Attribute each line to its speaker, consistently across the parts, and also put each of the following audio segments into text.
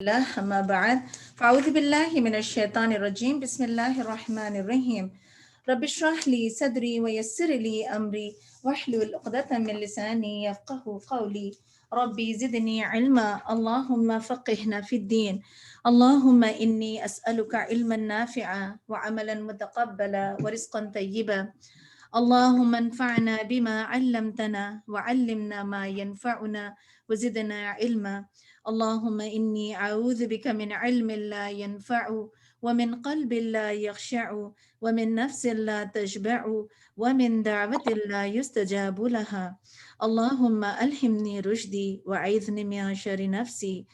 Speaker 1: الله أما بعد فأعوذ بالله من الشيطان الرجيم بسم الله الرحمن الرحيم رب اشرح لي صدري ويسر لي أمري واحلل عقدة من لساني يفقه قولي ربي زدني علما اللهم فقهنا في الدين اللهم إني أسألك علما نافعا وعملا متقبلا ورزقا طيبا اللهم انفعنا بما علمتنا وعلمنا ما ينفعنا وزدنا علما اللهم إني أعوذ بك من علم لا ينفع ومن قلب لا يخشع ومن نفس لا تشبع ومن دعوة لا يستجاب لها اللهم ألهمني رشدي وأعذني من شر نفسي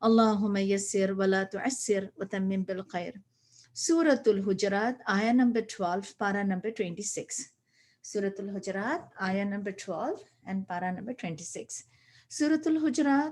Speaker 1: اللهم يسر ولا تعسر وتمم بالخير. Surah Al-Hujurat, ayah number 12, para number 26. Surah Al-Hujurat, ayah number 12 and para number 26. Surah Al-Hujurat,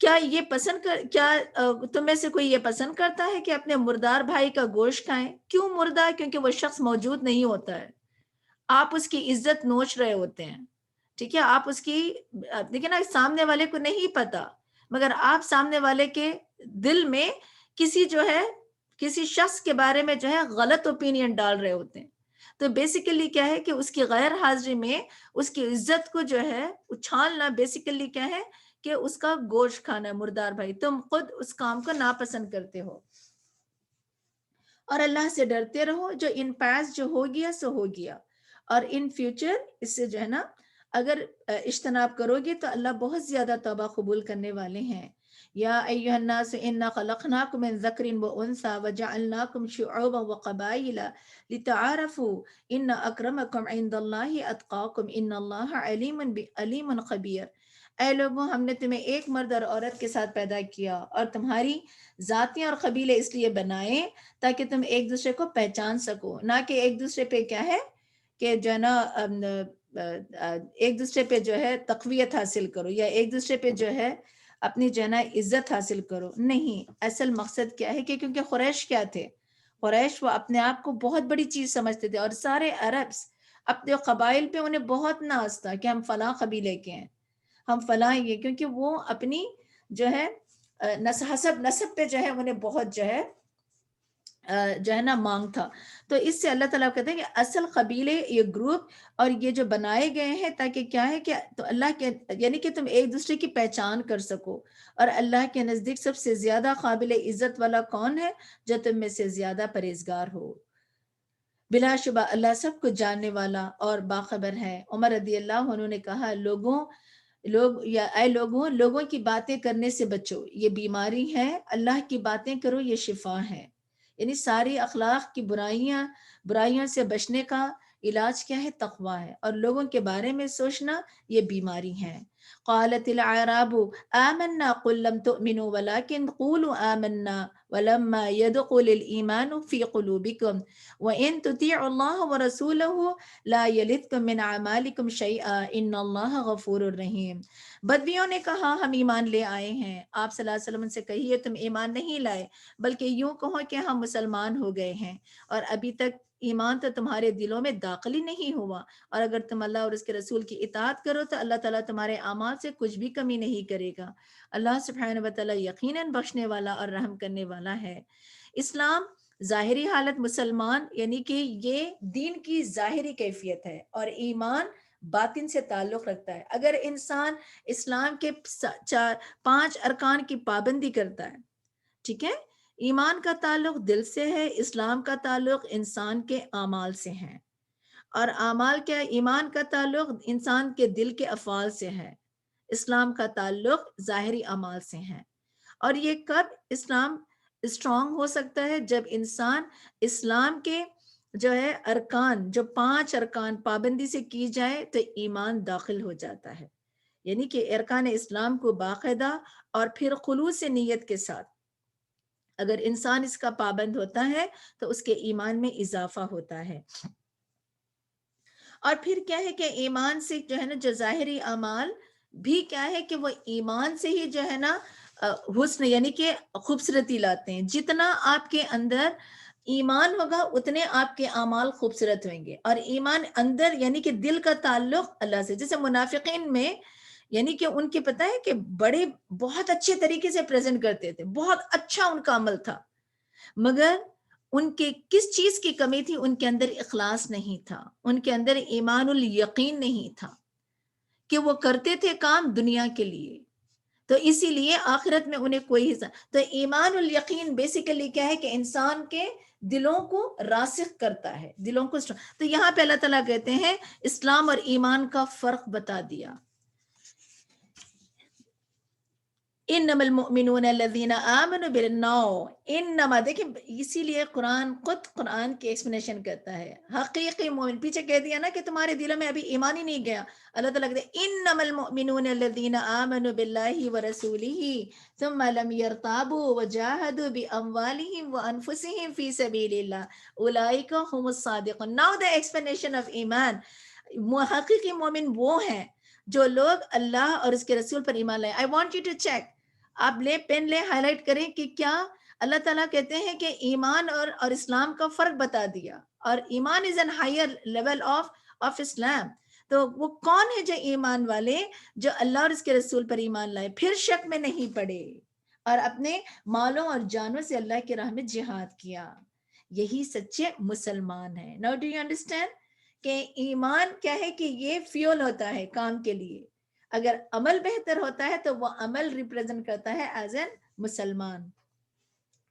Speaker 1: کیا یہ پسند کیا تم میں سے کوئی یہ پسند کرتا ہے کہ اپنے مردار بھائی کا گوشت کھائیں؟ کیوں مردہ؟ کیونکہ وہ شخص موجود نہیں ہوتا ہے، آپ اس کی عزت نوچ رہے ہوتے ہیں، ٹھیک ہے، آپ اس کی دیکھیں نا، سامنے والے کو نہیں پتا، مگر آپ سامنے والے کے دل میں کسی شخص کے بارے میں جو ہے غلط اوپینین ڈال رہے ہوتے ہیں. تو بیسیکلی کیا ہے کہ اس کی غیر حاضری میں اس کی عزت کو جو ہے اچھالنا، بیسیکلی کیا ہے کہ اس کا گوشت کھانا. مردار بھائی، تم خود اس کام کو ناپسند کرتے ہو. اور اللہ سے ڈرتے رہو، جو ان پاس جو ہو گیا سو ہو گیا، اور ان فیوچر اس سے جو ہے نا اگر اجتناب کرو گے تو اللہ بہت زیادہ توبہ قبول کرنے والے ہیں. یا ایھا الناس انا خلقناکم من ذکر و انثی وجعلناکم شعوبا وقبائل لتعارفوا ان اکرمکم عند اللہ اتقاکم ان اللہ علیم خبیر. اے لوگوں، ہم نے تمہیں ایک مرد اور عورت کے ساتھ پیدا کیا اور تمہاری ذاتیاں اور قبیلے اس لیے بنائے تاکہ تم ایک دوسرے کو پہچان سکو، نہ کہ ایک دوسرے پہ کیا ہے کہ جو ہے نا ایک دوسرے پہ جو ہے تقویت حاصل کرو یا ایک دوسرے پہ جو ہے اپنی جو ہے نا عزت حاصل کرو. نہیں، اصل مقصد کیا ہے کہ کیونکہ قریش کیا تھے، قریش وہ اپنے آپ کو بہت بڑی چیز سمجھتے تھے، اور سارے عربس اپنے قبائل پہ انہیں بہت ناز تھا کہ ہم فلاں قبیلے کے ہیں، ہم فلاں یہ، کیونکہ وہ اپنی جو ہے نسب پہ جو ہے انہیں بہت جو ہے نا مانگ تھا. تو اس سے اللہ تعالیٰ کہتے ہیں کہ اصل قبیلے، یہ گروپ اور یہ جو بنائے گئے ہیں تاکہ کیا ہے کہ تو اللہ کے یعنی کہ تم ایک دوسرے کی پہچان کر سکو. اور اللہ کے نزدیک سب سے زیادہ قابل عزت والا کون ہے؟ جو تم میں سے زیادہ پرہیزگار ہو. بلا شبہ اللہ سب کچھ جاننے والا اور باخبر ہے. عمر رضی اللہ عنہ نے کہا، اے لوگوں کی باتیں کرنے سے بچو، یہ بیماری ہے، اللہ کی باتیں کرو، یہ شفا ہے. یعنی ساری اخلاق کی برائیوں سے بچنے کا علاج کیا ہے؟ تقوی ہے. اور لوگوں کے بارے میں سوچنا یہ بیماری ہے. قالت الاعراب آمنا قل لم تؤمنوا ولكن قولوا آمنا ولما يدخل الإيمان في قلوبكم وإن تطيعوا الله ورسوله لا يلدكم من أعمالكم شيئا إن الله غفور رحيم. بدویوں نے کہا ہم ایمان لے آئے ہیں. آپ صلی اللہ علیہ وسلم سے کہیے تم ایمان نہیں لائے، بلکہ یوں کہو کہ ہم مسلمان ہو گئے ہیں، اور ابھی تک ایمان تو تمہارے دلوں میں داخل ہی نہیں ہوا. اور اگر تم اللہ اور اس کے رسول کی اطاعت کرو تو اللہ تعالیٰ تمہارے اعمال سے کچھ بھی کمی نہیں کرے گا. اللہ سبحانہ و تعالیٰ یقیناً بخشنے والا اور رحم کرنے والا ہے. اسلام ظاہری حالت مسلمان، یعنی کہ یہ دین کی ظاہری کیفیت ہے، اور ایمان باطن سے تعلق رکھتا ہے. اگر انسان اسلام کے 5 ارکان کی پابندی کرتا ہے، ٹھیک ہے، ایمان کا تعلق دل سے ہے، اسلام کا تعلق انسان کے اعمال سے ہے، اور اعمال کیا؟ ایمان کا تعلق انسان کے دل کے افعال سے ہے، اسلام کا تعلق ظاہری اعمال سے ہے. اور یہ کب اسلام اسٹرانگ ہو سکتا ہے؟ جب انسان اسلام کے جو ہے ارکان، جو 5 ارکان پابندی سے کی جائے تو ایمان داخل ہو جاتا ہے. یعنی کہ ارکان اسلام کو باقاعدہ اور پھر خلوص نیت کے ساتھ اگر انسان اس کا پابند ہوتا ہے تو اس کے ایمان میں اضافہ ہوتا ہے. اور پھر کیا ہے کہ ایمان سے جو ہے نا جو ظاہری اعمال بھی کیا ہے کہ وہ ایمان سے ہی جو ہے نا حسن یعنی کہ خوبصورتی لاتے ہیں. جتنا آپ کے اندر ایمان ہوگا اتنے آپ کے اعمال خوبصورت ہوئیں گے. اور ایمان اندر یعنی کہ دل کا تعلق اللہ سے. جیسے منافقین میں یعنی کہ ان کے پتہ ہے کہ بڑے بہت اچھے طریقے سے پریزنٹ کرتے تھے، بہت اچھا ان کا عمل تھا، مگر ان کے کس چیز کی کمی تھی؟ ان کے اندر اخلاص نہیں تھا، ان کے اندر ایمان الیقین نہیں تھا کہ وہ کرتے تھے کام دنیا کے لیے، تو اسی لیے آخرت میں انہیں کوئی حصہ. تو ایمان الیقین بیسیکلی کیا ہے کہ انسان کے دلوں کو راسخ کرتا ہے، دلوں کو. تو یہاں پہ اللہ تعالیٰ کہتے ہیں اسلام اور ایمان کا فرق بتا دیا. انما المؤمنون الذين آمنوا بالله، انما دیکھیں اسی لیے قرآن کی ایکسپلینیشن کرتا ہے. حقیقی مومن، پیچھے کہہ دیا نا کہ تمہارے دلوں میں ابھی ایمان ہی نہیں گیا. اللہ تعالیٰ کہتے ہیں انما المؤمنون الذين آمنوا بالله ورسوله ثم لم يرتابوا وجاهدوا باموالهم وانفسهم في سبيل الله اولئك هم الصادقون. Now the explanation of ایمان. حقیقی مومن وہ ہیں جو لوگ اللہ اور اس کے رسول پر ایمان لائے. I want you to check. آپ لے پین لے ہائی لائٹ کریں کہ کیا اللہ تعالیٰ کہتے ہیں کہ ایمان اور اسلام کا فرق بتا دیا، اور ایمان is an higher level of Islam. تو وہ کون ہے جو ایمان والے، جو اللہ اور اس کے رسول پر ایمان لائے، پھر شک میں نہیں پڑے اور اپنے مالوں اور جانوں سے اللہ کی راہ میں جہاد کیا. یہی سچے مسلمان ہیں. ناؤ ڈو یو انڈرسٹینڈ کہ ایمان کیا ہے؟ کہ یہ فیول ہوتا ہے کام کے لیے. اگر عمل بہتر ہوتا ہے تو وہ عمل ریپریزنٹ کرتا ہے ایز این مسلمان،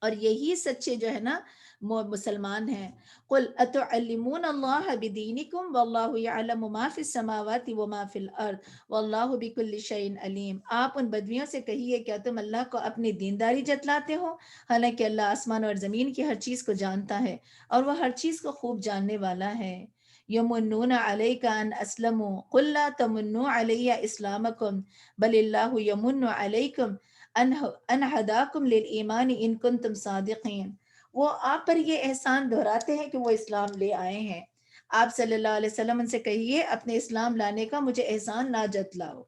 Speaker 1: اور یہی سچے جو ہے نا مسلمان ہیں. قل اتعلمون اللہ بدینکم واللہ یعلم ما فی السماوات وما فی الارض واللہ بکل شیء علیم. آپ ان بدویوں سے کہیے کیا تم اللہ کو اپنی دینداری جتلاتے ہو، حالانکہ اللہ آسمان اور زمین کی ہر چیز کو جانتا ہے اور وہ ہر چیز کو خوب جاننے والا ہے. یمنون علیک ان اسلموا قل لا تمنوا علی اسلامکم بل اللہ یمن علیکم ان ہداکم للایمان ان کنتم صادقین. وہ آپ پر یہ احسان دہراتے ہیں کہ وہ اسلام لے آئے ہیں. آپ صلی اللہ علیہ وسلم ان سے کہیے اپنے اسلام لانے کا مجھے احسان نہ جتلاؤ.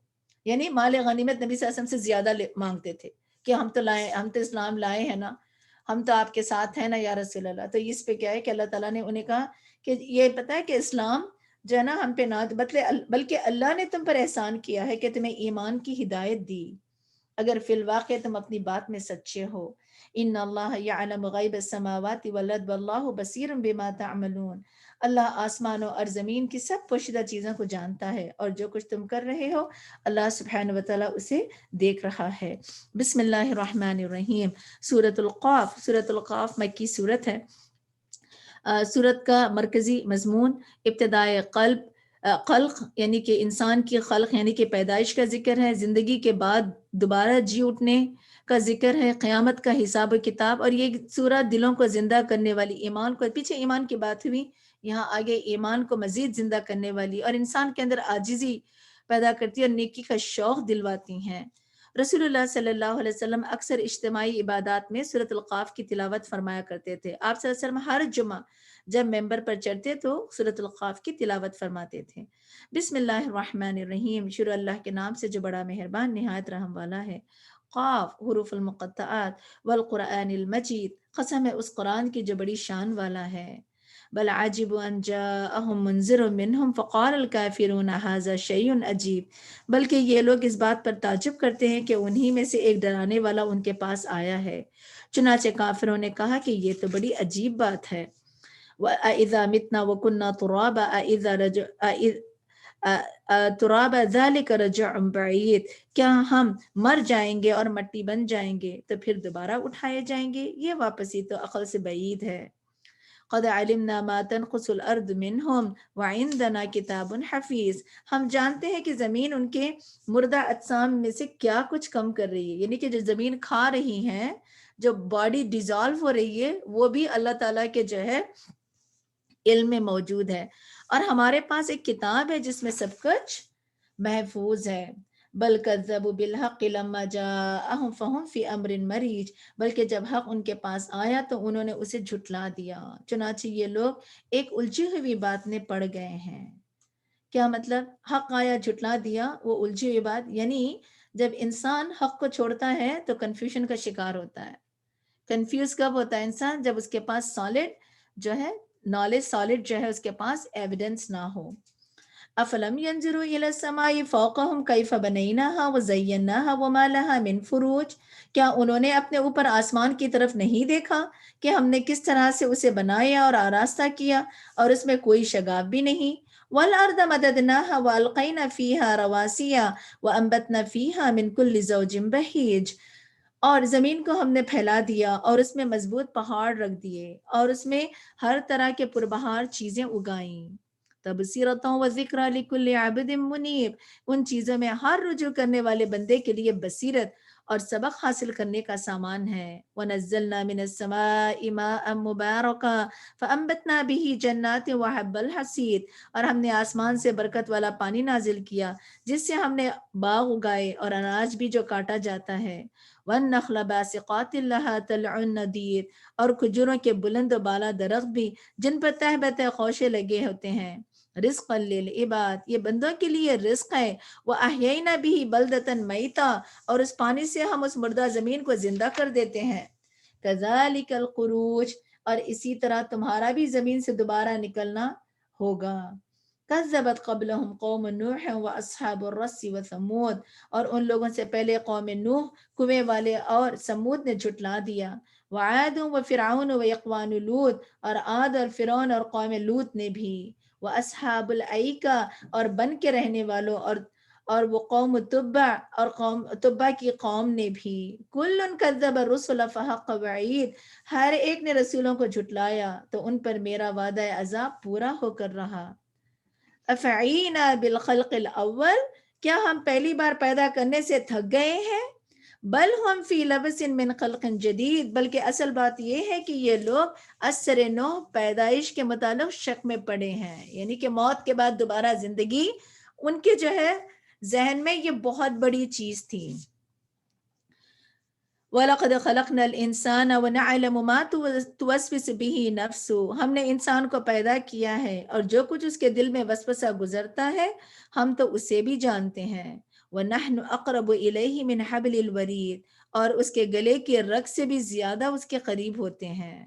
Speaker 1: یعنی مال غنیمت نبی صلی اللہ علیہ وسلم سے زیادہ مانگتے تھے کہ ہم تو لائے، ہم تو اسلام لائے ہیں نا، ہم تو آپ کے ساتھ ہیں نا یا رسول اللہ. تو اس پہ کیا ہے کہ اللہ تعالیٰ نے انہیں کہا کہ یہ پتہ ہے کہ اسلام جو ہے نا ہم پہ نہ بلکہ اللہ نے تم پر احسان کیا ہے کہ تمہیں ایمان کی ہدایت دی اگر فی الواقع تم اپنی بات میں سچے ہو. ان اللہ یعلم غیب السماوات والارض واللہ بصیر بما تعملون. اللہ آسمانوں اور زمین کی سب پوشیدہ چیزوں کو جانتا ہے، اور جو کچھ تم کر رہے ہو اللہ سبحانہ وتعالیٰ اسے دیکھ رہا ہے. بسم اللہ الرحمن الرحیم. سورۃ القاف. سورۃ القاف مکی سورت ہے. سورت کا مرکزی مضمون ابتدائے خلق یعنی کہ انسان کی خلق یعنی کہ پیدائش کا ذکر ہے، زندگی کے بعد دوبارہ جی اٹھنے کا ذکر ہے، قیامت کا حساب و کتاب، اور یہ سورہ دلوں کو زندہ کرنے والی، ایمان کو، پیچھے ایمان کی بات ہوئی، یہاں آگے ایمان کو مزید زندہ کرنے والی اور انسان کے اندر عاجزی پیدا کرتی اور نیکی کا شوق دلواتی ہیں. رسول اللہ صلی اللہ علیہ وسلم اکثر اجتماعی عبادات میں سورۃ القاف کی تلاوت فرمایا کرتے تھے. آپ صلی اللہ علیہ وسلم ہر جمعہ جب ممبر پر چڑھتے تو سورۃ القاف کی تلاوت فرماتے تھے. بسم اللہ الرحمن الرحیم. شروع اللہ کے نام سے جو بڑا مہربان نہایت رحم والا ہے. قاف حروف المقطعات والقرآن المجید. قسم ہے اس قرآن کی جو بڑی شان والا ہے. بل عجب ان جاءهم منذر منهم فقال الكافرون هذا شيء عجیب. بلکہ یہ لوگ اس بات پر تعجب کرتے ہیں کہ انہی میں سے ایک ڈرانے والا ان کے پاس آیا ہے. چنانچہ کافروں نے کہا کہ یہ تو بڑی عجیب بات ہے. وَإِذَا مِتْنَا وَكُنَّا تُرَابًا تُرَابًا ذَلِكَ رَجْعٌ بَعِيدٌ. کیا ہم مر جائیں گے اور مٹی بن جائیں گے تو پھر دوبارہ اٹھائے جائیں گے؟ یہ واپسی تو عقل سے بعید ہے. قَدْ عَلِمْنَا مَا تَنْقُصُ الْأَرْضُ مِنْهُمْ وَعِنْدَنَا كِتَابٌ حَفِيظٌ. ہم جانتے ہیں کہ زمین ان کے مردہ اجسام میں سے کیا کچھ کم کر رہی ہے، یعنی کہ جو زمین کھا رہی ہیں، جو باڈی ڈیزالو ہو رہی ہے، وہ بھی اللہ تعالیٰ کے جو ہے علم میں موجود ہے، اور ہمارے پاس ایک کتاب ہے جس میں سب کچھ محفوظ ہے. بل کذبوا بالحق لما جاءهم فهم في امر مریج. بلکہ جب حق ان کے پاس آیا تو انہوں نے اسے جھٹلا دیا، چنانچہ یہ لوگ ایک الجھی ہوئی بات میں پڑ گئے ہیں. کیا مطلب؟ حق آیا جھٹلا دیا، وہ الجھی ہوئی بات، یعنی جب انسان حق کو چھوڑتا ہے تو کنفیوژن کا شکار ہوتا ہے. کنفیوز کب ہوتا ہے انسان؟ جب اس کے پاس سالڈ جو ہے نالج، سالڈ جو ہے اس کے پاس ایویڈنس نہ ہو. افلم ينظروا الى السماء فوقهم كيف بنيناها وزيناها وما لها من فروج. کیا انہوں نے اپنے اوپر آسمان کی طرف نہیں دیکھا کہ ہم نے کس طرح سے اسے بنایا اور آراستہ کیا اور اس میں کوئی شگاف بھی نہیں. والارض مددناها والقينا فيها رواسي وانبتنا فيها من كل زوج بهيج. اور زمین کو ہم نے پھیلا دیا اور اس میں مضبوط پہاڑ رکھ دیے اور اس میں ہر طرح کے پربہار چیزیں اگائیں. تبصرۃ و ذکر لکل عبد منیب. ان چیزوں میں ہر رجوع کرنے والے بندے کے لیے بصیرت اور سبق حاصل کرنے کا سامان ہے. وَنَزَّلْنَا مِنَ السَّمَاءِ مَاءً مُبَارَكًا فَأَنبَتْنَا بِهِ جَنَّاتٍ وَحَبَّ الْحَصِيدِ. اور ہم نے آسمان سے برکت والا پانی نازل کیا جس سے ہم نے باغ اگائے اور اناج بھی جو کاٹا جاتا ہے. والنخل باسقات لها طلع نضید، اور کھجوروں کے بلند و بالا درخت بھی جن پر تہ بتہ خوشے لگے ہوتے ہیں. رزقا للعباد، یہ بندوں کے لیے رزق ہے. وَأَحْيَيْنَا بِهِ بَلْدَةً مَيْتًا، اور اس پانی سے ہم اس مردہ زمین کو زندہ کر دیتے ہیں. كَذَلِكَ الْخُرُوجُ، اور اسی طرح تمہارا بھی زمین سے دوبارہ نکلنا ہوگا. كَذَّبَتْ قَبْلَهُمْ قَوْمُ نُوحٍ وَأَصْحَابُ الرَّسِّ وَثَمُودَ، اور ان لوگوں سے پہلے قوم نوح کنویں والے اور سمود نے جھٹلا دیا. وعاد وفرعون وإخوان لوط، اور عاد اور فرعون اور قوم لوط نے بھی. واصحاب الایکا، اور بن کے رہنے والوں اور وہ قوم تبع اور قوم تبع کی قوم نے بھی. کل کذب الرسل فحق وعید، ہر ایک نے رسولوں کو جھٹلایا تو ان پر میرا وعدہ عذاب پورا ہو کر رہا. افعینا بالخلق الاول، کیا ہم پہلی بار پیدا کرنے سے تھک گئے ہیں؟ بل ہم فی لبس من خلق جدید، بلکہ اصل بات یہ ہے کہ یہ لوگ اثر نو پیدائش کے متعلق شک میں پڑے ہیں، یعنی کہ موت کے بعد دوبارہ زندگی ان کے جو ہے ذہن میں یہ بہت بڑی چیز تھی. وَلَقَدْ خَلَقْنَا الْإِنسَانَ وَنَعْلَمُ مَا تُوَسْوِسُ بِهِ نَفْسُهُ، ہم نے انسان کو پیدا کیا ہے اور جو کچھ اس کے دل میں وسوسہ گزرتا ہے ہم تو اسے بھی جانتے ہیں. وَنَحْنُ أَقْرَبُ إِلَيْهِ مِنْ حَبْلِ الْوَرِيدِ، اور اس کے گلے کی رگ سے بھی زیادہ اس کے قریب ہوتے ہیں.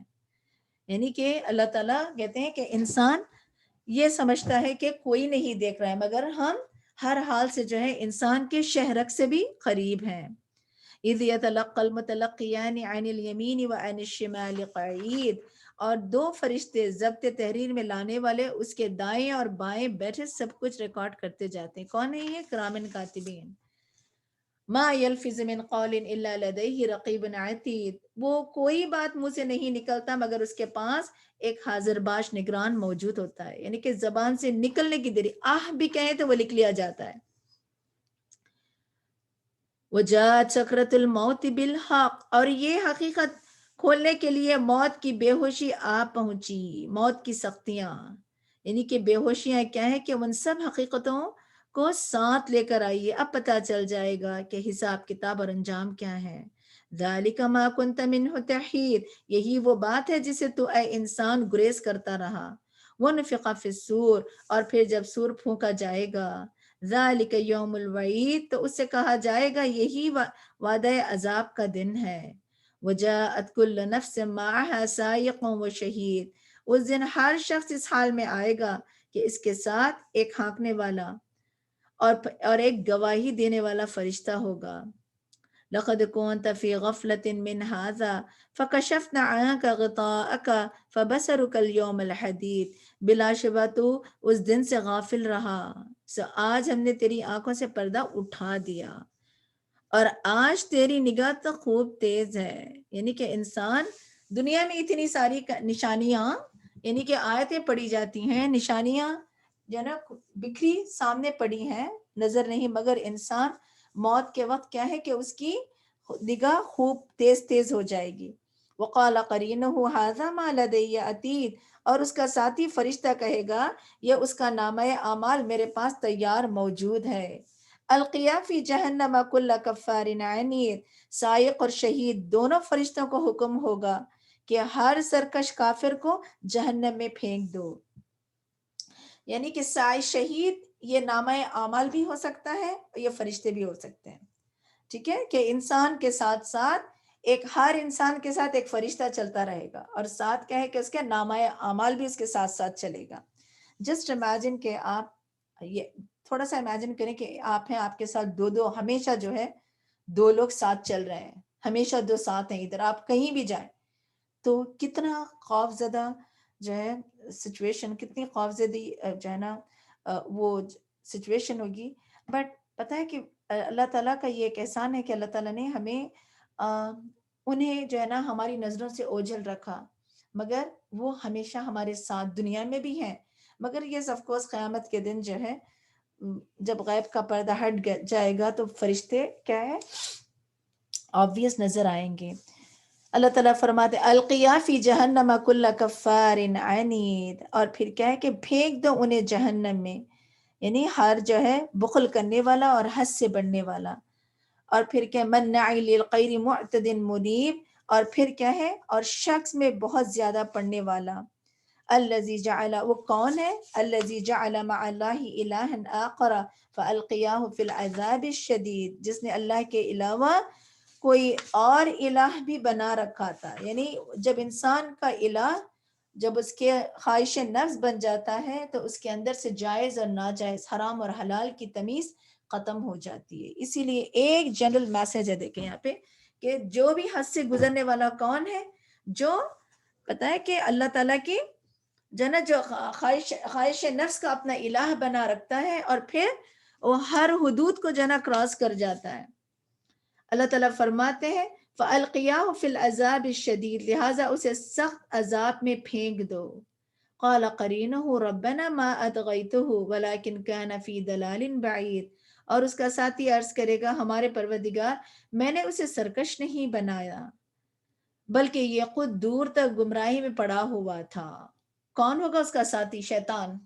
Speaker 1: یعنی کہ اللہ تعالیٰ کہتے ہیں کہ انسان یہ سمجھتا ہے کہ کوئی نہیں دیکھ رہا ہے، مگر ہم ہر حال سے جو ہے انسان کے شہرک سے بھی قریب ہیں. اِذْ يَتَلَقَّى الْمُتَلَقِّيَانِ عَنِ الْيَمِينِ وَعَنِ الشِّمَالِ قَعِيدٌ، اور دو فرشتے ضبط تحریر میں لانے والے اس کے دائیں اور بائیں بیٹھے سب کچھ ریکارڈ کرتے جاتے ہیں. کون ہے یہ؟ کرامن کاتبین. ما یلفظ من قول الا لدیہ رقیب عتید، وہ کوئی بات منہ سے نہیں نکلتا مگر اس کے پاس ایک حاضر باش نگران موجود ہوتا ہے. یعنی کہ زبان سے نکلنے کی دیری بھی کہیں تو وہ لکھ لیا جاتا ہے. وجاءت سکرۃ الموت بالحق، اور یہ حقیقت کھولنے کے لیے موت کی بے ہوشی آ پہنچی، موت کی سختیاں. یعنی کہ بے ہوشیاں کیا ہے کہ ان سب حقیقتوں کو ساتھ لے کر آئیے، اب پتہ چل جائے گا کہ حساب کتاب اور انجام کیا ہے. ذالک ما کنت منہ تحید، یہی وہ بات ہے جسے تو اے انسان گریز کرتا رہا. ونفخ فی الصور، اور پھر جب سور پھونکا جائے گا. ذالک یوم الوعید، تو اس سے کہا جائے گا یہی وعدہ عذاب کا دن ہے. وجاءت کل نفس معها سائق و شہید، اس دن ہر شخص اس حال میں آئے گا کہ اس کے ساتھ ایک ہانکنے والا اور ایک گواہی دینے والا فرشتہ ہوگا. لقد كنت في غفلة من هذا فكشفنا عنك غطاءك فبصرك اليوم الحديد، بلا شبہ تو اس دن سے غافل رہا، سو آج ہم نے تیری آنکھوں سے پردہ اٹھا دیا اور آج تیری نگاہ تو خوب تیز ہے. یعنی کہ انسان دنیا میں اتنی ساری نشانیاں، یعنی کہ آیتیں پڑھی جاتی ہیں، نشانیاں جو نا بکھری سامنے پڑی ہیں، نظر نہیں، مگر انسان موت کے وقت کیا ہے کہ اس کی نگاہ خوب تیز تیز ہو جائے گی. وقال قرینہ ھذا ما لدی عتید، اور اس کا ساتھی فرشتہ کہے گا یہ اس کا نامہ اعمال میرے پاس تیار موجود ہے. القیا فی جہنم کل کفار عنید، سائق اور شہید دونوں فرشتوں کو حکم ہوگا کہ ہر سرکش کافر کو جہنم میں پھینک دو. یعنی کہ شہید یہ نامہ اعمال بھی ہو سکتا ہے، یہ فرشتے بھی ہو سکتے ہیں. ٹھیک ہے کہ انسان کے ساتھ ساتھ ہر انسان کے ساتھ ایک فرشتہ چلتا رہے گا، اور ساتھ کیا ہے کہ اس کے نامہ اعمال بھی اس کے ساتھ ساتھ چلے گا. جسٹ امیجن کہ آپ یہ تھوڑا سا امیجن کریں کہ آپ ہیں، آپ کے ساتھ دو ہمیشہ جو ہے دو لوگ ساتھ چل رہے ہیں، ہمیشہ دو ساتھ ہیں، ادھر آپ کہیں بھی جائیں تو کتنا خوف زدہ جو ہے سچویشن، کتنی خوف زدی جو ہے نا وہ سچویشن ہوگی. بٹ پتہ ہے کہ اللہ تعالیٰ کا یہ ایک احسان ہے کہ اللہ تعالیٰ نے ہمیں انہیں جو ہے نا ہماری نظروں سے اوجھل رکھا، مگر وہ ہمیشہ ہمارے ساتھ دنیا میں بھی ہیں. مگر یہ آف کورس قیامت کے دن جو ہے جب غیب کا پردہ ہٹ جائے گا تو فرشتے کیا ہے آبویس نظر آئیں گے. اللہ تعالیٰ فرماتے القیا فی جہنم کل کفار عنید، اور پھر کیا ہے کہ پھینک دو انہیں جہنم میں، یعنی ہر جو ہے بخل کرنے والا اور حد سے بڑھنے والا. اور پھر کیا منع للخیر معتد منیب، اور پھر کیا ہے اور شخص میں بہت زیادہ پڑھنے والا. الذی جعل، وہ کون ہے؟ الذی جعل مع اللہ الہا آخر فالقیاہ فی العذاب الشدید، جس نے اللہ کے علاوہ کوئی اور الہ بھی بنا رکھا تھا. یعنی جب انسان کا الہ جب اس کے خواہش نفس بن جاتا ہے تو اس کے اندر سے جائز اور ناجائز، حرام اور حلال کی تمیز ختم ہو جاتی ہے. اسی لیے ایک جنرل میسج ہے، دیکھیں یہاں پہ کہ جو بھی حد سے گزرنے والا کون ہے؟ جو پتہ ہے کہ اللہ تعالیٰ کی جنت، جو خواہش نفس کا اپنا الہ بنا رکھتا ہے اور پھر وہ ہر حدود کو کراس کر جاتا ہے. اللہ تعالیٰ فرماتے ہیں فَأَلْقِيَاهُ فِي الْعَذَابِ الشَّدِيدِ، لہٰذا اسے سخت عذاب میں پھینک دو. قَالَ قَرِينُهُ رَبَّنَا مَا أَطْغَيْتُهُ وَلَكِنْ كَانَ فِي ضَلَالٍ بَعِيدٍ، اور اس کا ساتھی عرض کرے گا ہمارے پروردگار میں نے اسے سرکش نہیں بنایا بلکہ یہ خود دور تک گمراہی میں پڑا ہوا تھا. کون ہوگا اس کا ساتھی؟ شیطان.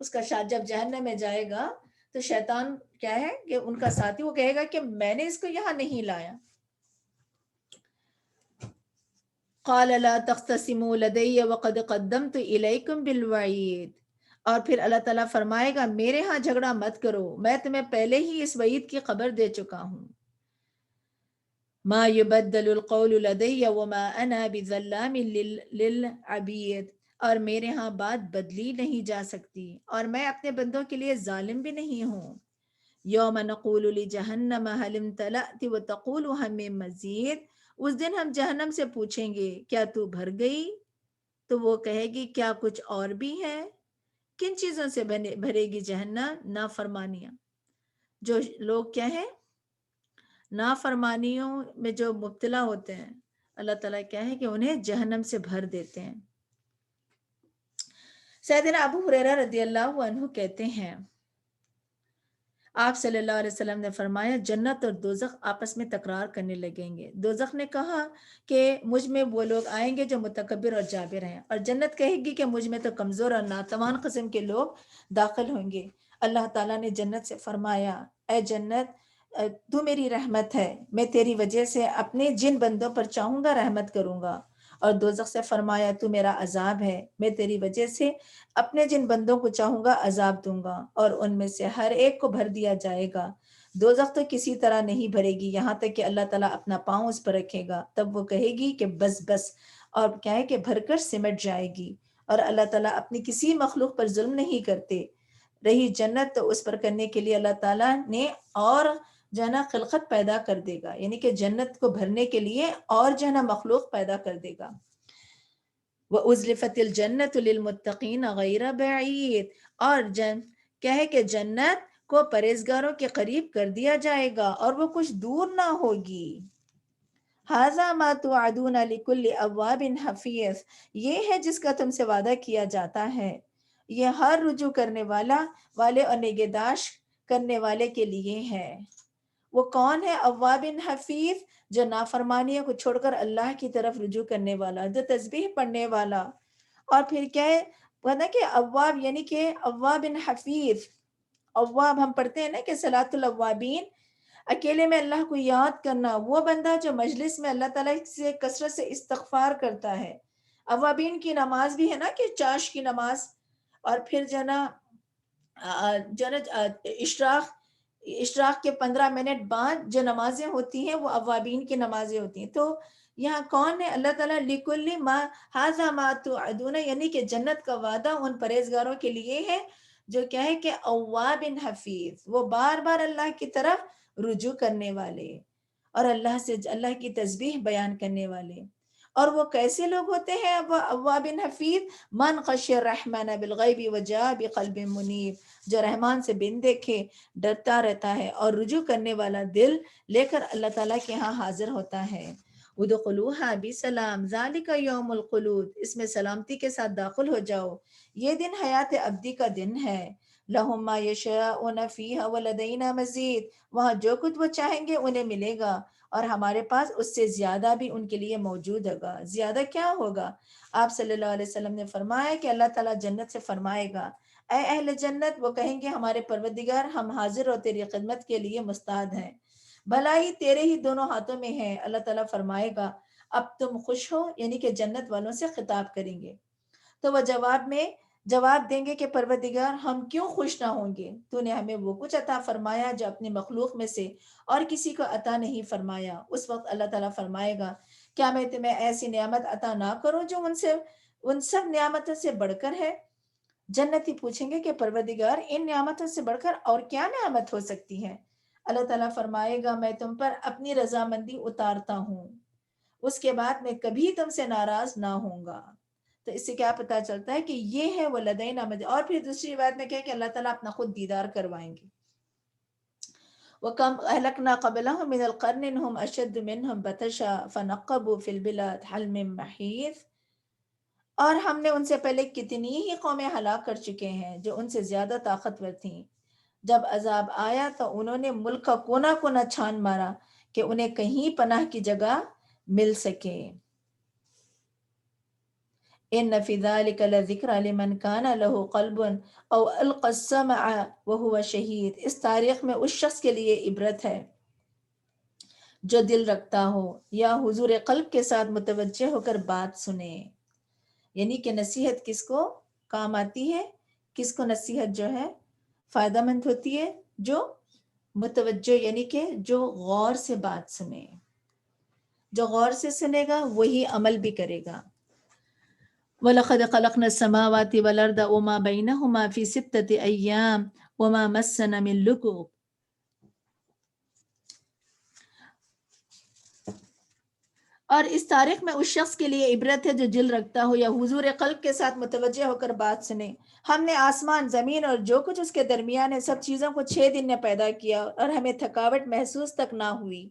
Speaker 1: اس کا جب جہنم میں جائے گا تو شیطان کیا ہے کہ ان کا ساتھی، وہ کہے گا کہ میں نے اس کو یہاں نہیں لایا. قال لا تختصموا لدي وقد قدمت اليكم بالوعید، اور پھر اللہ تعالیٰ فرمائے گا میرے ہاں جھگڑا مت کرو، میں تمہیں پہلے ہی اس وعید کی خبر دے چکا ہوں. ما يبدل القول لدي وما انا بظلام للعبید، اور میرے ہاں بات بدلی نہیں جا سکتی اور میں اپنے بندوں کے لیے ظالم بھی نہیں ہوں. یوم نقول لجہنم هل امتلأت وتقول ہم میں مزید، اس دن ہم جہنم سے پوچھیں گے کیا تو بھر گئی؟ تو وہ کہے گی کیا کچھ اور بھی ہے؟ کن چیزوں سے بھرے گی جہنم؟ نافرمانیاں. جو لوگ کیا ہیں نافرمانیوں میں جو مبتلا ہوتے ہیں، اللہ تعالیٰ کیا ہے کہ انہیں جہنم سے بھر دیتے ہیں. سیدنا ابو ہریرہ رضی اللہ عنہ کہتے ہیں آپ صلی اللہ علیہ وسلم نے فرمایا جنت اور دوزخ آپس میں تکرار کرنے لگیں گے. دوزخ نے کہا کہ مجھ میں وہ لوگ آئیں گے جو متکبر اور جابر ہیں، اور جنت کہے گی کہ مجھ میں تو کمزور اور ناتوان قسم کے لوگ داخل ہوں گے. اللہ تعالیٰ نے جنت سے فرمایا اے جنت تو میری رحمت ہے، میں تیری وجہ سے اپنے جن بندوں پر چاہوں گا رحمت کروں گا. اور دوزخ سے فرمایا تو میرا عذاب ہے، میں تیری وجہ سے اپنے جن بندوں کو چاہوں گا عذاب دوں گا، اور ان میں سے ہر ایک کو بھر دیا جائے گا. دوزخ تو کسی طرح نہیں بھرے گی یہاں تک کہ اللہ تعالیٰ اپنا پاؤں اس پر رکھے گا، تب وہ کہے گی کہ بس بس، اور کیا ہے کہ بھر کر سمٹ جائے گی. اور اللہ تعالیٰ اپنی کسی مخلوق پر ظلم نہیں کرتے. رہی جنت تو اس پر کرنے کے لیے اللہ تعالیٰ نے اور خلقت پیدا کر دے گا، یعنی کہ جنت کو بھرنے کے لیے اور مخلوق پیدا کر دے گا. وَأُزْلِفَتِ الْجَنَّةُ لِلْمُتَّقِينَ غَيْرَ بَعِيدٍ، اور کیا ہے کہ جنت کو پرہیزگاروں کے قریب کر دیا جائے گا اور وہ کچھ دور نہ ہوگی. هَذَا مَا تُوعَدُونَ لِكُلِّ أَوَّابٍ حَفِيظٍ، یہ ہے جس کا تم سے وعدہ کیا جاتا ہے، یہ ہر رجوع کرنے والے اور نگہداشت کرنے والے کے لیے ہے. وہ کون ہے؟ اواب حفیظ، جو نافرمانیوں کو چھوڑ کر اللہ کی طرف رجوع کرنے والا، جو تسبیح پڑھنے والا. اور پھر کیا ہے پتہ کہ اواب یعنی کہ اواب حفیظ. اواب ہم پڑھتے ہیں نا کہ صلاۃ الاوابین، اکیلے میں اللہ کو یاد کرنا، وہ بندہ جو مجلس میں اللہ تعالیٰ سے کثرت سے استغفار کرتا ہے. اوابین کی نماز بھی ہے نا کہ چاش کی نماز، اور پھر اشراق کے 15 منٹ بعد جو نمازیں ہوتی ہیں وہ اوابین کی نمازیں ہوتی ہیں. تو یہاں کون ہے؟ اللہ تعالیٰ لِكُلِّ مَا هَذَا مَا تُوعَدُونَ، یعنی کہ جنت کا وعدہ ان پرہیزگاروں کے لیے ہے جو کیا ہے کہ اواب حفیظ، وہ بار بار اللہ کی طرف رجوع کرنے والے اور اللہ کی تسبیح بیان کرنے والے. اور وہ کیسے لوگ ہوتے ہیں اواب حفیظ؟ من خشی الرحمن بالغیب وجاء بقلب منیب، جو رحمان سے بن دیکھے ڈرتا رہتا ہے اور رجوع کرنے والا دل لے کر اللہ تعالیٰ کے ہاں حاضر ہوتا ہے. ادخلوها بسلام ذالک یوم الخلود، اس میں سلامتی کے ساتھ داخل ہو جاؤ، یہ دن حیات ابدی کا دن ہے. لہم ما یشاءون فیہا ولدینا مزید، وہاں جو کچھ وہ چاہیں گے انہیں ملے گا اور ہمارے پاس اس سے زیادہ بھی ان کے لیے موجود ہوگا. زیادہ کیا ہوگا؟ آپ صلی اللہ علیہ وسلم نے فرمایا کہ اللہ تعالیٰ جنت سے فرمائے گا اے اہل جنت، وہ کہیں گے ہمارے پروردگار ہم حاضر اور تیری خدمت کے لیے مستعد ہیں. بھلائی تیرے ہی دونوں ہاتھوں میں ہے. اللہ تعالیٰ فرمائے گا اب تم خوش ہو، یعنی کہ جنت والوں سے خطاب کریں گے. تو وہ جواب دیں گے کہ پروردگار ہم کیوں خوش نہ ہوں گے، تو نے ہمیں وہ کچھ عطا فرمایا جو اپنی مخلوق میں سے اور کسی کو عطا نہیں فرمایا. اس وقت اللہ تعالیٰ فرمائے گا کیا میں تمہیں ایسی نعمت عطا نہ کروں جو ان سب نعمتوں سے بڑھ کر ہے. جنتی پوچھیں گے کہ پروردگار ان نعمتوں سے بڑھ کر اور کیا نعمت ہو سکتی ہے. اللہ تعالیٰ فرمائے گا میں تم پر اپنی رضامندی اتارتا ہوں، اس کے بعد میں کبھی تم سے ناراض نہ ہوں گا. تو اس سے کیا پتا چلتا ہے کہ یہ ہے وہ لدینا مجید. اور پھر دوسری بات میں کیا کہ اللہ تعالیٰ اپنا خود دیدار کروائیں گے. وَكَمْ أَهْلَكْنَا قَبْلَهُمْ مِنَ الْقَرْنِ هُمْ أَشَدُّ مِنْهُمْ بَطْشًا فَنَقَّبُوا فِي الْبِلَادِ هَلْ مِن مَّحِيصٍ. اور ہم نے ان سے پہلے کتنی ہی قومیں ہلاک کر چکے ہیں جو ان سے زیادہ طاقتور تھیں. جب عذاب آیا تو انہوں نے ملک کا کونا کونا چھان مارا کہ انہیں کہیں پناہ کی جگہ مل سکے. ان فی ذلک لذکر لمن کان له قلب او القى السمع وهو شہید. اس تاریخ میں اس شخص کے لیے عبرت ہے جو دل رکھتا ہو یا حضور قلب کے ساتھ متوجہ ہو کر بات سنے. یعنی کہ نصیحت کس کو کام آتی ہے، کس کو نصیحت جو ہے فائدہ مند ہوتی ہے؟ جو متوجہ، یعنی کہ جو غور سے بات سنے. جو غور سے سنے گا وہی عمل بھی کرے گا. وَلَقَدْ خَلَقْنَا السَّمَاوَاتِ وَالْأَرْضَ وَمَا بَيْنَهُمَا فِي سِتَّةِ أَيَّامٍ وَمَا مَسَّنَا مِن لُغُوبٍ. اور اس تاریخ میں اس شخص کے لیے عبرت ہے جو دل رکھتا ہو یا حضور قلب کے ساتھ متوجہ ہو کر بات سنے. ہم نے آسمان، زمین اور جو کچھ اس کے درمیان ہے سب چیزوں کو 6 دن میں پیدا کیا اور ہمیں تھکاوٹ محسوس تک نہ ہوئی.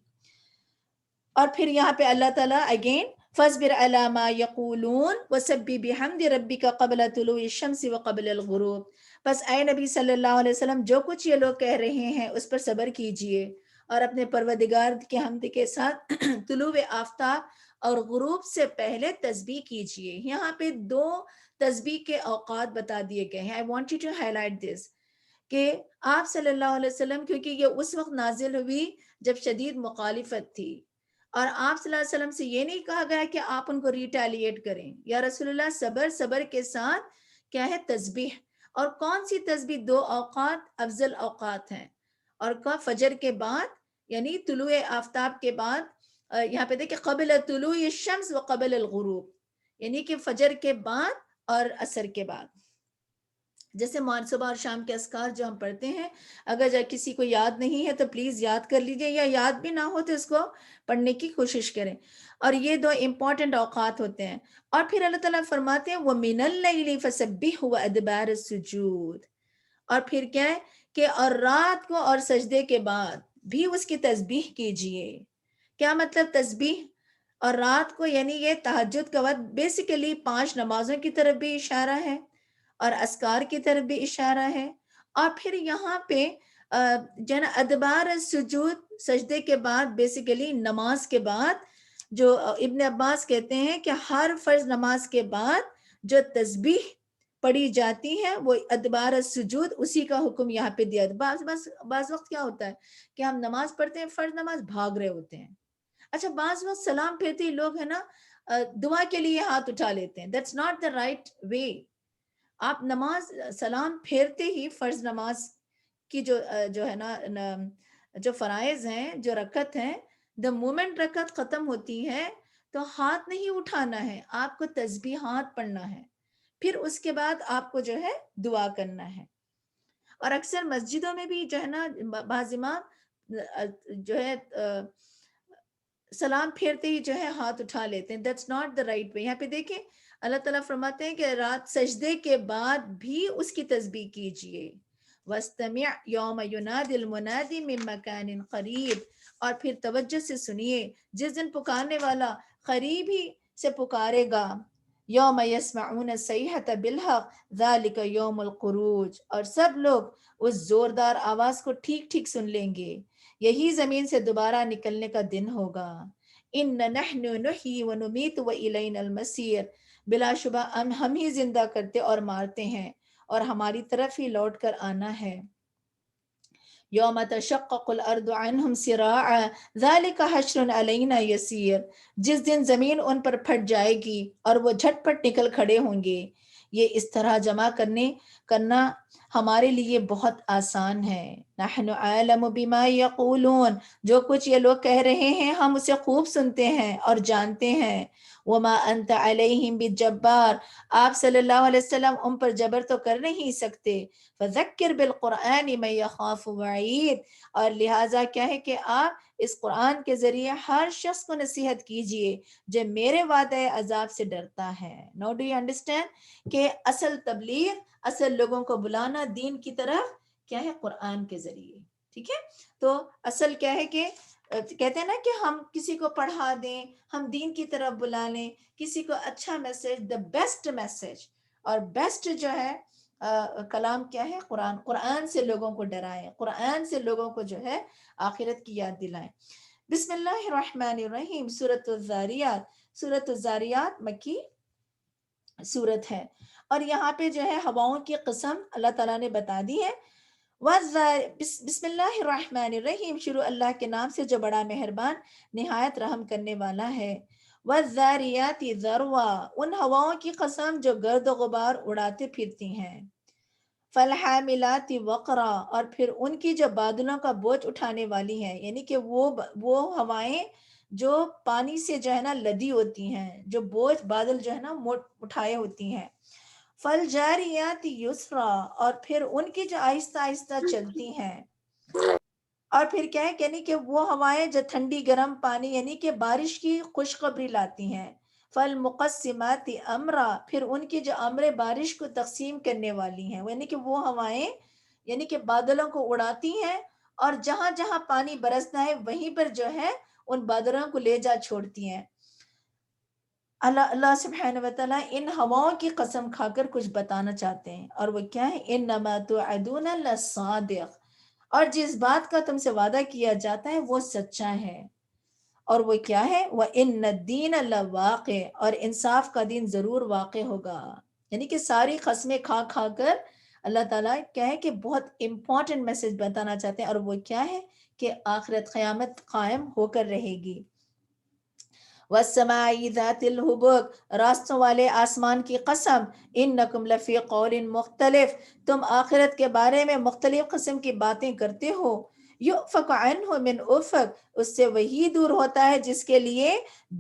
Speaker 1: اور پھر یہاں پہ اللہ تعالیٰ اگین فَاصْبِرْ عَلَىٰ مَا يَقُولُونَ وَسَبِّحْ بِحَمْدِ رَبِّكَ قَبْلَ طُلُوعِ الشَّمْسِ وَقَبْلَ الْغُرُوبِ. بس اے نبی صلی اللہ علیہ وسلم جو کچھ یہ لوگ کہہ رہے ہیں اس پر صبر کیجئے اور اپنے پروردگار کے حمد کے ساتھ طلوع آفتاب اور غروب سے پہلے تسبیح کیجئے. یہاں پہ 2 تسبیح کے اوقات بتا دیے گئے ہیں. I want you to highlight this کہ آپ صلی اللہ علیہ وسلم، کیونکہ یہ اس وقت نازل ہوئی جب شدید مخالفت تھی، اور آپ صلی اللہ علیہ وسلم سے یہ نہیں کہا گیا کہ آپ ان کو ریٹیلیٹ کریں. یا رسول اللہ صبر کے ساتھ کیا ہے تسبیح. اور کون سی تسبیح؟ 2 اوقات افضل اوقات ہیں. اور کا فجر کے بعد یعنی طلوع آفتاب کے بعد. یہاں پہ دیکھیں قبل طلوع الشمس و قبل الغروب، یعنی کہ فجر کے بعد اور عصر کے بعد. جیسے صبح اور شام کے اذکار جو ہم پڑھتے ہیں، اگر کسی کو یاد نہیں ہے تو پلیز یاد کر لیجئے، یا یاد بھی نہ ہو تو اس کو پڑھنے کی کوشش کریں. اور یہ 2 امپورٹنٹ اوقات ہوتے ہیں. اور پھر اللہ تعالیٰ فرماتے ہیں وَمِنَ اللَّيْلِ فَسَبِّحْهُ وَأَدْبَارَ السُّجُودِ. اور پھر کیا ہے کہ اور رات کو اور سجدے کے بعد بھی اس کی تسبیح کیجئے. کیا مطلب تسبیح اور رات کو؟ یعنی یہ تہجد کا وقت بیسیکلی 5 نمازوں کی طرف بھی اشارہ ہے اور اذکار کی طرف بھی اشارہ ہے. اور پھر یہاں پہ جو ہے نا ادبار سجود، سجدے کے بعد بیسیکلی نماز کے بعد، جو ابن عباس کہتے ہیں کہ ہر فرض نماز کے بعد جو تسبیح پڑھی جاتی ہے وہ ادبار سجود، اسی کا حکم یہاں پہ دیا. بعض وقت کیا ہوتا ہے کہ ہم نماز پڑھتے ہیں، فرض نماز، بھاگ رہے ہوتے ہیں. اچھا بعض وقت سلام پھرتے ہی لوگ ہے نا دعا کے لیے ہاتھ اٹھا لیتے ہیں. That's not the right way. آپ نماز سلام پھیرتے ہی فرض نماز کی جو ہے نا جو فرائض ہیں، جو رکعت ہیں، دا مومنٹ رکعت ختم ہوتی ہے تو ہاتھ نہیں اٹھانا ہے، آپ کو تسبیحات پڑھنا ہے. پھر اس کے بعد آپ کو جو ہے دعا کرنا ہے. اور اکثر مسجدوں میں بھی جو ہے نا بعض امام جو ہے سلام پھیرتے ہی جو ہے ہاتھ اٹھا لیتے ہیں. That's not the right way. یہاں پہ دیکھیں اللہ تعالیٰ فرماتے ہیں کہ رات سجدے کے بعد بھی اس کی تسبیح کیجئے. وَاسْتَمِعْ يَوْمَ يُنَادِ الْمُنَادِ مِن مَكَانٍ قَرِيبٍ. اور پھر توجہ سے سنیے جس دن پکارنے والا قریب ہی سے پکارے گا. یوم یسمعون الصیحۃ بالحق ذالک یوم الخروج. اور سب لوگ اس زوردار آواز کو ٹھیک ٹھیک سن لیں گے، یہی زمین سے دوبارہ نکلنے کا دن ہوگا. ان نحن نحیی و نمیت و الینا المصیر. بلا شبہ ہم ہی زندہ کرتے اور مارتے ہیں اور ہماری طرف ہی لوٹ کر آنا ہے. یوم تشقق الارض عنہم سراعا ذالک حشر علینا یسیر، جس دن زمین ان پر پھٹ جائے گی اور وہ جھٹ پٹ نکل کھڑے ہوں گے، یہ اس طرح جمع کرنا ہمارے لیے بہت آسان ہے۔ نحن اعلم بما یقولون، جو کچھ یہ لوگ کہہ رہے ہیں ہم اسے خوب سنتے ہیں اور جانتے ہیں۔ وما انت علیہم بجبار، آپ صلی اللہ علیہ وسلم ان پر جبر تو کر نہیں سکتے۔ فذکر بالقرآن من یخاف وعید، اور لہٰذا کیا ہے کہ آپ اس قرآن کے ذریعے ہر شخص کو نصیحت کیجئے جو میرے وعدہ عذاب سے ڈرتا ہے۔ Now do you understand کہ اصل تبلیغ، اصل لوگوں کو بلانا دین کی طرف کیا ہے؟ قرآن کے ذریعے، ٹھیک ہے؟ تو اصل کیا ہے کہ کہتے ہیں نا کہ ہم کسی کو پڑھا دیں، ہم دین کی طرف بلا لیں، کسی کو اچھا میسج، دا بیسٹ میسج اور بیسٹ جو ہے کلام کیا ہے؟ قرآن۔ قرآن سے لوگوں کو ڈرائیں، قرآن سے لوگوں کو جو ہے آخرت کی یاد دلائیں۔ بسم اللہ الرحمن الرحیم، سورۃ الذاریات۔ سورۃ الذاریات مکی سورت ہے، اور یہاں پہ جو ہے ہواؤں کی قسم اللہ تعالیٰ نے بتا دی ہے۔ بسم اللہ الرحمن الرحیم، شروع اللہ کے نام سے جو بڑا مہربان نہایت رحم کرنے والا ہے۔ والذاریات ذروا، ان ہواؤں کی قسم جو گرد و غبار اڑاتے پھرتی ہیں۔ فالحاملات وقرا، اور پھر ان کی جو بادلوں کا بوجھ اٹھانے والی ہیں، یعنی کہ وہ ہوائیں جو پانی سے جو ہے نا لدی ہوتی ہیں، جو بوجھ بادل جو ہے نا اٹھائے ہوتی ہیں۔ فالجاریات یسرا، اور پھر ان کی جو آہستہ آہستہ چلتی ہیں۔ اور پھر کیا ہے یعنی کہ وہ ہوائیں جو ٹھنڈی گرم پانی یعنی کہ بارش کی خوشخبری لاتی ہیں۔ فالمقسمات امرا، پھر ان کی جو امر بارش کو تقسیم کرنے والی ہیں، یعنی کہ وہ ہوائیں یعنی کہ بادلوں کو اڑاتی ہیں اور جہاں جہاں پانی برسنا ہے وہیں پر جو ہے ان بادلوں کو لے جا چھوڑتی ہیں۔ اللہ سبحانہ وتعالیٰ ان ہواؤں کی قسم کھا کر کچھ بتانا چاہتے ہیں، اور وہ کیا ہے؟ انما توعدون لصادق، اور جس بات کا تم سے وعدہ کیا جاتا ہے وہ سچا ہے، اور وہ کیا ہے؟ وَإِنَّ الدِّينَ لَوَاقِعٌ، اور انصاف کا دن ضرور واقع ہوگا۔ یعنی کہ ساری قسمیں کھا کھا کر اللہ تعالیٰ کیا ہے کہ بہت امپورٹنٹ میسج بتانا چاہتے ہیں، اور وہ کیا ہے کہ آخرت قیامت قائم ہو کر رہے گی۔ وَالسَّمَاءِ ذَاتِ الْحُبُكِ، راستوں والے آسمان کی قسم، اِنَّكُمْ لَفِي قَوْلٍ مختلف، تم آخرت کے بارے میں مختلف قسم کی باتیں کرتے ہو۔ يُؤْفَكُ عَنْهُ مِنْ أُفَكٍ، اس سے وہی دور ہوتا ہے جس کے لیے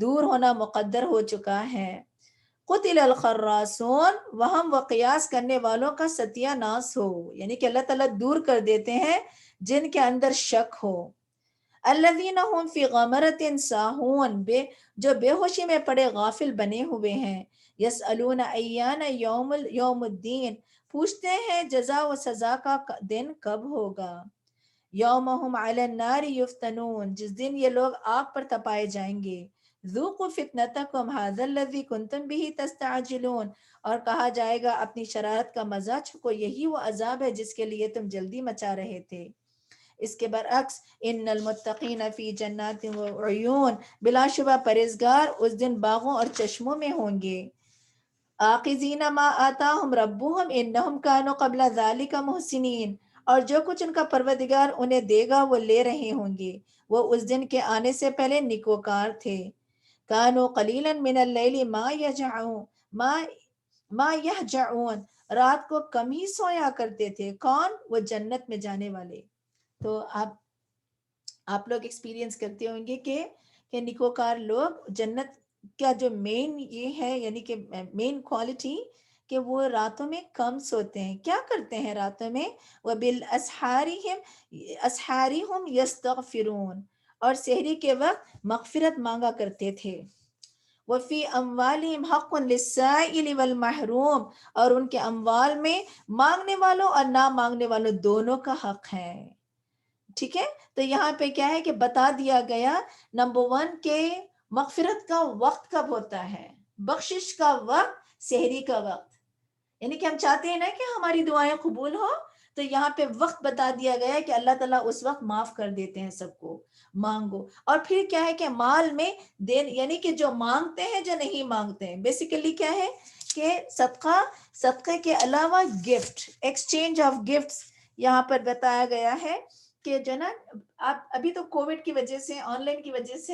Speaker 1: دور ہونا مقدر ہو چکا ہے۔ قُتِلَ الْخَرَّاسُونَ، وہم و قیاس کرنے والوں کا ستیہ ناس ہو، یعنی کہ اللہ تعالیٰ دور کر دیتے ہیں جن کے اندر شک ہو۔ الذین هم فی غمرۃ ساہون، جو بے ہوشی میں پڑے غافل بنے ہوئے ہیں۔ یسألون ایان یوم الدین، پوچھتے ہیں جزا و سزا کا دن کب ہوگا۔ یوم هم علی النار یفتنون، جس دن یہ لوگ آگ پر تپائے جائیں گے۔ ذوقوا فتنتکم ھذا الذی کنتم بہ تستعجلون، اور کہا جائے گا اپنی شرارت کا مزہ چکھو، یہی وہ عذاب ہے جس کے لیے تم جلدی مچا رہے تھے۔ اس کے برعکس ان المتقین فی جنات و عیون، بلا شبہ پرہیزگار اس دن باغوں اور چشموں میں ہوں گے۔ آخذین ما آتاہم ربہم انہم کانوا قبل ذالک محسنین، اور جو کچھ ان کا پروردگار انہیں دے گا وہ لے رہے ہوں گے، وہ اس دن کے آنے سے پہلے نیکوکار تھے۔ کانوا قلیلا من اللیل ما یہجعون، رات کو کم ہی سویا کرتے تھے۔ کون؟ وہ جنت میں جانے والے۔ تو آپ لوگ ایکسپیرینس کرتے ہوں گے کہ نیکوکار لوگ جنت کا جو مین یہ ہے یعنی کہ مین کوالٹی کہ وہ راتوں میں کم سوتے ہیں۔ کیا کرتے ہیں راتوں میں؟ اسحار ہم یستغفرون، اور سحری کے وقت مغفرت مانگا کرتے تھے۔ وفی اموالہم حق للسائل والمحروم، اور ان کے اموال میں مانگنے والوں اور نہ مانگنے والوں دونوں کا حق ہے۔ ٹھیک ہے، تو یہاں پہ کیا ہے کہ بتا دیا گیا نمبر 1 کہ مغفرت کا وقت کب ہوتا ہے، بخشش کا وقت سحری کا وقت، یعنی کہ ہم چاہتے ہیں نا کہ ہماری دعائیں قبول ہو، تو یہاں پہ وقت بتا دیا گیا ہے کہ اللہ تعالیٰ اس وقت معاف کر دیتے ہیں سب کو، مانگو۔ اور پھر کیا ہے کہ مال میں دین، یعنی کہ جو مانگتے ہیں جو نہیں مانگتے ہیں، بیسیکلی کیا ہے کہ صدقے کے علاوہ گفٹ، ایکسچینج آف گفٹس یہاں پر بتایا گیا ہے کہ جو ہے نا، آپ ابھی تو کووڈ کی وجہ سے، آن لائن کی وجہ سے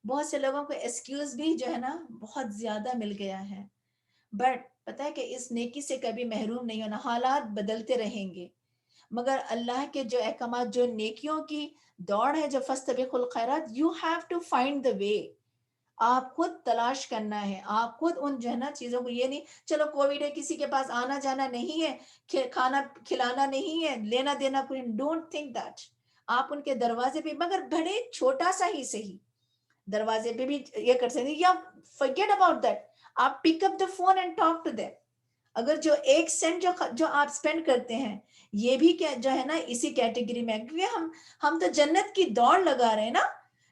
Speaker 1: بہت سے لوگوں کو ایکسکیوز بھی جو ہے نا بہت زیادہ مل گیا ہے، بٹ پتہ ہے کہ اس نیکی سے کبھی محروم نہیں ہونا. حالات بدلتے رہیں گے، مگر اللہ کے جو احکامات، جو نیکیوں کی دوڑ ہے، جو فاستبقوا الخیرات، you have to find the way. آپ خود تلاش کرنا ہے، آپ خود ان جو ہے نا چیزوں کو، یہ نہیں چلو کووڈ ہے کسی کے پاس آنا جانا نہیں ہے، کھانا کھلانا نہیں ہے، لینا دینا کوئی، ڈونٹ تھنک دیٹ. آپ ان کے دروازے پہ، مگر بڑے چھوٹا سا ہی صحیح دروازے پہ بھی یہ کر سکتے ہیں، یا forget about that. آپ pick up the phone and talk to them. اگر جو 1 سینٹ جو آپ اسپینڈ کرتے ہیں، یہ بھی جو ہے نا اسی کیٹیگری میں، کیونکہ ہم تو جنت کی دوڑ لگا رہے ہیں نا.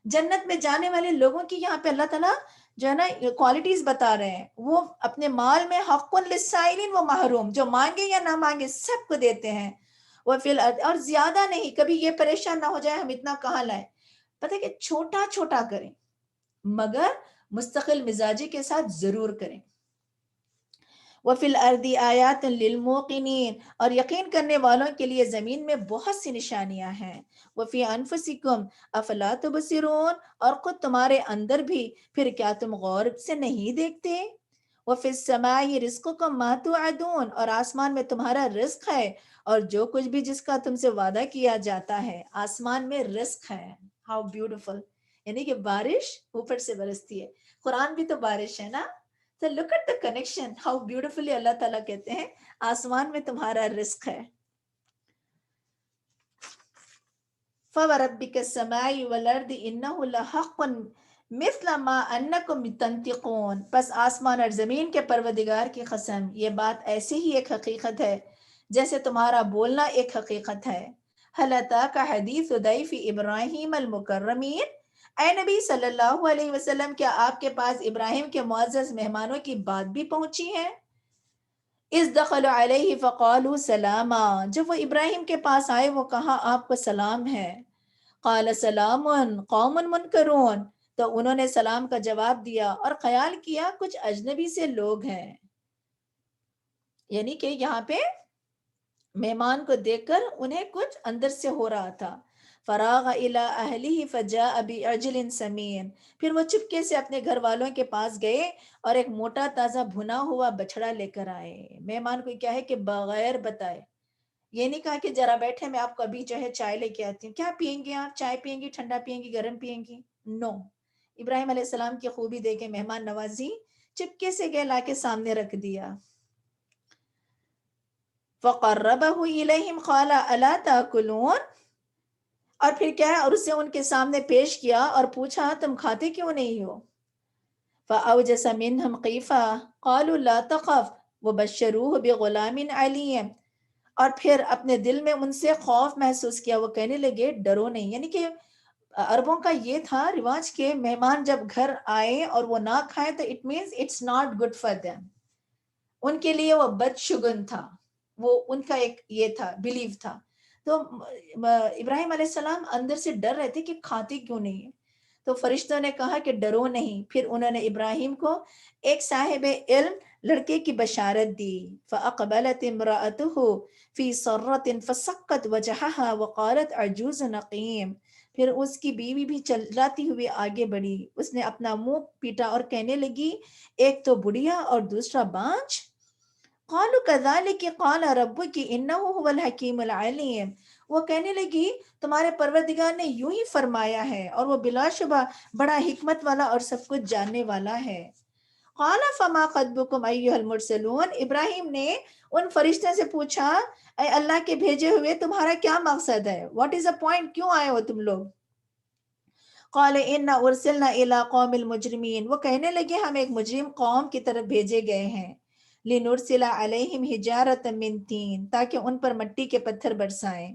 Speaker 1: جنت میں جانے والے لوگوں کی یہاں پہ اللہ تعالیٰ جو ہے نا کوالٹیز بتا رہے ہیں. وہ اپنے مال میں حق للسائلین و محروم، جو مانگے یا نہ مانگے سب کو دیتے ہیں. وہ فی الارض، اور زیادہ نہیں. کبھی یہ پریشان نہ ہو جائے ہم اتنا کہاں لائیں. پتہ ہے کہ چھوٹا چھوٹا کریں، مگر مستقل مزاجی کے ساتھ ضرور کریں. وَفِي الْأَرْضِ آیَاتٌ لِلْمُوقِنِينَ، اور یقین کرنے والوں کے لیے زمین میں بہت سی نشانیاں ہیں. وَفِي أَنفُسِكُمْ أَفَلَا تُبْصِرُونَ، اور خود تمہارے اندر بھی، پھر کیا تم غور سے نہیں دیکھتے. وَفِي السَّمَاءِ رِزْقُكُمْ مَا تُوعَدُونَ، اور آسمان میں تمہارا رزق ہے، اور جو کچھ بھی جس کا تم سے وعدہ کیا جاتا ہے. آسمان میں رزق ہے. How beautiful. یعنی کہ بارش اوپر سے برستی ہے. قرآن بھی تو بارش ہے نا. So look at the connection, how beautifully اللہ تعالیٰ کہتے ہیں آسمان میں تمہارا رزق ہے. فَوَرَبِّكَ السَّمَاءِ وَالْأَرْضِ إِنَّهُ لَحَقٌّ مِثْلَ مَا أَنَّكُمْ تَنْطِقُونَ، پس آسمان اور زمین کے پروردگار کی قسم، یہ بات ایسے ہی ایک حقیقت ہے جیسے تمہارا بولنا ایک حقیقت ہے. هَلْ أَتَاكَ حَدِيثُ ضَيْفِ إِبْرَاهِيمَ الْمُكَرَّمِينَ، اے نبی صلی اللہ علیہ وسلم، کیا آپ کے پاس ابراہیم کے معزز مہمانوں کی بات بھی پہنچی ہے؟ اذ دخلوا علیہ فقالوا سلاما، جب وہ ابراہیم کے پاس آئے وہ کہا آپ کو سلام ہے. قال سلام قوم منکرون، تو انہوں نے سلام کا جواب دیا اور خیال کیا کچھ اجنبی سے لوگ ہیں. یعنی کہ یہاں پہ مہمان کو دیکھ کر انہیں کچھ اندر سے ہو رہا تھا. فراغ الی اہلہ فجاء بعجل سمین، پھر وہ چپکے سے اپنے گھر والوں کے پاس گئے اور ایک موٹا تازہ بھنا ہوا بچڑا لے کر آئے. مہمان کو کیا ہے کہ بغیر بتائے، یہ نہیں کہا کہ ذرا بیٹھے میں آپ کو ابھی جو ہے چائے لے کے آتی ہوں. کیا پئیں گے آپ؟ چائے پئیں گی، ٹھنڈا پئیں گی، گرم پئیں گی؟ نو. ابراہیم علیہ السلام کی خوبی دیکھے مہمان نوازی، چپکے سے گئے لا کے سامنے رکھ دیا. فَقَرَّبَهُ إِلَيْهِمْ قَالَ أَلَا تَأْكُلُونَ، اور پھر کیا ہے، اور اسے ان کے سامنے پیش کیا اور پوچھا تم کھاتے کیوں نہیں ہو. فَأَوْجَسَ مِنْهُمْ خِيفَةً قَالُوا لَا تَخَفْ وَبَشَّرُوهُ بِغُلَامٍ عَلِيمٍ، اور پھر اپنے دل میں ان سے خوف محسوس کیا، وہ کہنے لگے ڈرو نہیں. یعنی کہ عربوں کا یہ تھا رواج کہ مہمان جب گھر آئے اور وہ نہ کھائے تو it means it's not good for them. ان کے لیے وہ بدشگن تھا، وہ ان کا ایک یہ تھا بلیف تھا. تو ابراہیم علیہ السلام اندر سے ڈر رہے تھے کہ کھاتے کیوں نہیں. تو فرشتوں نے کہا کہ ڈرو نہیں. پھر انہوں نے ابراہیم کو ایک صاحب علم لڑکے کی بشارت دی. فَأَقْبَلَتِ امْرَأَتُهُ فِي صَرَّةٍ فَسَقَّتْ وَجْهَهَا وَقَالَتْ عَجُوزٌ عَقِيمٌ، پھر اس کی بیوی بھی چلاتی ہوئی آگے بڑھی، اس نے اپنا منہ پیٹا اور کہنے لگی ایک تو بڑھیا اور دوسرا بانج. قالوا كذلك قال ربك انه هو الحكيم العليم، وہ کہنے لگی تمہارے پروردگار نے یوں ہی فرمایا ہے اور وہ بلا شبہ بڑا حکمت والا اور سب کچھ جاننے والا ہے. قال فما خطبكم ايها المرسلون، ابراہیم نے ان فرشتوں سے پوچھا اے اللہ کے بھیجے ہوئے تمہارا کیا مقصد ہے، واٹ از دا پوائنٹ، کیوں آئے ہو تم لوگ. قال انا ارسلنا الى قوم المجرمین، وہ کہنے لگے ہم ایک مجرم قوم کی طرف بھیجے گئے ہیں. لنرسل علیہم حجارۃ من طین، تاکہ ان پر مٹی کے پتھر برسائیں.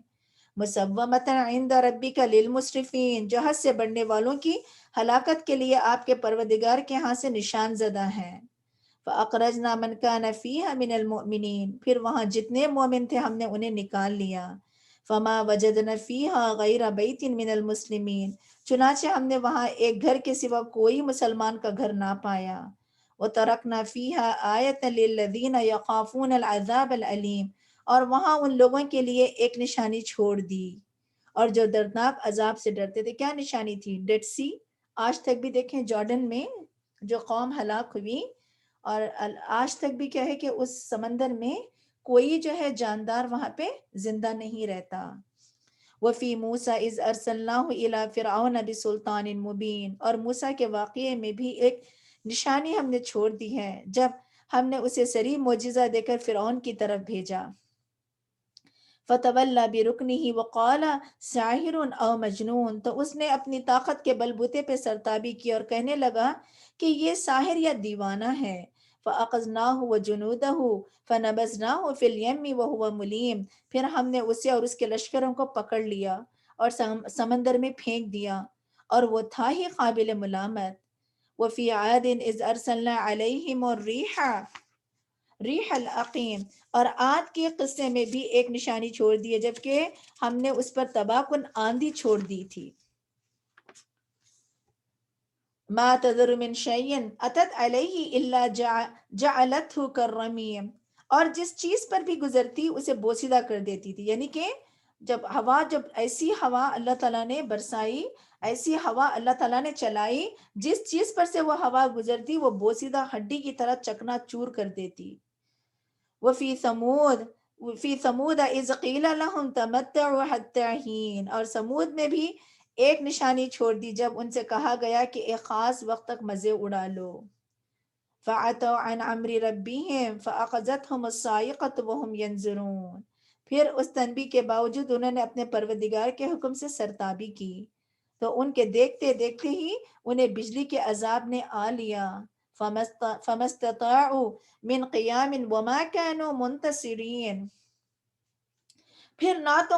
Speaker 1: مسومۃ عند ربک للمسرفین، جو حد سے بڑھنے والوں کی ہلاکت کے لیے آپ کے پروردگار کے ہاں سے نشان زدہ ہیں. فاخرجنا من کان فیہا من المؤمنین، پھر وہاں جتنے مومن تھے ہم نے انہیں نکال لیا. فما وجدنا فیہا غیر بیت من المسلمین، چنانچہ ہم نے وہاں ایک گھر کے سوا کوئی مسلمان کا گھر نہ پایا. وَتَرَكْنَا فِيهَا آیَةً لِلَّذِينَ يَخَافُونَ الْعَذَابَ الْأَلِيمَ، اور وہاں ان لوگوں کے لیے ایک نشانی چھوڑ دی. اور جو دردناک عذاب سے ڈرتے تھے. کیا نشانی تھی؟ Did see. آج تک بھی دیکھیں جارڈن میں جو قوم ہلاک ہوئی، اور آج تک بھی کیا ہے کہ اس سمندر میں کوئی جو ہے جاندار وہاں پہ زندہ نہیں رہتا. وفی موسیٰ اذ ارسلناہ الی فرعون بسلطان مبین، اور موسیٰ کے واقعے میں بھی ایک نشانی ہم نے چھوڑ دی ہے جب ہم نے اسے صریح معجزہ دے کر فرعون کی طرف بھیجا. فتولی برکنہ وقال ساحر او مجنون، تو اس نے اپنی طاقت کے بل بوتے پہ سرتابی کی اور کہنے لگا کہ یہ ساحر یا دیوانہ ہے. فاخذناہ وجنودہ فنبذناہ فی الیم وہو ملیم، پھر ہم نے اسے اور اس کے لشکروں کو پکڑ لیا اور سمندر میں پھینک دیا، اور وہ تھا ہی قابل ملامت. وفی عاد اذ ارسلنا علیہم الریح ریح العقیم، اور عاد کے قصے میں بھی ایک نشانی چھوڑ دی ہے جبکہ ہم نے اس پر تباہ کن آندھی چھوڑ دی تھی. ما تذر من شیء اتت علیہ الا جعلته کالرمیم، اور جس چیز پر بھی گزرتی اسے بوسیدہ کر دیتی تھی. یعنی کہ جب ایسی ہوا اللہ تعالیٰ نے برسائی، ایسی ہوا اللہ تعالیٰ نے چلائی، جس چیز پر سے وہ ہوا گزرتی وہ بوسیدہ ہڈی کی طرح چکنا چور کر دیتی. فی ثمود اذ قیل لهم تمتعوا حتی حین، اور سمود میں بھی ایک نشانی چھوڑ دی جب ان سے کہا گیا کہ ایک خاص وقت تک مزے اڑا لو. فعتوا عن امر ربهم فاخذتهم الصاعقة وهم ينظرون، پھر اس تنبیہ کے باوجود انہوں نے اپنے پروردگار کے حکم سے سرتابی کی تو ان کے دیکھتے دیکھتے ہی انہیں بجلی کے عذاب نے آ لیا. فما استطاعوا من قیام وما كانوا منتصرین، پھر نہ تو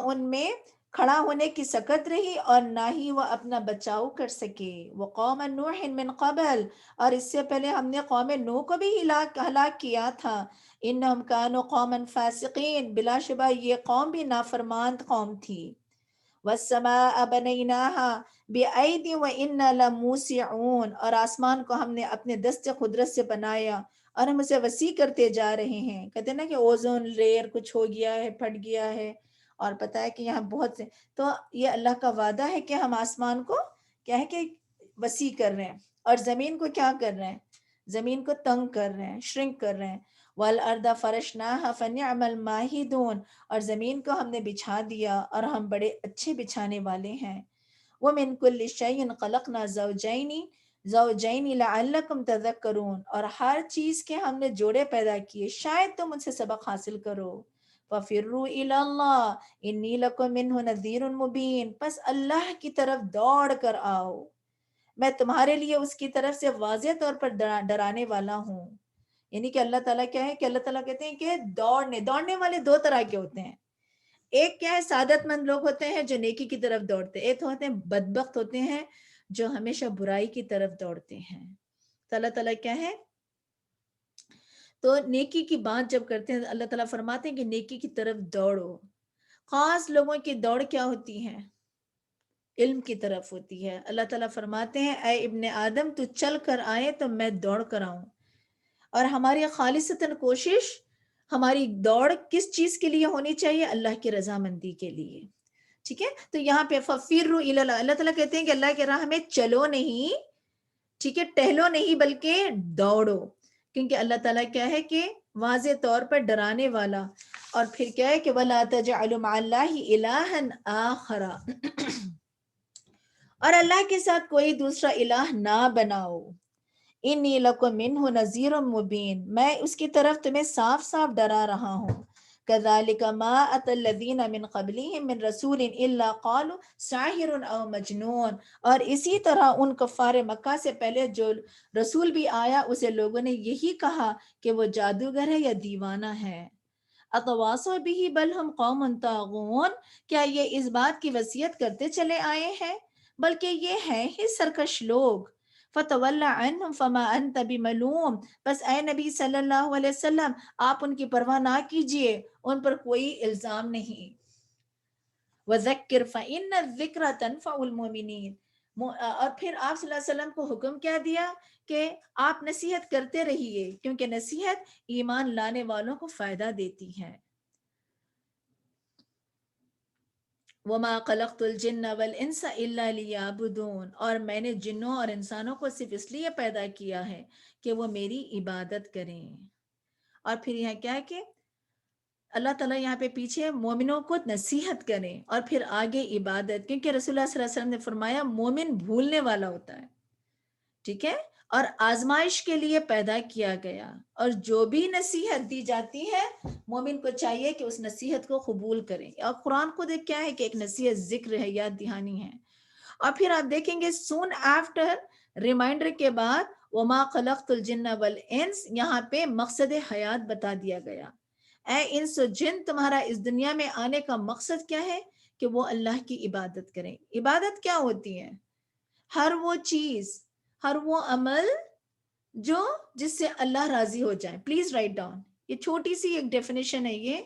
Speaker 1: ان میں کھڑا ہونے کی سکت رہی اور نہ ہی وہ اپنا بچاؤ کر سکے. وقوم نوح من قبل، اور اس سے پہلے ہم نے قوم نوح کو بھی ہلاک کیا تھا. انہم کانوا قوما فاسقین، بلا شبہ یہ قوم بھی نافرمان قوم تھی. والسماء بنیناها بأید وإنا لموسعون، اور آسمان کو ہم نے اپنے دست قدرت سے بنایا اور ہم اسے وسیع کرتے جا رہے ہیں. کہتے ہیں نا کہ اوزون لیئر کچھ ہو گیا ہے، پھٹ گیا ہے، اور پتہ ہے کہ یہاں بہت سے، تو یہ اللہ کا وعدہ ہے کہ ہم آسمان کو کیا ہے کہ وسیع کر رہے ہیں، اور زمین کو کیا کر رہے ہیں؟ زمین کو تنگ کر رہے ہیں، شرنک کر رہے ہیں. والارض فرشناها فنعم الماہدون، اور زمین کو ہم نے بچھا دیا اور ہم بڑے اچھے بچھانے والے ہیں. ومن کل شیء خلقنا زوجین لعلکم تذکرون، اور ہر چیز کے ہم نے جوڑے پیدا کیے شاید تم ان سے سبق حاصل کرو. ففروا الی اللہ انی لکم منہ نذیر مبین، پس اللہ کی طرف دوڑ کر آؤ، میں تمہارے لیے اس کی طرف سے واضح طور پر ڈرانے والا ہوں. یعنی کہ اللہ تعالیٰ کیا ہے کہ اللہ تعالیٰ کہتے ہیں کہ دوڑنے والے دو طرح کے ہوتے ہیں. ایک کیا ہے، سعادت مند لوگ ہوتے ہیں جو نیکی کی طرف دوڑتے، ایک ہوتے ہیں بدبخت ہوتے ہیں جو ہمیشہ برائی کی طرف دوڑتے ہیں. تو اللہ تعالیٰ کیا ہے، تو نیکی کی بات جب کرتے ہیں اللہ تعالیٰ فرماتے ہیں کہ نیکی کی طرف دوڑو. خاص لوگوں کی دوڑ کیا ہوتی ہے؟ علم کی طرف ہوتی ہے. اللہ تعالیٰ فرماتے ہیں اے ابن آدم تو چل کر آئے تو میں دوڑ کر آؤں. اور ہماری خالصتاً کوشش، ہماری دوڑ کس چیز کے لیے ہونی چاہیے؟ اللہ کی رضامندی کے لیے. ٹھیک ہے، تو یہاں پہ ففروا الی اللہ، اللہ تعالیٰ کہتے ہیں کہ اللہ کے راہ میں چلو نہیں، ٹھیک ہے، ٹہلو نہیں بلکہ دوڑو، کیونکہ اللہ تعالیٰ کیا ہے کہ واضح طور پر ڈرانے والا. اور پھر کیا ہے کہ وَلَا تَجْعَلُوا مَعَ اللَّهِ إِلَٰهًا آخَرَ، اور اللہ کے ساتھ کوئی دوسرا الہ نہ بناؤ. انی لکم منہ نذیر مبین، میں اس کی طرف تمہیں صاف صاف ڈرا رہا ہوں. کذالک ما اتی الذین من قبلہم من رسول الا قالوا ساحر او مجنون، اور اسی طرح ان کفار مکہ سے پہلے جو رسول بھی آیا اسے لوگوں نے یہی کہا کہ وہ جادوگر ہے یا دیوانہ ہے. اتواصوا بہ بل ہم قوم طاغون، کیا یہ اس بات کی وصیت کرتے چلے آئے ہیں بلکہ یہ ہیں ہی سرکش لوگ. فتولی عنہم فما انت بملوم، بس اے نبی صلی اللہ علیہ وسلم آپ ان کی پرواہ نہ کیجئے، ان پر کوئی الزام نہیں. وذکر فإن الذکر تنفع المؤمنین، اور پھر آپ صلی اللہ علیہ وسلم کو حکم کیا دیا کہ آپ نصیحت کرتے رہیے کیونکہ نصیحت ایمان لانے والوں کو فائدہ دیتی ہے. وما خلقت الجن والانس الا لیعبدون، اور میں نے جنوں اور انسانوں کو صرف اس لیے پیدا کیا ہے کہ وہ میری عبادت کریں۔ اور پھر یہاں کیا ہے کہ اللہ تعالیٰ یہاں پہ پیچھے مومنوں کو نصیحت کریں، اور پھر آگے عبادت، کیونکہ رسول اللہ صلی اللہ علیہ وسلم نے فرمایا مومن بھولنے والا ہوتا ہے، ٹھیک ہے، اور آزمائش کے لیے پیدا کیا گیا، اور جو بھی نصیحت دی جاتی ہے مومن کو چاہیے کہ اس نصیحت کو قبول کریں۔ اور قرآن خود ایک کیا ہے کہ ایک نصیحت ذکر ہے، یاد دہانی ہے۔ اور پھر آپ دیکھیں گے سون آفٹر ریمائنڈر کے بعد وما خلقت الجن والانس، یہاں پہ مقصد حیات بتا دیا گیا۔ اے انس و جن، تمہارا اس دنیا میں آنے کا مقصد کیا ہے کہ وہ اللہ کی عبادت کریں۔ عبادت کیا ہوتی ہے؟ ہر وہ چیز، ہر وہ عمل جو جس سے اللہ راضی ہو جائے۔ پلیز رائٹ ڈاؤن، یہ چھوٹی سی ایک ڈیفینیشن ہے یہ،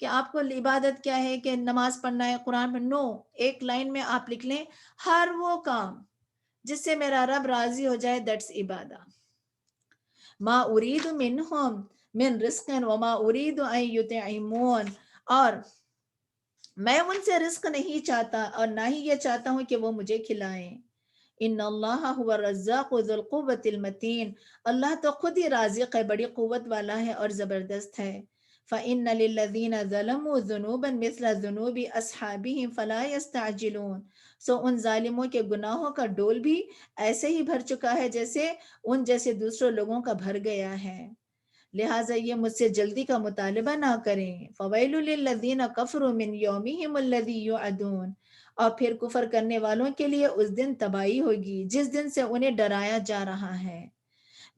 Speaker 1: کہ آپ کو عبادت کیا ہے کہ نماز پڑھنا ہے، قرآن پڑھنا، نو، ایک لائن میں آپ لکھ لیں ہر وہ کام جس سے میرا رب راضی ہو جائے، دیٹس عبادت۔ ما اريد منهم من رزق وما اريد ان يطعمون، اور میں ان سے رزق نہیں چاہتا اور نہ ہی یہ چاہتا ہوں کہ وہ مجھے کھلائیں۔ ان اللہ هو الرزاق ذو القوۃ المتین، اللہ تو خود ہی رازق ہے، بڑی قوت والا ہے اور زبردست ہے۔ فإن للذین ظلموا ذنوبا مثل ذنوب اصحابهم فلا يستعجلون، سو ان ظالموں کے گناہوں کا ڈول بھی ایسے ہی بھر چکا ہے جیسے ان جیسے دوسرے لوگوں کا بھر گیا ہے، لہٰذا یہ مجھ سے جلدی کا مطالبہ نہ کریں۔ فویل للذین کفروا من یومہم الذی یوعدون، اور پھر کفر کرنے والوں کے لیے اس دن تباہی ہوگی جس دن سے انہیں ڈرایا جا رہا ہے۔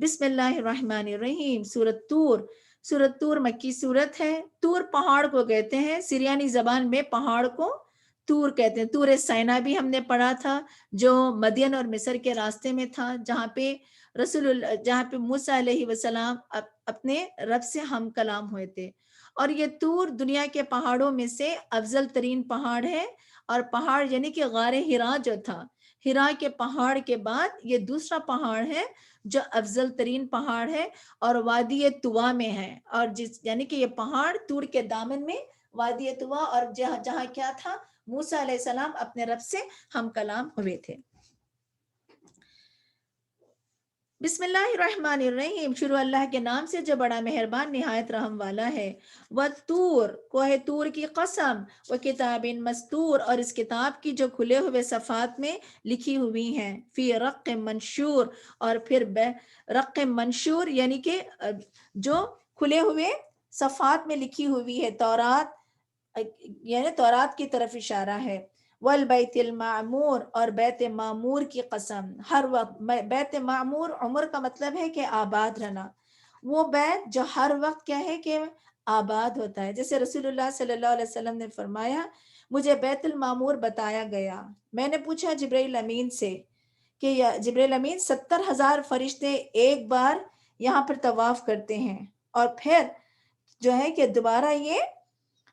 Speaker 1: بسم اللہ الرحمن الرحیم۔ سورۃ طور، سورۃ طور مکی سورت ہے۔ طور پہاڑ کو کہتے ہیں، سریانی زبان میں پہاڑ کو طور کہتے ہیں۔ طور سینا بھی ہم نے پڑھا تھا، جو مدین اور مصر کے راستے میں تھا، جہاں پہ جہاں پہ موسیٰ علیہ السلام اپنے رب سے ہم کلام ہوئے تھے۔ اور یہ طور دنیا کے پہاڑوں میں سے افضل ترین پہاڑ ہے، اور پہاڑ یعنی کہ غار ہرا جو تھا، ہرا کے پہاڑ کے بعد یہ دوسرا پہاڑ ہے جو افضل ترین پہاڑ ہے، اور وادی طوا میں ہے، اور یعنی کہ یہ پہاڑ طور کے دامن میں وادی طوا، اور جہاں کیا تھا، موسیٰ علیہ السلام اپنے رب سے ہم کلام ہوئے تھے۔ بسم اللہ الرحمن الرحیم، شروع اللہ کے نام سے جو بڑا مہربان نہایت رحم والا ہے۔ والطور، کوہ طور کی قسم، وکتاب مستور، اور اس کتاب کی جو کھلے ہوئے صفحات میں لکھی ہوئی ہیں، فی رق منشور، اور پھر رق منشور یعنی کہ جو کھلے ہوئے صفحات میں لکھی ہوئی ہے، تورات یعنی تورات کی طرف اشارہ ہے۔ والبیت المعمور، اور بیت معمور کی قسم، ہر وقت بیت معمور، عمر کا مطلب ہے کہ آباد رہنا، وہ بیت جو ہر وقت کیا ہے کہ آباد ہوتا ہے۔ جیسے رسول اللہ صلی اللہ علیہ وسلم نے فرمایا مجھے بیت المعمور بتایا گیا، میں نے پوچھا جبرائیل امین سے کہ جبرائیل امین 70,000 فرشتے ایک بار یہاں پر طواف کرتے ہیں، اور پھر جو ہے کہ دوبارہ یہ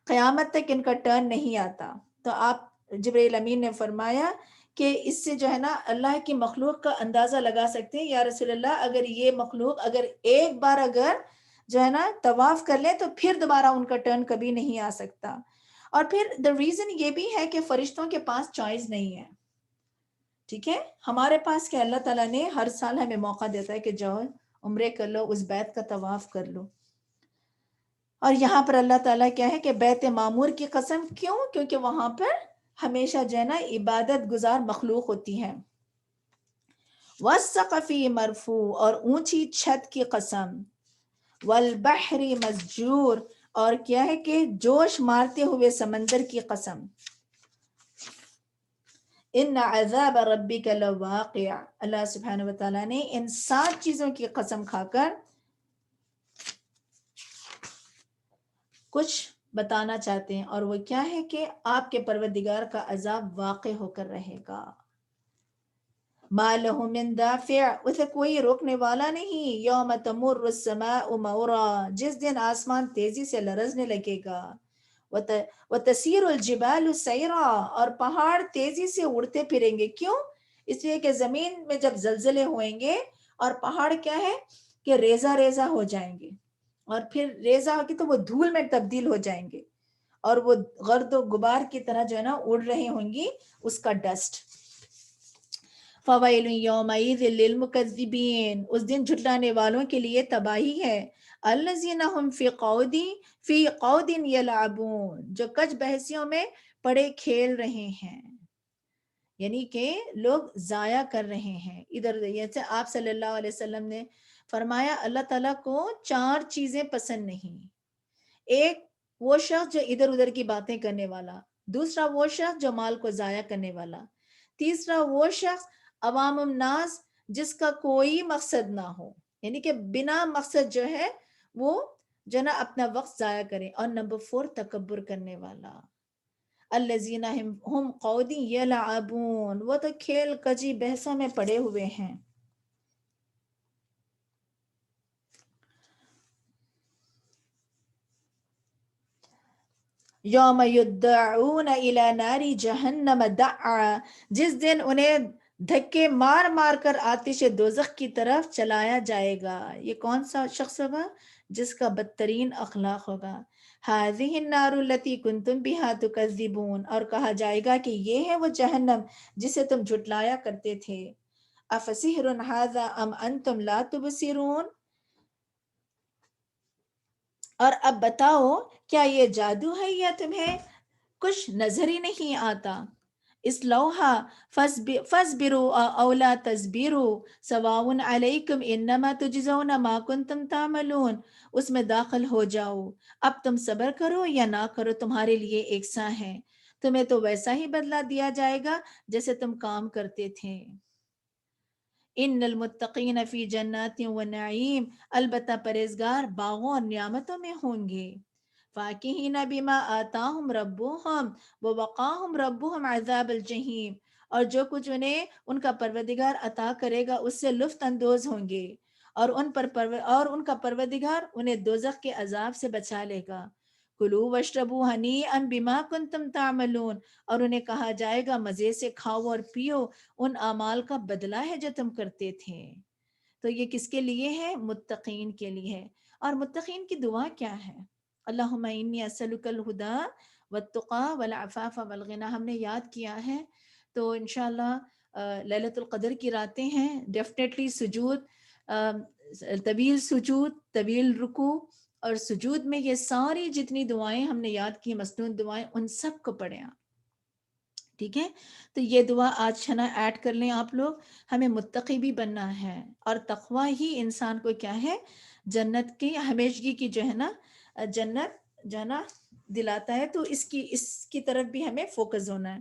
Speaker 1: قیامت تک ان کا ٹرن نہیں آتا، تو آپ جبرائیل امین نے فرمایا کہ اس سے جو ہے نا اللہ کی مخلوق کا اندازہ لگا سکتے ہیں، یا رسول اللہ اگر یہ مخلوق اگر ایک بار اگر جو ہے نا طواف کر لیں تو پھر دوبارہ ان کا ٹرن کبھی نہیں آ سکتا۔ اور پھر the reason یہ بھی ہے کہ فرشتوں کے پاس چوائس نہیں ہے، ٹھیک ہے، ہمارے پاس کہ اللہ تعالیٰ نے ہر سال ہمیں موقع دیتا ہے کہ جاؤ عمرے کر لو، اس بیت کا طواف کر لو۔ اور یہاں پر اللہ تعالیٰ کیا ہے کہ بیت معمور کی قسم، کیوں؟ کیونکہ وہاں پر ہمیشہ جو ہے نا عبادت گزار مخلوق ہوتی ہے۔ والسقف مرفوع، اور اونچی چھت کی قسم۔ والبحر مسجور، اور کیا ہے کہ جوش مارتے ہوئے سمندر کی قسم۔ ان عذاب ربک لواقع، اللہ سبحانہ وتعالیٰ نے ان 7 چیزوں کی قسم کھا کر کچھ بتانا چاہتے ہیں، اور وہ کیا ہے کہ آپ کے پروردگار کا عذاب واقع ہو کر رہے گا۔ ما لہ من دافع، اسے کوئی روکنے والا نہیں۔ یوم تمر السماء مورا، جس دن آسمان تیزی سے لرزنے لگے گا۔ وتسیر الجبال سیرا، اور پہاڑ تیزی سے اڑتے پھریں گے، کیوں؟ اس لیے کہ زمین میں جب زلزلے ہوئیں گے اور پہاڑ کیا ہے کہ ریزہ ریزہ ہو جائیں گے، اور پھر ریزہ ہوگی تو وہ دھول میں تبدیل ہو جائیں گے، اور وہ گرد و غبار کی طرح جو ہے نا اڑ رہی ہوں گی اس کا ڈسٹ. فویل یومئذ للمکذبین، اس دن جھٹلانے والوں کے لیے تباہی ہے. الذین هم فی قود یلعبون، جو کج بحثیوں میں پڑے کھیل رہے ہیں، یعنی کہ لوگ ضائع کر رہے ہیں ادھر. جیسے آپ صلی اللہ علیہ وسلم نے فرمایا اللہ تعالیٰ کو 4 چیزیں پسند نہیں. ایک وہ شخص جو ادھر ادھر کی باتیں کرنے والا، دوسرا وہ شخص جو مال کو ضائع کرنے والا، تیسرا وہ شخص عوام الناس جس کا کوئی مقصد نہ ہو، یعنی کہ بنا مقصد جو ہے وہ جو نا اپنا وقت ضائع کرے، اور نمبر 4 تکبر کرنے والا. الذین ہم قود یلعبون، وہ تو کھیل کجی بحثوں میں پڑے ہوئے ہیں. یوم یدعون الی نار جہنم دعا، جس دن انہیں دھکے مار مار کر آتش دوزخ کی طرف چلایا جائے گا. یہ کون سا شخص ہوگا؟ جس کا بدترین اخلاق ہوگا. هذه النار التي كنتم بها تكذبون، اور کہا جائے گا کہ یہ ہے وہ جہنم جسے تم جھٹلایا کرتے تھے. افسحر هذا ام انتم لا تبصرون، اور اب بتاؤ کیا یہ جادو ہے یا تمہیں کچھ نظر ہی نہیں آتا. اس لوحا فاصبروا او لا تصبروا سواء علیکم انما تجزون ما کنتم تعملون، اس میں داخل ہو جاؤ، اب تم صبر کرو یا نہ کرو تمہارے لیے یکساں ہے، تمہیں تو ویسا ہی بدلہ دیا جائے گا جیسے تم کام کرتے تھے. ان المتقین فی جنات و نعیم، البتہ پرہیزگار باغوں اور نعمتوں میں ہوں گے. فاکہین بما آتاہم ربہم ووقاہم ربہم عذاب الجحیم، اور جو کچھ انہیں ان کا پروردگار عطا کرے گا اس سے لطف اندوز ہوں گے، اور ان کا پروردگار انہیں دوزخ کے عذاب سے بچا لے گا. کلوا واشربوا ہنیئا بما کنتم تعملون، اور انہیں کہا جائے گا مزے سے کھاؤ اور پیو، ان اعمال کا بدلہ ہے جو تم کرتے تھے. تو یہ کس کے لیے ہے؟ متقین کے لیے ہے. اور متقین کی دعا کیا ہے؟ اللہم انی اسألک الہدی والتقی والعفاف والغنی، ہم نے یاد کیا ہے. تو انشاءاللہ لیلۃ القدر کی راتیں ہیں، ڈیفینیٹلی سجود، طویل سجود، طویل رکوع، اور سجود میں یہ ساری جتنی دعائیں ہم نے یاد کی، مسنون دعائیں، ان سب کو پڑھیں آپ. ٹھیک ہے، تو یہ دعا آج چھنا ایڈ کر لیں آپ لوگ. ہمیں متقی بھی بننا ہے، اور تقوی ہی انسان کو کیا ہے، جنت کی ہمیشگی کی جو ہے نا جنت جو ہے نا دلاتا ہے. تو اس کی طرف بھی ہمیں فوکس ہونا ہے.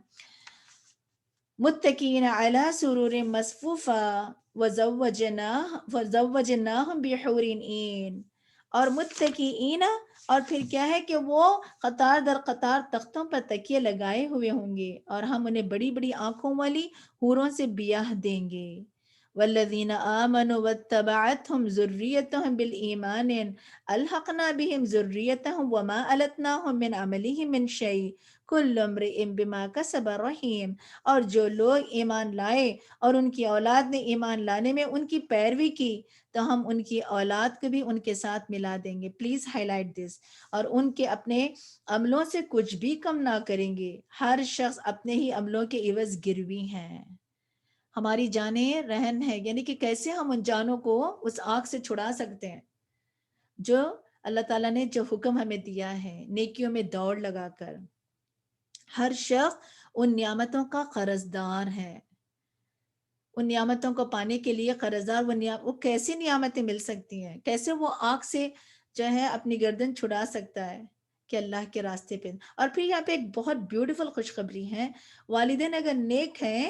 Speaker 1: متقین علی سرور مصفوفہ وزوجناہم بحور عین، اور متقین، اور پھر کیا ہے کہ وہ قطار در قطار تختوں پر تکیے لگائے ہوئے ہوں گے، اور ہم انہیں بڑی بڑی آنکھوں والی حوروں سے بیاہ دیں گے. والذین آمنوا واتبعتهم ذریتهم بالایمان الحقنا بهم ذریتهم وما التناهم من عملهم من شیء کل امرئ بما کسب رہین، اور جو لوگ ایمان لائے اور ان کی اولاد نے ایمان لانے میں ان کی پیروی کی تو ہم ان کی اولاد کو بھی ان کے ساتھ ملا دیں گے. پلیز ہائی لائٹ دس. اور ان کے اپنے عملوں سے کچھ بھی کم نہ کریں گے. ہر شخص اپنے ہی عملوں کے عوض گروی ہیں. ہماری جانیں رہن ہے، یعنی کہ کیسے ہم ان جانوں کو اس آگ سے چھڑا سکتے ہیں جو اللہ تعالیٰ نے جو حکم ہمیں دیا ہے، نیکیوں میں دوڑ لگا کر. ہر شخص ان نعمتوں کا قرضدار ہے، ان نعمتوں کو پانے کے لیے قرضدار. وہ کیسی نعمتیں مل سکتی ہیں، کیسے وہ آگ سے جو ہے اپنی گردن چھڑا سکتا ہے کہ اللہ کے راستے پہ. اور پھر یہاں پہ ایک بہت بیوٹیفل خوشخبری ہے، والدین اگر نیک ہیں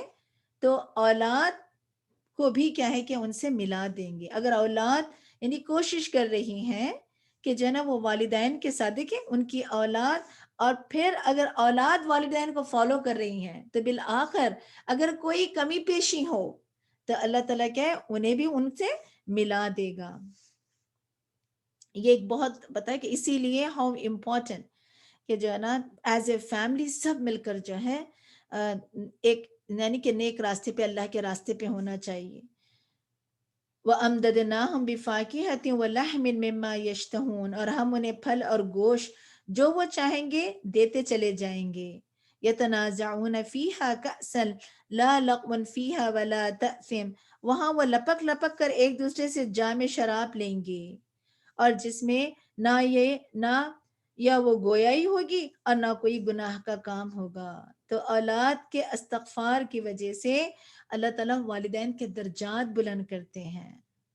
Speaker 1: تو اولاد کو بھی کیا ہے کہ ان سے ملا دیں گے. اگر اولاد یعنی کوشش کر رہی ہیں کہ جو ہے نا وہ والدین کے ساتھ، دیکھیں ان کی اولاد، اور پھر اگر اولاد والدین کو فالو کر رہی ہیں تو بالآخر اگر کوئی کمی پیشی ہو تو اللہ تعالیٰ کیا ہے انہیں بھی ان سے ملا دے گا. یہ ایک بہت پتہ ہے کہ اسی لیے ہاؤ امپورٹنٹ کہ جو ہے نا ایز اے فیملی سب مل کر جو ہے ایک یعنی کہ نیک راستے پہ، اللہ کے راستے پہ ہونا چاہیے. وَأَمْدَدْنَاهُمْ بِفَاكِهَةٍ وَلَحْمٍ مِّمَّا يَشْتَهُونَ، اور ہم انہیں پھل اور گوشت جو وہ چاہیں گے دیتے چلے جائیں گے. یتنازعون فیہا کأسا لا لغو فیہا ولا تأثم، وہاں وہ لپک لپک کر ایک دوسرے سے جام شراب لیں گے، اور جس میں نہ یا وہ گویائی ہوگی اور نہ کوئی گناہ کا کام ہوگا. تو اولاد کے استغفار کی وجہ سے اللہ تعالیٰ والدین کے درجات بلند کرتے ہیں.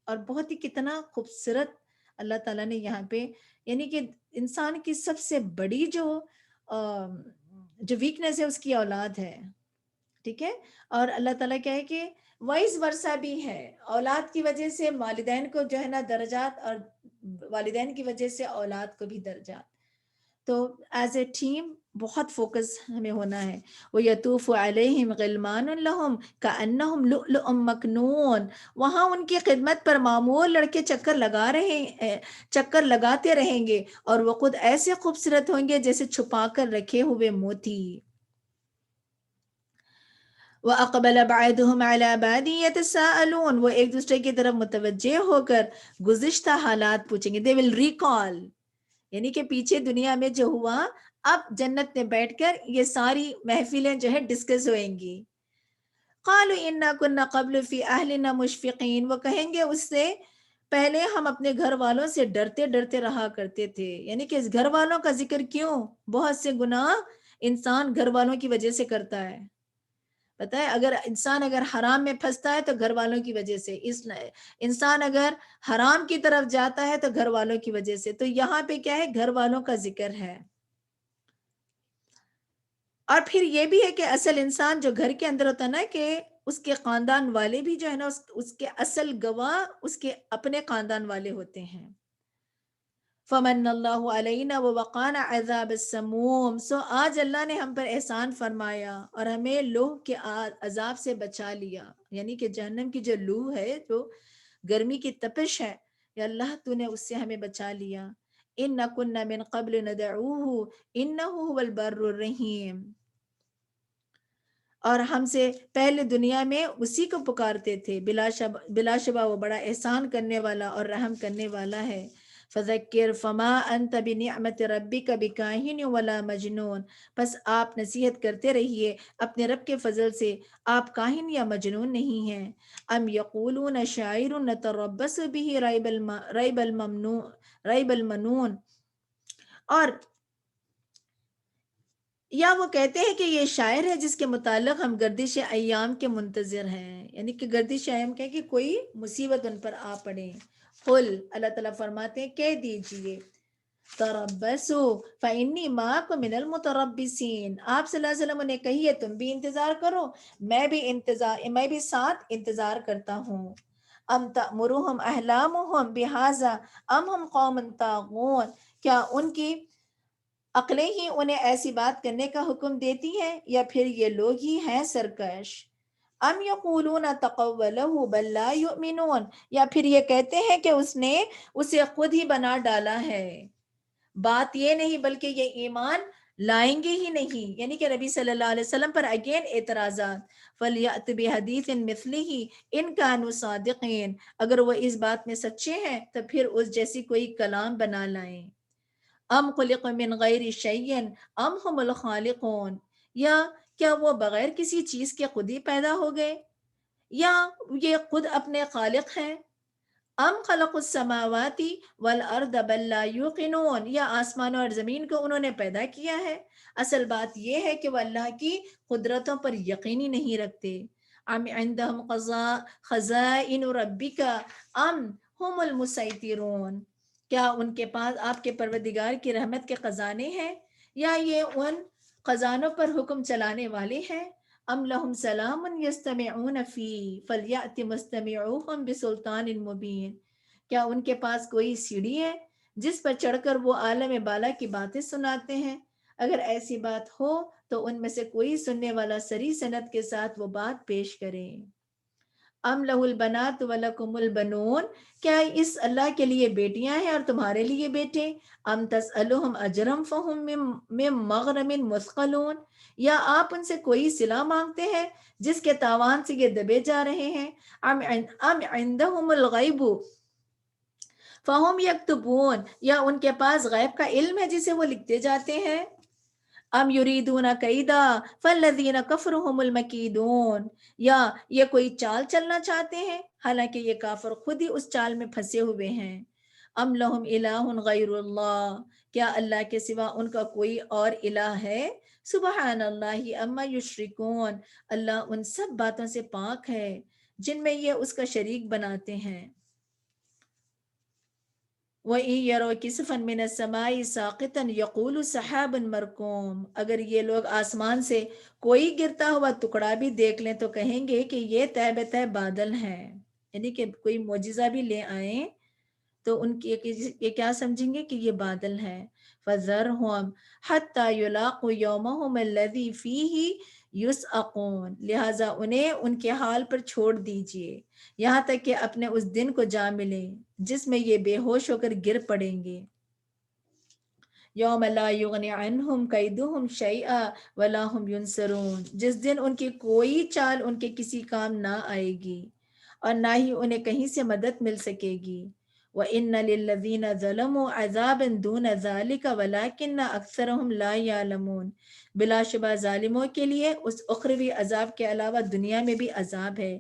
Speaker 1: اور بہت ہی کتنا خوبصورت اللہ تعالیٰ نے یہاں پہ، یعنی کہ انسان کی سب سے بڑی جو ویکنس ہے اس کی اولاد ہے. ٹھیک ہے. اور اللہ تعالیٰ کیا ہے کہ وائس ورثہ بھی ہے، اولاد کی وجہ سے والدین کو جو ہے نا درجات، اور والدین کی وجہ سے اولاد کو بھی درجات. تو ایز اے ٹیم بہت فوکس ہمیں ہونا ہے. وَيَطُوفُ عَلَيْهِمْ غِلْمَانٌ لَهُمْ كَأَنَّهُمْ لُؤْلُؤٌ مَّكْنُونٌ، وہاں ان کی خدمت پر معمول لڑکے چکر لگاتے رہیں گے، اور وہ خود ایسے خوبصورت ہوں گے جیسے چھپا کر رکھے ہوئے موتی. وَأَقْبَلَ بَعْضُهُمْ عَلَى بَعْضٍ يَتَسَاءَلُونَ، وہ ایک دوسرے کی طرف متوجہ ہو کر گزشتہ حالات پوچھیں گے. they will recall، یعنی کہ پیچھے دنیا میں جو ہوا اب جنت میں بیٹھ کر یہ ساری محفلیں جو ہے ڈسکس ہوئیں گی. قَالُوا إِنَّا كُنَّا قَبْلُ فِي أَهْلِنَا مُشْفِقِينَ، وہ کہیں گے اس سے پہلے ہم اپنے گھر والوں سے ڈرتے ڈرتے رہا کرتے تھے. یعنی کہ اس گھر والوں کا ذکر کیوں؟ بہت سے گناہ انسان گھر والوں کی وجہ سے کرتا ہے. پتہ ہے اگر انسان حرام میں پھنستا ہے تو گھر والوں کی وجہ سے، انسان اگر حرام کی طرف جاتا ہے تو گھر والوں کی وجہ سے. تو یہاں پہ کیا ہے؟ گھر والوں کا ذکر ہے. اور پھر یہ بھی ہے کہ اصل انسان جو گھر کے اندر ہوتا ہے نا، کہ اس کے خاندان والے بھی جو ہے نا اس کے اصل گواہ اس کے اپنے خاندان والے ہوتے ہیں. فمن اللہ علینا ووقانا عذاب السموم، سو آج اللہ نے ہم پر احسان فرمایا اور ہمیں لوہ کے عذاب سے بچا لیا. یعنی کہ جہنم کی جو لوہ ہے، جو گرمی کی تپش ہے، یا اللہ تو نے اس سے ہمیں بچا لیا. اِنَّا كُنَّا مِن قَبْلُ نَدْعُوهُ إِنَّهُ هُوَ الْبَرُّ الرَّحِيمُ، اور ہم سے پہلے دنیا میں اسی کو پکارتے تھے، بلا شبہ وہ بڑا احسان کرنے والا اور رحم کرنے والا ہے. فَذَكِّرْ فَمَا أَنْتَ بِنِعْمَةِ رَبِّكَ بِكَاهِنٍ وَلَا مَجْنُونٍ، پس آپ نصیحت کرتے رہیے اپنے رب کے فضل سے، آپ کاہن یا مجنون نہیں ہیں. ام یقولون شاعر نتربص به ریب المنون، اور یا وہ کہتے ہیں کہ یہ شاعر ہے جس کے متعلق ہم گردش ایام کے منتظر ہیں. یعنی کہ گردش ایام کہ کوئی مصیبت ان پر آ پڑے. قل، اللہ تعالیٰ فرماتے ہیں کہہ دیجئے، تربصوا فإني معكم من المتربصين، آپ صلی اللہ علیہ وسلم انہیں کہیے تم بھی انتظار کرو، میں بھی ساتھ انتظار کرتا ہوں. ام تأمرهم احلامهم بهذا ام هم قوم طاغون، کیا ان کی عقلیں ہی انہیں ایسی بات کرنے کا حکم دیتی ہیں، یا پھر یہ لوگ ہی ہیں سرکش. ام یقولون تقولہ بل لا یؤمنون، یا پھر یہ کہتے ہیں کہ اس نے اسے خود ہی بنا ڈالا ہے، بات یہ نہیں بلکہ یہ ایمان لائیں گے ہی نہیں. یعنی کہ نبی صلی اللہ علیہ وسلم پر اگین اعتراضات. فَلْيَأْتِ بِحَدِيثٍ مِثْلِهِ إِن كَانُوا صَادِقِينَ، اگر وہ اس بات میں سچے ہیں تو پھر اس جیسی کوئی کلام بنا لائیں. ام خلق من غیر شیء ام هم الخالقون، یا کیا وہ بغیر کسی چیز کے خود ہی پیدا ہو گئے، یا یہ خود اپنے خالق ہیں. ام خلق السماوات والارض بل لا یوقنون، یا آسمان اور زمین کو انہوں نے پیدا کیا ہے، اصل بات یہ ہے کہ وہ اللہ کی قدرتوں پر یقینی نہیں رکھتے. ام عندهم خزائن ربک ام هم المسیطرون، کیا ان کے پاس آپ کے پروردگار کی رحمت کے خزانے ہیں، یا یہ ان خزانوں پر حکم چلانے والے ہیں. ام لہم سلام یستمعون فی فلیأت مستمعوہم بسلطان مبین، کیا ان کے پاس کوئی سیڑھی ہے جس پر چڑھ کر وہ عالم بالا کی باتیں سناتے ہیں؟ اگر ایسی بات ہو تو ان میں سے کوئی سننے والا سری سند کے ساتھ وہ بات پیش کرے. ام لہ البنات ولکم البنون، کیا اس اللہ کے لیے بیٹیاں ہیں اور تمہارے لیے بیٹے. ام تسألہم اجرم فہم من مغرم مثقلون، یا آپ ان سے کوئی صلہ مانگتے ہیں جس کے تاوان سے یہ دبے جا رہے ہیں. ام عندہم الغیب فہم یکتبون، یا ان کے پاس غیب کا علم ہے جسے وہ لکھتے جاتے ہیں. ام یریدون کیدا فالذین کفروا هم المکیدون، یا یہ کوئی چال چلنا چاہتے ہیں حالانکہ یہ کافر خود ہی اس چال میں پھنسے ہوئے ہیں. ام لہم الہ غیر اللہ، کیا اللہ کے سوا ان کا کوئی اور الہ ہے؟ سبحان اللہ اما یشرکون، اللہ ان سب باتوں سے پاک ہے جن میں یہ اس کا شریک بناتے ہیں. وَإِن يَرَوْا كِسْفًا مِّنَ السَّمَاءِ سَاقِطًا يَقُولُ سَحَابٌ مَّرْكُومٌ، اگر یہ لوگ آسمان سے کوئی گرتا ہوا ٹکڑا بھی دیکھ لیں تو کہیں گے کہ یہ طے بطے بادل ہیں، یعنی کہ کوئی معجزہ بھی لے آئیں تو ان کی یہ کیا سمجھیں گے کہ یہ بادل ہے. فَذَرْهُمْ حَتَّى يُلَاقُوا يَوْمَهُمَ الَّذِي فِيهِ یسعقون، لہٰذا انہیں ان کے حال پر چھوڑ دیجئے یہاں تک کہ اپنے اس دن کو جا ملیں جس میں یہ بے ہوش ہو کر گر پڑیں گے. یوم لا یغنی عنہم کیدہم شیئا ولا ہم ینصرون، جس دن ان کی کوئی چال ان کے کسی کام نہ آئے گی اور نہ ہی انہیں کہیں سے مدد مل سکے گی. وَإِنَّ لِلَّذِينَ ظَلَمُوا عَذَابًا دُونَ ذَلِكَ وَلَكِنَّ أَكْثَرَهُمْ لَا يَعْلَمُونَ، بلا شبہ ظالموں کے لیے اس اخروی عذاب کے علاوہ دنیا میں بھی عذاب ہے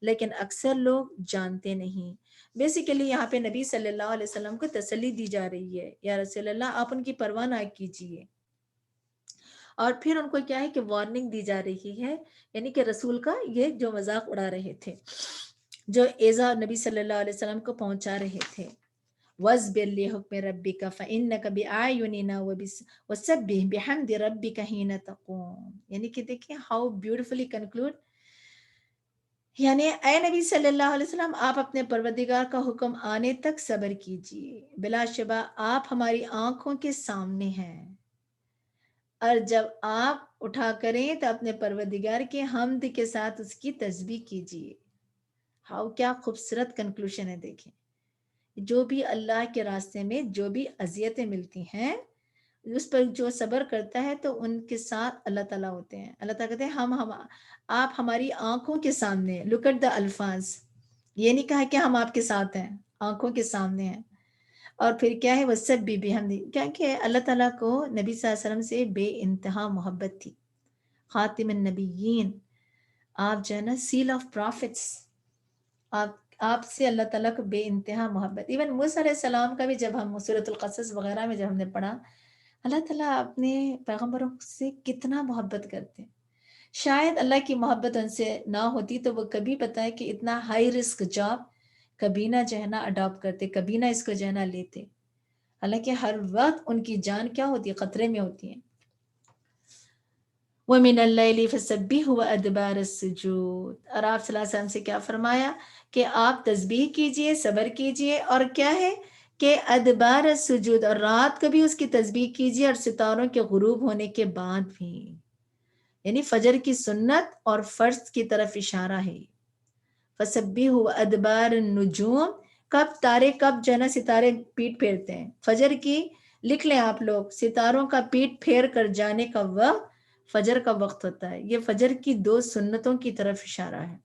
Speaker 1: لیکن اکثر لوگ جانتے نہیں. بیسیکلی یہاں پہ نبی صلی اللہ علیہ وسلم کو تسلی دی جا رہی ہے، یا رسول اللہ آپ ان کی پرواہ نہ کیجیے. اور پھر ان کو کیا ہے کہ وارننگ دی جا رہی ہے، یعنی کہ رسول کا یہ جو مذاق اڑا رہے تھے، جو ایذا نبی صلی اللہ علیہ وسلم کو پہنچا رہے تھے. وَاصْبِرْ لِحُكْمِ رَبِّكَ فَإِنَّكَ بِأَعْيُنِنَا وَسَبِّحْ بِحَمْدِ رَبِّكَ حِينَ تَقُومُ. یعنی کہ دیکھیں ہاؤ بیوٹیفلی کنکلوڈ، یعنی اے نبی صلی اللہ علیہ وسلم آپ اپنے پروردگار کا حکم آنے تک صبر کیجئے، بلا شبہ آپ ہماری آنکھوں کے سامنے ہیں، اور جب آپ اٹھا کریں تو اپنے پروردگار کے حمد کے ساتھ اس کی تسبیح کیجئے. ہاؤ کیا خوبصورت کنکلوشن ہے. دیکھیں جو بھی اللہ کے راستے میں جو بھی اذیتیں ملتی ہیں اس پر جو صبر کرتا ہے تو ان کے ساتھ اللہ تعالیٰ ہوتے ہیں. اللہ تعالیٰ کہتے ہیں آپ ہماری آنکھوں کے سامنے. لک ایٹ دا الفاظ، یہ نہیں کہا کہ ہم آپ کے ساتھ ہیں، آنکھوں کے سامنے ہیں. اور پھر کیا ہے وہ سب بھی ہم، کیا کہ اللہ تعالیٰ کو نبی صلی اللہ علیہ وسلم سے بے انتہا محبت تھی. خاتم النبیین، آپ جو ہے نا سیل آف پرافٹس، آپ سے اللہ تعالیٰ کو بے انتہا محبت. ایون موسیٰ علیہ السلام کا بھی جب ہم سورۃ القصص وغیرہ میں جب ہم نے پڑھا، اللہ تعالیٰ اپنے پیغمبروں سے کتنا محبت کرتے ہیں. شاید اللہ کی محبت ان سے نہ ہوتی تو وہ کبھی پتہ ہے کہ اتنا ہائی رسک جاب کبھی نہ جو ہے نا اڈاپٹ کرتے، کبھی نہ اس کو جو ہے نا لیتے، حالانکہ ہر وقت ان کی جان کیا ہوتی ہے، خطرے میں ہوتی ہے. وَمِنَ اللَّيْلِ فَسَبِّحْهُ وَأَدْبَارَ السُّجُودِ، اور آپ صلی اللہ علیہ وسلم سے کیا فرمایا کہ آپ تسبیح کیجئے، صبر کیجئے، اور کیا ہے کہ ادبار السجود، اور رات کو بھی اس کی تسبیح کیجئے اور ستاروں کے غروب ہونے کے بعد بھی. یعنی فجر کی سنت اور فرض کی طرف اشارہ ہے. فَسَبِّحْهُ وَأَدْبَارَ النُّجُومِ، کب تارے، کب جو ہے نا ستارے پیٹ پھیرتے ہیں. فجر کی لکھ لیں آپ لوگ، ستاروں کا پیٹ پھیر کر جانے کا وقت فجر کا وقت ہوتا ہے. یہ فجر کی 2 سنتوں کی طرف اشارہ ہے.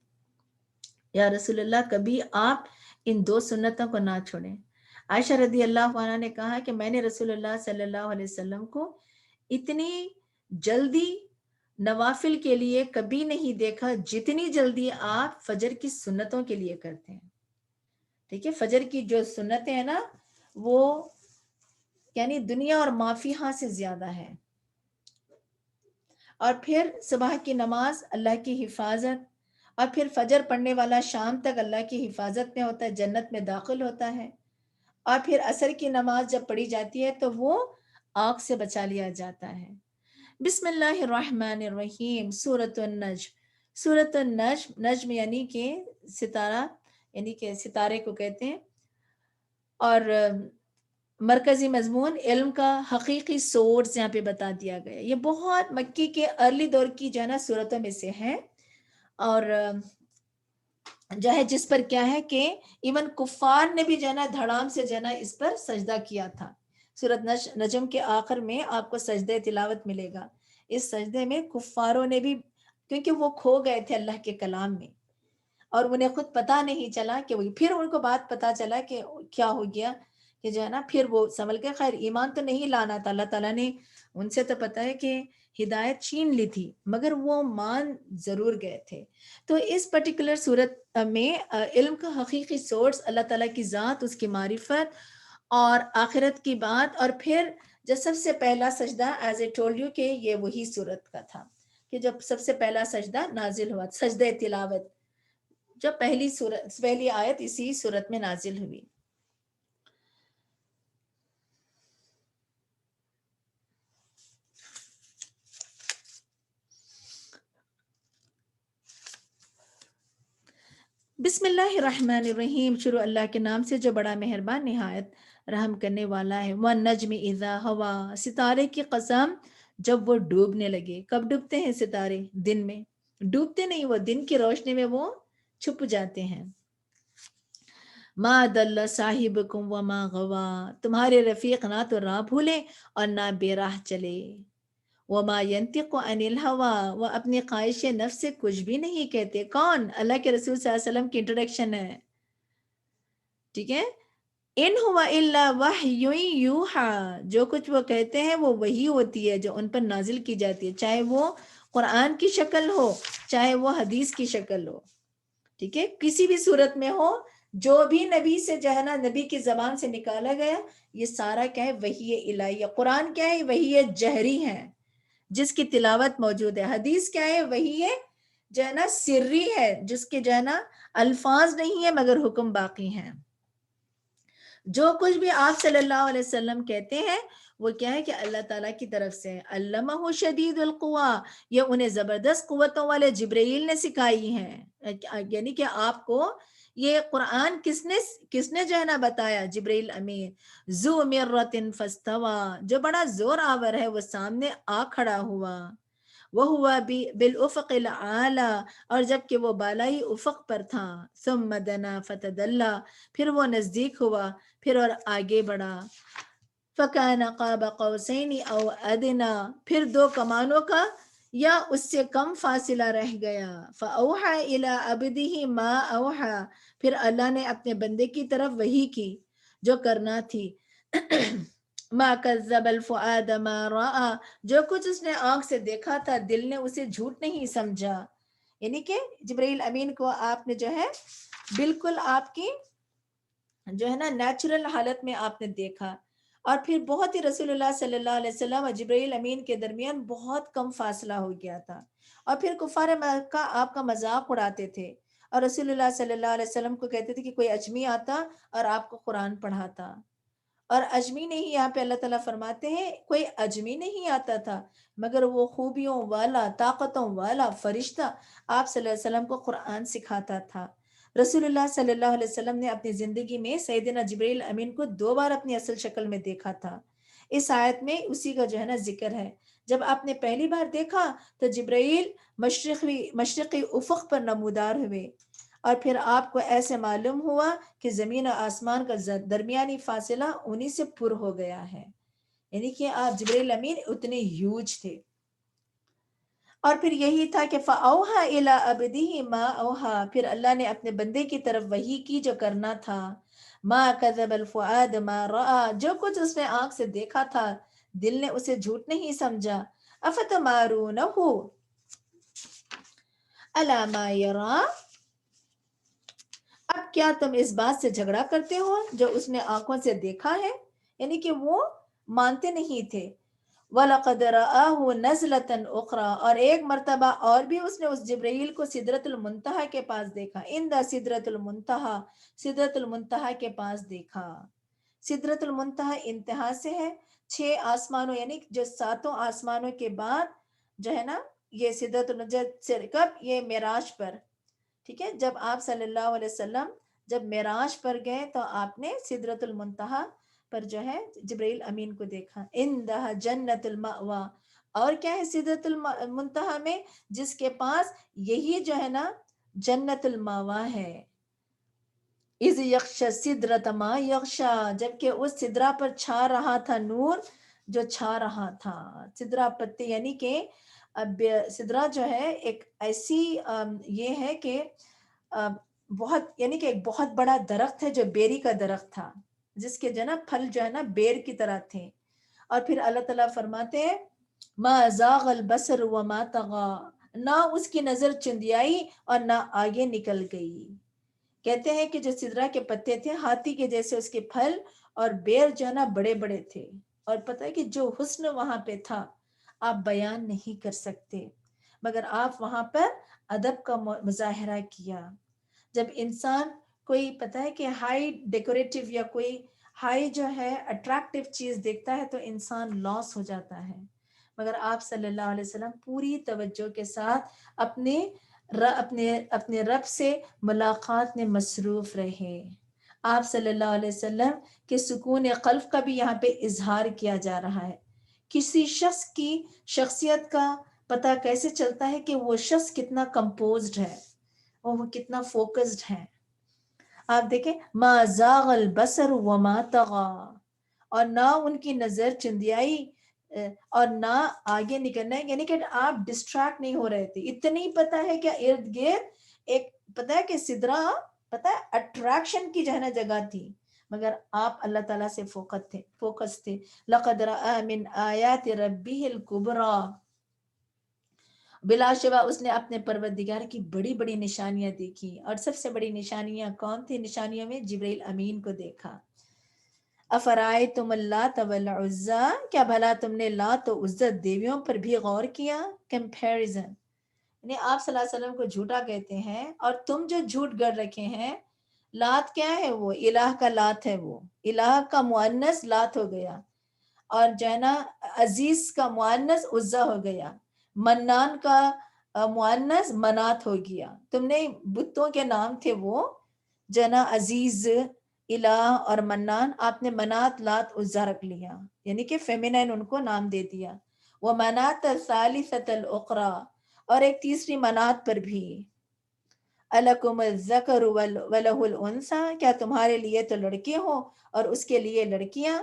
Speaker 1: یا رسول اللہ کبھی آپ ان 2 سنتوں کو نہ چھوڑیں. عائشہ رضی اللہ عنہ نے کہا کہ میں نے رسول اللہ صلی اللہ علیہ وسلم کو اتنی جلدی نوافل کے لیے کبھی نہیں دیکھا جتنی جلدی آپ فجر کی سنتوں کے لیے کرتے ہیں. ٹھیک ہے، فجر کی جو سنتیں ہیں نا وہ یعنی دنیا اور مافیہا سے زیادہ ہے. اور پھر صبح کی نماز اللہ کی حفاظت، اور پھر فجر پڑھنے والا شام تک اللہ کی حفاظت میں ہوتا ہے، جنت میں داخل ہوتا ہے. اور پھر عصر کی نماز جب پڑھی جاتی ہے تو وہ آگ سے بچا لیا جاتا ہے. بسم اللہ الرحمن الرحیم. سورۃ النجم. سورۃ النجم، نجم یعنی کہ ستارہ، یعنی کہ ستارے کو کہتے ہیں. اور مرکزی مضمون علم کا حقیقی سورس یہاں پہ بتا دیا گیا. یہ بہت مکی کے ارلی دور کی جو ہے نا صورتوں میں سے ہے، اور جو ہے جس پر کیا ہے کہ ایون کفار نے بھی جو ہے نا دھڑام سے جو ہے نا اس پر سجدہ کیا تھا. سورۃ نجم کے آخر میں آپ کو سجدہ تلاوت ملے گا. اس سجدے میں کفاروں نے بھی، کیونکہ وہ کھو گئے تھے اللہ کے کلام میں، اور انہیں خود پتا نہیں چلا کہ وہ پھر ان کو بات پتا چلا کہ کیا ہو گیا کہ جو ہے نا پھر وہ سنبھل کے خیر ایمان تو نہیں لانا تھا, اللہ تعالیٰ نے ان سے تو پتا ہے کہ ہدایت چھین لی تھی مگر وہ مان ضرور گئے تھے. تو اس پرٹیکولر صورت میں علم کا حقیقی سورس اللہ تعالیٰ کی ذات, اس کی معرفت اور آخرت کی بات. اور پھر جو سب سے پہلا سجدہ ایز اے ٹولڈ یو کہ یہ وہی صورت کا تھا کہ جب سب سے پہلا سجدہ نازل ہوا, سجدہ تلاوت, جو پہلی آیت اسی صورت میں نازل ہوئی. بسم اللہ الرحمن الرحیم, شروع اللہ کے نام سے جو بڑا مہربان نہایت رحم کرنے والا ہے. وَالنَّجْمِ اِذَا هَوَا, ستارے کی قسم جب وہ ڈوبنے لگے. کب ڈوبتے ہیں ستارے؟ دن میں. ڈوبتے نہیں, وہ دن کی روشنی میں وہ چھپ جاتے ہیں. مَا دَلَّ صَاحِبُكُمْ وَمَا غَوَا, تمہارے رفیق نہ تو راہ بھولے اور نہ بے راہ چلے. وَمَا يَنْتِقُ عَنِ الْهَوَا, وہ اپنی خواہش نفس سے کچھ بھی نہیں کہتے. کون؟ اللہ کے رسول صلی اللہ علیہ وسلم کی انٹروڈکشن ہے, ٹھیک ہے. ان ہوا الا وحی یوحا, جو کچھ وہ کہتے ہیں وہ وہی ہوتی ہے جو ان پر نازل کی جاتی ہے, چاہے وہ قرآن کی شکل ہو چاہے وہ حدیث کی شکل ہو, ٹھیک ہے, کسی بھی صورت میں ہو. جو بھی نبی سے جو ہے نا نبی کی زبان سے نکالا گیا یہ سارا کیا ہے؟ وحی الہیہ. قرآن کیا ہے؟ وحی جہری ہے جس کی تلاوت موجود ہے. حدیث کیا ہے؟ وہی ہے جو ہے نا سری ہے, جس کے جو ہے نا الفاظ نہیں ہے مگر حکم باقی ہیں. جو کچھ بھی آپ صلی اللہ علیہ وسلم کہتے ہیں وہ کیا ہے کہ اللہ تعالیٰ کی طرف سے. علمہ شدید القوا, یہ انہیں زبردست قوتوں والے جبرائیل نے سکھائی ہیں. یعنی کہ آپ کو یہ قرآن کس نے جو ہے نا بتایا؟ جبرائیل امین. ذو مرۃ فاستوى, جو بڑا زور آور ہے وہ سامنے آ کھڑا ہوا. وَهُوَ بِالْأُفَقِ الْأَعْلَى, اور جبکہ وہ بالائی افق پر تھا. ثُمَّ دَنَا فَتَدَلَّى, پھر وہ نزدیک ہوا پھر اور آگے بڑھا. فَكَانَ قَابَ قَوْسَيْنِ أَوْ أَدْنَى, پھر دو کمانوں کا یا اس سے کم فاصلہ رہ گیا. فَأَوْحَى إِلَىٰ عَبْدِهِ مَا أَوْحَى, پھر اللہ نے اپنے بندے کی طرف وحی کی جو کرنا تھی. ما کذب الفؤاد ما رأى, جو کچھ اس نے آنکھ سے دیکھا تھا دل نے اسے جھوٹ نہیں سمجھا. یعنی کہ جبرائیل امین کو آپ نے جو ہے بالکل آپ کی جو ہے نا نیچرل حالت میں آپ نے دیکھا, اور پھر بہت ہی رسول اللہ صلی اللہ علیہ وسلم اور جبرائیل امین کے درمیان بہت کم فاصلہ ہو گیا تھا. اور پھر کفار مکہ آپ کا مذاق اڑاتے تھے اور رسول اللہ صلی اللہ علیہ وسلم کو کہتے تھے کہ کوئی اجمی آتا اور آپ کو قرآن پڑھاتا. اور اجمی نہیں, یہاں پہ اللہ تعالیٰ فرماتے ہیں کوئی اجمی نہیں آتا تھا مگر وہ خوبیوں والا طاقتوں والا فرشتہ آپ صلی اللہ علیہ وسلم کو قرآن سکھاتا تھا. رسول اللہ صلی اللہ علیہ وسلم نے اپنی زندگی میں سیدنا جبرائیل امین کو 2 بار اپنی اصل شکل میں دیکھا تھا. اس آیت میں اسی کا جو ہے نا ذکر ہے. جب آپ نے پہلی بار دیکھا تو جبرائیل مشرقی افق پر نمودار ہوئے, اور پھر آپ کو ایسے معلوم ہوا کہ زمین و آسمان کا درمیانی فاصلہ انہی سے پر ہو گیا ہے. یعنی کہ آپ جبرائیل امین اتنے ہیوج تھے. اور پھر یہی تھا کہ فَأَوْحَى إِلَىٰ عَبْدِهِ مَا أَوْحَى, پھر اللہ نے اپنے بندے کی طرف وحی کی جو کرنا تھا. مَا كَذَبَ الْفُؤَادُ مَا رَأَى, جو کچھ اس نے آنکھ سے دیکھا تھا دل نے اسے جھوٹ نہیں سمجھا. أَفَتَمَارُونَهُ عَلَىٰ مَا يَرَىٰ, اب کیا تم اس بات سے جھگڑا کرتے ہو جو اس نے آنکھوں سے دیکھا ہے؟ یعنی کہ وہ مانتے نہیں تھے. وَلَقَدْ رَآهُ نَزْلَةً أُخْرَى, اور ایک مرتبہ اور بھی اس نے اس جبرائیل کو سدرۃ المنتہا کے پاس دیکھا. عند سدرۃ المنتہا, سدرۃ المنتہا کے پاس دیکھا. سدرۃ المنتہا انتہا سے ہے 6 آسمانوں, یعنی جو 7 آسمانوں کے بعد جو ہے نا یہ سدرۃ المنتہا. کب؟ یہ معراج پر, ٹھیک ہے, جب آپ صلی اللہ علیہ وسلم جب معراج پر گئے تو آپ نے سدرۃ المنتہا پر جو ہے جبرائیل امین کو دیکھا. اندہ جنت المأوا, اور کیا ہے سدرۃ المنتہا میں؟ جس کے پاس یہی جو ہے نا جنت المأوا ہے. اذ یغشی السدرۃ ما یغشی, جبکہ اس سدرا پر چھا رہا تھا نور جو چھا رہا تھا. سدرا پتے, یعنی کہ اب سدرا جو ہے ایک ایسی یہ ہے کہ بہت یعنی کہ ایک بہت بڑا درخت ہے جو بیری کا درخت تھا، جس کے جو ہے نا پھل جو ہے نا بیر کی طرح تھے. اور پھر اللہ تعالیٰ فرماتے ہیں ما زاغ البصر وما طغى، نہ اس کی نظر چندیائی اور نہ آگے نکل گئی. کہتے ہیں کہ جو سدرا کے پتے تھے ہاتھی کے جیسے اس کے پھل، اور بیر جو ہے نا بڑے بڑے تھے. اور پتہ ہے کہ جو حسن وہاں پہ تھا آپ بیان نہیں کر سکتے، مگر آپ وہاں پر ادب کا مظاہرہ کیا. جب انسان کوئی پتہ ہے کہ ہائی ڈیکوریٹو یا کوئی ہائی جو ہے اٹریکٹیو چیز دیکھتا ہے تو انسان لاس ہو جاتا ہے، مگر آپ صلی اللہ علیہ وسلم پوری توجہ کے ساتھ اپنے رب سے ملاقات میں مصروف رہے. آپ صلی اللہ علیہ وسلم کے سکون قلب کا بھی یہاں پہ اظہار کیا جا رہا ہے. کسی شخص کی شخصیت کا پتہ کیسے چلتا ہے کہ وہ شخص کتنا کمپوزڈ ہے اور وہ کتنا فوکسڈ ہے. آپ دیکھیں ما زاغ البصر وما طغى، اور نہ ان کی نظر چندیائی اور نہ آگے نکلنا ہے، یعنی کہ آپ ڈسٹریکٹ نہیں ہو رہے تھے. اتنی پتہ ہے کہ ارد گرد ایک پتہ ہے کہ سدرا پتہ ہے اٹریکشن کی جو ہے نا جگہ تھی، مگر آپ اللہ تعالیٰ سے فوکس تھے. لقد رأى من آیات ربه الكبرى، بلا شبہ اس نے اپنے پروردگار کی بڑی بڑی نشانیاں دیکھی. اور سب سے بڑی نشانیاں کون تھی؟ نشانیوں میں جبرائیل امین کو دیکھا. افرائیتم اللات والعزی، کیا بھلا تم نے لات و عزی دیویوں پر بھی غور کیا؟ کمپیریزن، یعنی آپ صلی اللہ علیہ وسلم کو جھوٹا کہتے ہیں اور تم جو جھوٹ گڑ رکھے ہیں. لات کیا ہے؟ وہ الہ کا لات ہے، وہ الہ کا مؤنث لات ہو گیا، اور جو ہے نا عزیز کا مؤنث عزا ہو گیا، منان کا مؤنث منات ہو گیا. تم نے بتوں کے نام تھے وہ جو ہے نا عزیز، الہ اور منان، آپ نے منات لات عزا رکھ لیا، یعنی کہ فیمینین ان کو نام دے دیا. وہ منات الثالثۃ الاخری، اور ایک تیسری منات پر بھی. الکم الذکر ولہ الانثی، کیا تمہارے لیے تو لڑکے ہوں اور اس کے لیے لڑکیاں.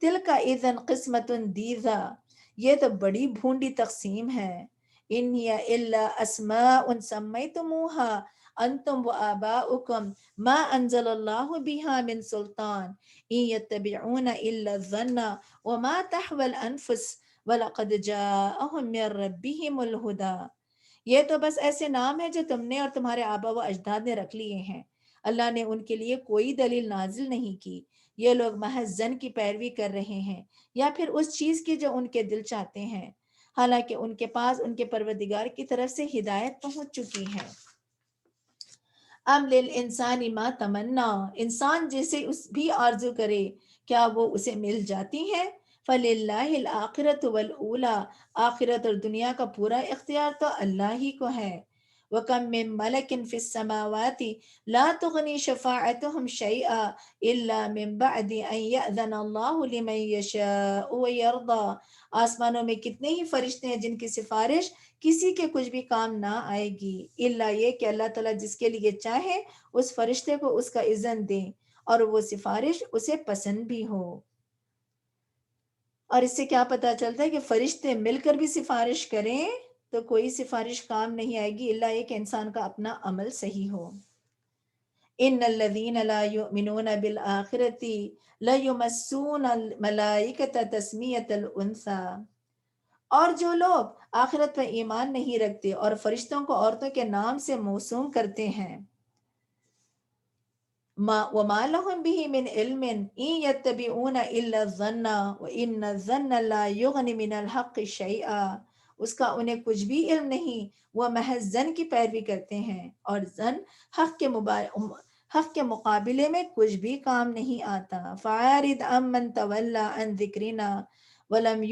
Speaker 1: تلک اذن قسمۃ دیزا، یہ تو بڑی بھونڈی تقسیم ہے. ان ہی الا اسماء سمیتموها انتم وآباؤکم ما انزل اللہ بها من سلطان ان یتبعون الا الظن وما تحوی الانفس ولقد جاءهم من ربهم الہدی. یہ تو بس ایسے نام ہیں جو تم نے اور تمہارے آبا و اجداد نے رکھ لیے ہیں، اللہ نے ان کے لیے کوئی دلیل نازل نہیں کی. یہ لوگ محض زن کی پیروی کر رہے ہیں یا پھر اس چیز کی جو ان کے دل چاہتے ہیں، حالانکہ ان کے پاس ان کے پروردگار کی طرف سے ہدایت پہنچ چکی ہے. ام للانسان ما تمنا، انسان جیسے اس بھی آرزو کرے کیا وہ اسے مل جاتی ہے. فللہ الآخرۃ والاولی، آخرت اور دنیا کا پورا اختیار تو اللہ ہی کو ہے. وَكَم مِّن مَلَكٍ فِي السَّمَاوَاتِ لَا تُغْنِي شَفَاعَتُهُمْ شَيْئًا إِلَّا مِن بَعْدِ أَن يَأْذَنَ اللَّهُ لِمَن يَشَاءُ وَيَرْضَىٰ. آسمانوں میں کتنے ہی فرشتے ہیں جن کی سفارش کسی کے کچھ بھی کام نہ آئے گی، الا یہ کہ اللہ تعالیٰ جس کے لیے چاہے اس فرشتے کو اس کا اذن دیں اور وہ سفارش اسے پسند بھی ہو. اور اس سے کیا پتہ چلتا ہے کہ فرشتے مل کر بھی سفارش کریں تو کوئی سفارش کام نہیں آئے گی الا یہ کہ انسان کا اپنا عمل صحیح ہو. ان الذین لا یؤمنون بالآخرۃ لیمسون الملائکۃ تسمیۃ الانثی، اور جو لوگ آخرت پر ایمان نہیں رکھتے اور فرشتوں کو عورتوں کے نام سے موسوم کرتے ہیں، وَمَا لَهُم بِهِ مِنْ عِلْمٍ إِن يَتَّبِعُونَ إِلَّا الظَّنَّ وَإِنَّ الظَّنَّ لَا يُغْنِ مِنَ الْحَقِّ شَيْئًا. اس کا انہیں کچھ بھی علم نہیں، وہ محض زن کی پیروی کرتے ہیں اور زن حق کے مقابلے میں کچھ بھی کام نہیں آتا. فَعَارِضْ عَمَّنْ تَوَلَّىٰ عَنْ ذِكْرِنَا وَلَمْ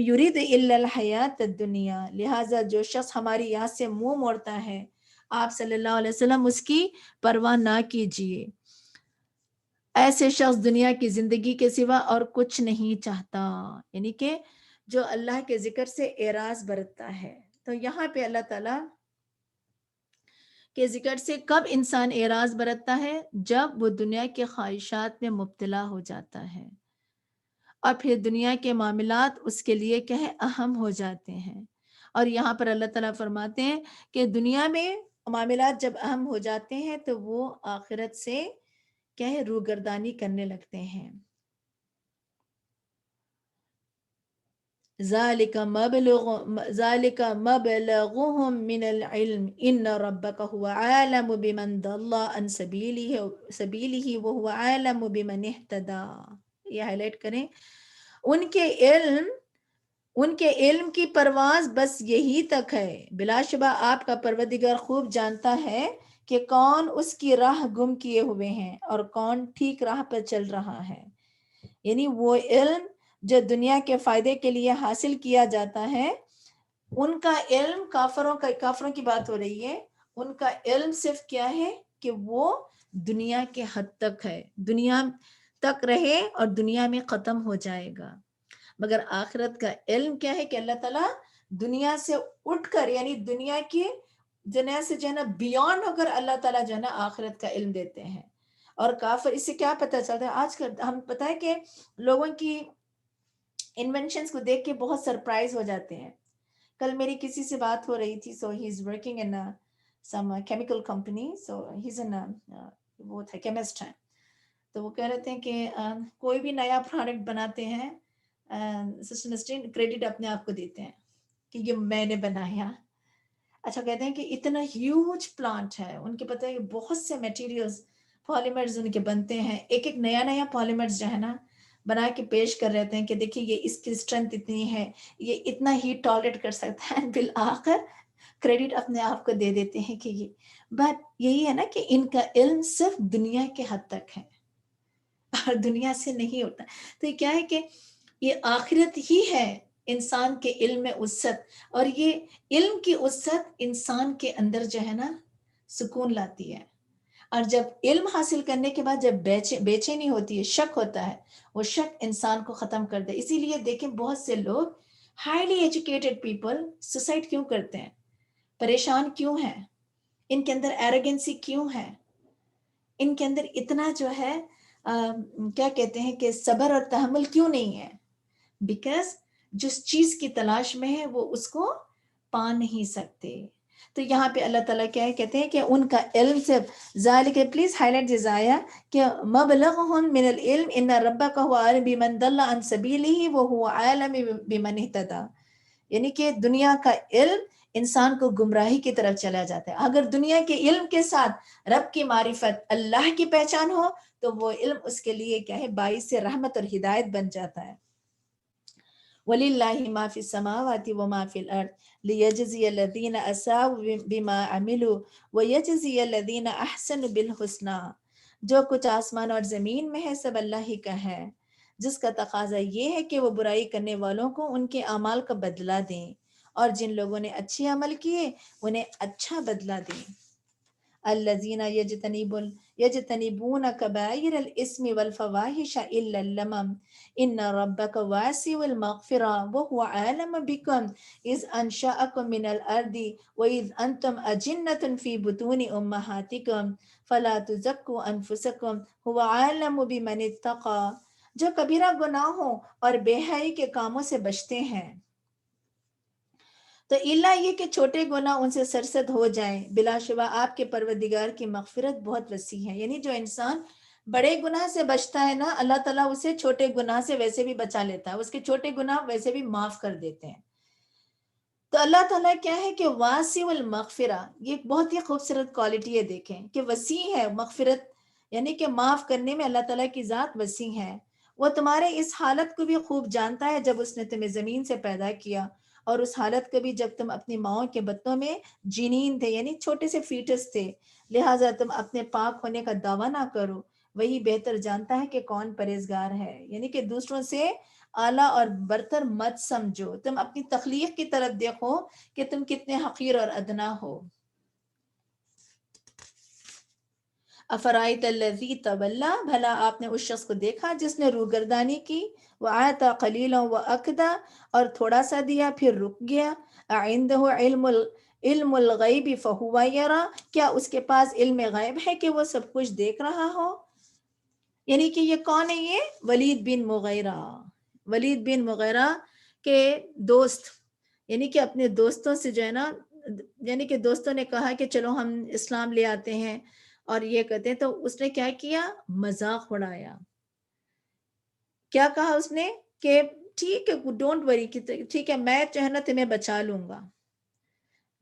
Speaker 1: يُرِدْ إِلَّا الْحَيَاةَ الدُّنْيَا. لہٰذا جو شخص ہماری یاد سے منہ موڑتا ہے آپ صلی اللہ علیہ وسلم اس کی پرواہ نہ کیجیے. ایسے شخص دنیا کی زندگی کے سوا اور کچھ نہیں چاہتا، یعنی کہ جو اللہ کے ذکر سے اعراض برتتا ہے. تو یہاں پہ اللہ تعالیٰ کے ذکر سے کب انسان اعراض برتتا ہے؟ جب وہ دنیا کے خواہشات میں مبتلا ہو جاتا ہے اور پھر دنیا کے معاملات اس کے لیے کیا ہے اہم ہو جاتے ہیں. اور یہاں پر اللہ تعالیٰ فرماتے ہیں کہ دنیا میں معاملات جب اہم ہو جاتے ہیں تو وہ آخرت سے کیا ہے روگردانی کرنے لگتے ہیں. ذالک مبلغهم من العلم ان ربک هو عالم بمن ضل عن سبیلہ وهو عالم بمن اہتدی. یہ ہائی لائٹ کریں. ان کے علم کی پرواز بس یہی تک ہے. بلا شبہ آپ کا پروردگار خوب جانتا ہے کہ کون اس کی راہ گم کیے ہوئے ہیں اور کون ٹھیک راہ پر چل رہا ہے. یعنی وہ علم جو دنیا کے فائدے کے لیے حاصل کیا جاتا ہے، ان کا علم کافروں کی بات ہو رہی ہے. ان کا علم صرف کیا ہے کہ وہ دنیا کے حد تک ہے، دنیا تک رہے اور دنیا میں ختم ہو جائے گا. مگر آخرت کا علم کیا ہے کہ اللہ تعالیٰ دنیا سے اٹھ کر، یعنی دنیا سے جو ہے نا بیونڈ ہو کر اللہ تعالیٰ جو ہے نا آخرت کا علم دیتے ہیں. اور کافر اس سے کیا پتہ چلتا ہے؟ آج کل ہم پتہ ہے کہ لوگوں کی انوینشنز کو دیکھ کے بہت سرپرائز ہو جاتے ہیں. کل میری کسی سے بات ہو رہی تھی. So he is working in some chemical company. So he is وہ تھا کیمسٹ ہے. تو وہ کہہ رہے تھے کہ کوئی بھی نیا پروڈکٹ بناتے ہیں سسٹر مسٹرین کریڈٹ اپنے آپ کو دیتے ہیں کہ یہ میں نے بنایا. اچھا کہتے ہیں کہ اتنا ہیوج پلانٹ ہے ان کے، پتہ ہے بہت سے میٹیریلز پالیمرز ان کے بنتے ہیں. ایک نیا پالیمرز جو ہے نا بنا کے پیش کر رہتے ہیں کہ دیکھیے یہ اس کی اسٹرینتھ اتنی ہے، یہ اتنا ہیٹ ٹالریٹ کر سکتا ہے. بالآخر کریڈٹ اپنے آپ کو دے دیتے ہیں کہ یہ. بٹ یہی ہے نا کہ ان کا علم صرف دنیا کے حد تک ہے اور دنیا سے نہیں ہوتا. تو یہ کیا ہے کہ یہ آخرت ہی ہے انسان کے علم میں وسعت، اور یہ علم کی وسعت انسان کے اندر جو ہے نا سکون لاتی ہے. اور جب علم حاصل کرنے کے بعد جب بے چینی ہوتی ہے، شک ہوتا ہے، وہ شک انسان کو ختم کر دے. اسی لیے دیکھیں بہت سے لوگ ہائیلی ایجوکیٹڈ پیپل سوسائڈ کیوں کرتے ہیں، پریشان کیوں ہیں، ان کے اندر ایروگنسی کیوں ہے، ان کے اندر اتنا جو ہے کیا کہتے ہیں کہ صبر اور تحمل کیوں نہیں ہے؟ بیکاز جس چیز کی تلاش میں ہے وہ اس کو پا نہیں سکتے. تو یہاں پہ اللہ تعالیٰ کیا ہے کہتے ہیں کہ ان کا علم سے ذالک، پلیز ہائی لائٹ دس آیا کہ مبلغهم من العلم ان ربک هو عالم بمن ضل عن سبیلہ وهو عالم بمن اہتدی. یعنی کہ دنیا کا علم انسان کو گمراہی کی طرف چلا جاتا ہے. اگر دنیا کے علم کے ساتھ رب کی معرفت، اللہ کی پہچان ہو تو وہ علم اس کے لیے کیا ہے باعث رحمت اور ہدایت بن جاتا ہے. وَلِلَّهِ مَا فِي السَّمَاوَاتِ وَمَا فِي الْأَرْضِ لِيَجْزِيَ الَّذِينَ أَسَاءُوا بِمَا عَمِلُوا وَيَجْزِيَ الَّذِينَ أَحْسَنُوا بِالْحُسْنَى. جو کچھ آسمان اور زمین میں ہے سب اللہ ہی کا ہے، جس کا تقاضا یہ ہے کہ وہ برائی کرنے والوں کو ان کے اعمال کا بدلہ دیں، اور جن لوگوں نے اچھے عمل کیے انہیں اچھا بدلہ دیں. الذین یجتنبون کبائر الاسم والفواحش الا اللمم ان ربک واسع المغفرہ وهو عالم بکم اذ انشأکم من الارض واذ انتم اجنة فی بطون امہاتکم فلا تزکوا انفسکم هو عالم بمن اتقی. جو کبیرہ گناہوں اور بے حیائی کے کاموں سے بچتے ہیں تو اللہ یہ کہ چھوٹے گناہ ان سے سرزد ہو جائیں. بلا شبہ آپ کے پروردگار کی مغفرت بہت وسیع ہے. یعنی جو انسان بڑے گناہ سے بچتا ہے نا، اللہ تعالیٰ اسے چھوٹے گناہ سے ویسے بھی بچا لیتا ہے، اس کے چھوٹے گناہ ویسے بھی معاف کر دیتے ہیں. تو اللہ تعالیٰ کیا ہے کہ واسع المغفرہ، یہ ایک بہت ہی خوبصورت کوالٹی ہے. دیکھیں کہ وسیع ہے مغفرت، یعنی کہ معاف کرنے میں اللہ تعالیٰ کی ذات وسیع ہے. وہ تمہارے اس حالت کو بھی خوب جانتا ہے جب اس نے تمہیں زمین سے پیدا کیا، اور اس حالت کو بھی جب تم اپنی ماؤں کے بطنوں میں جنین تھے، یعنی چھوٹے سے فیٹس تھے. لہٰذا تم اپنے پاک ہونے کا دعویٰ نہ کرو، وہی بہتر جانتا ہے کہ کون پرہیزگار ہے. یعنی کہ دوسروں سے اعلیٰ اور برتر مت سمجھو، تم اپنی تخلیق کی طرف دیکھو کہ تم کتنے حقیر اور ادنا ہو. افرائیت الذی تولی، بھلا آپ نے اس شخص کو دیکھا جس نے روگردانی کی، وآتا قلیلا واکدا، اور تھوڑا سا دیا پھر رک گیا. اعنده علم الغیب فہو یرا، کیا اس کے پاس علم غیب ہے کہ وہ سب کچھ دیکھ رہا ہو؟ یعنی کہ یہ کون ہے؟ یہ ولید بن مغیرہ، ولید بن مغیرہ کے دوست، یعنی کہ اپنے دوستوں سے جو ہے نا یعنی کہ دوستوں نے کہا کہ چلو ہم اسلام لے آتے ہیں اور یہ کہتے ہیں، تو اس نے کیا کیا؟ مذاق اڑایا. کیا کہا اس نے کہ ٹھیک ہے ڈونٹ وری، ٹھیک ہے میں جو ہے نا تمہیں بچا لوں گا،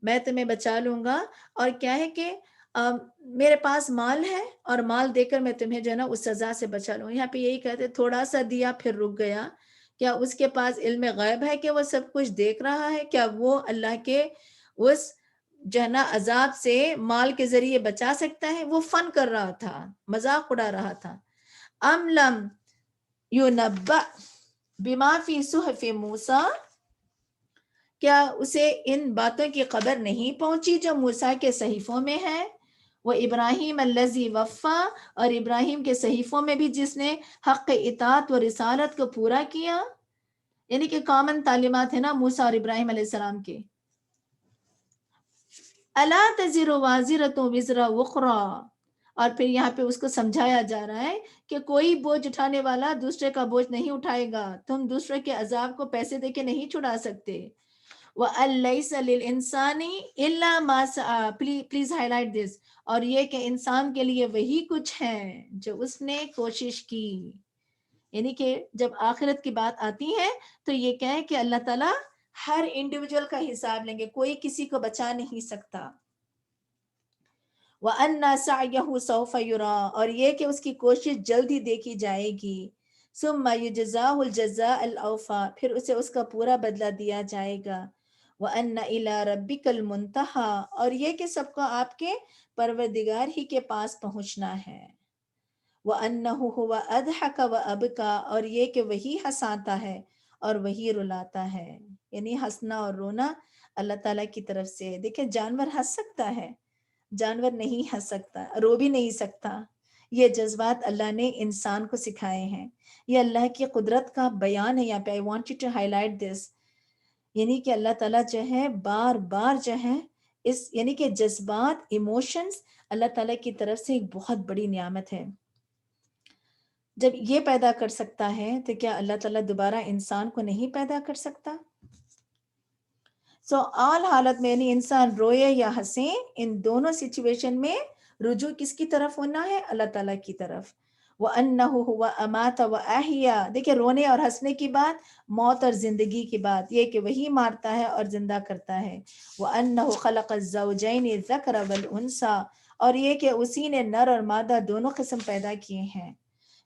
Speaker 1: میں تمہیں بچا لوں گا، اور کیا ہے کہ میرے پاس مال ہے اور مال دے کر میں تمہیں جو ہے نا اس سزا سے بچا لوں. یہاں پہ یہی کہتے تھوڑا سا دیا پھر رک گیا. کیا اس کے پاس علم غیب ہے کہ وہ سب کچھ دیکھ رہا ہے؟ کیا وہ اللہ کے اس جو ہے نا عذاب سے مال کے ذریعے بچا سکتا ہے؟ وہ فن کر رہا تھا، مذاق اڑا رہا تھا. ام لم یونبأ بما فی صحف موسیٰ، کیا اسے ان باتوں کی خبر نہیں پہنچی جو موسیٰ کے صحیفوں میں ہے؟ وہ ابراہیم الذی وفا، اور ابراہیم کے صحیفوں میں بھی جس نے حق اطاعت و رسالت کو پورا کیا. یعنی کہ کامن تعلیمات ہے نا موسیٰ اور ابراہیم علیہ السلام کے. الا تزر وازرۃ وزر اخری، اور پھر یہاں پہ اس کو سمجھایا جا رہا ہے کہ کوئی بوجھ اٹھانے والا دوسرے کا بوجھ نہیں اٹھائے گا. تم دوسرے کے عذاب کو پیسے دے کے نہیں چھڑا سکتے. وَأَن لَيْسَ لِلْإِنسَانِ إِلَّا مَا سَعَى، پلیز ہائی لائٹ دس، اور یہ کہ انسان کے لیے وہی کچھ ہے جو اس نے کوشش کی. یعنی کہ جب آخرت کی بات آتی ہے تو یہ کہیں کہ اللہ تعالیٰ ہر انڈیویجول کا حساب لیں گے، کوئی کسی کو بچا نہیں سکتا. وَأَنَّ سَعْيَهُ سَوْفَ يُرَىٰ، اور یہ کہ اس کی کوشش جلدی دیکھی جائے گی. ثُمَّ يُجْزَاهُ الْجَزَاءَ الْأَوْفَىٰ، پھر اسے اس کا پورا بدلہ دیا جائے گا. وَأَنَّ إِلَىٰ رَبِّكَ الْمُنْتَهَىٰ، اور یہ کہ سب کو آپ کے پروردگار ہی کے پاس پہنچنا ہے. وَأَنَّهُ هُوَ أَضْحَكَ وَأَبْكَىٰ، اور یہ کہ وہی ہنساتا ہے اور وہی رلاتا ہے. یعنی ہنسنا اور رونا اللہ تعالیٰ کی طرف سے. دیکھیں جانور ہنس سکتا ہے، جانور نہیں ہنس سکتا، رو بھی نہیں سکتا. یہ جذبات اللہ نے انسان کو سکھائے ہیں. یہ اللہ کی قدرت کا بیان ہے. یہاں پہ I want you to highlight this، یعنی کہ اللہ تعالیٰ جو ہے بار بار جو ہے اس یعنی کہ جذبات، ایموشنز اللہ تعالیٰ کی طرف سے ایک بہت بڑی نعمت ہے. جب یہ پیدا کر سکتا ہے تو کیا اللہ تعالیٰ دوبارہ انسان کو نہیں پیدا کر سکتا؟ آل حالت میں یعنی انسان روئے یا ہنسے، ان دونوں سچویشن میں رجوع کس کی طرف ہونا ہے؟ اللہ تعالیٰ کی طرف. وَأَنَّهُ هُوَ أَمَاتَ وَأَحْيَا، دیکھیں رونے اور ہنسنے کی بات، موت اور زندگی کی بات، یہ کہ وہی مارتا ہے اور زندہ کرتا ہے. وَأَنَّهُ خَلَقَ الزَّوْجَيْنِ الذَّكَرَ وَالْأُنثَىٰ، اور یہ کہ اسی نے نر اور مادہ دونوں قسم پیدا کیے ہیں.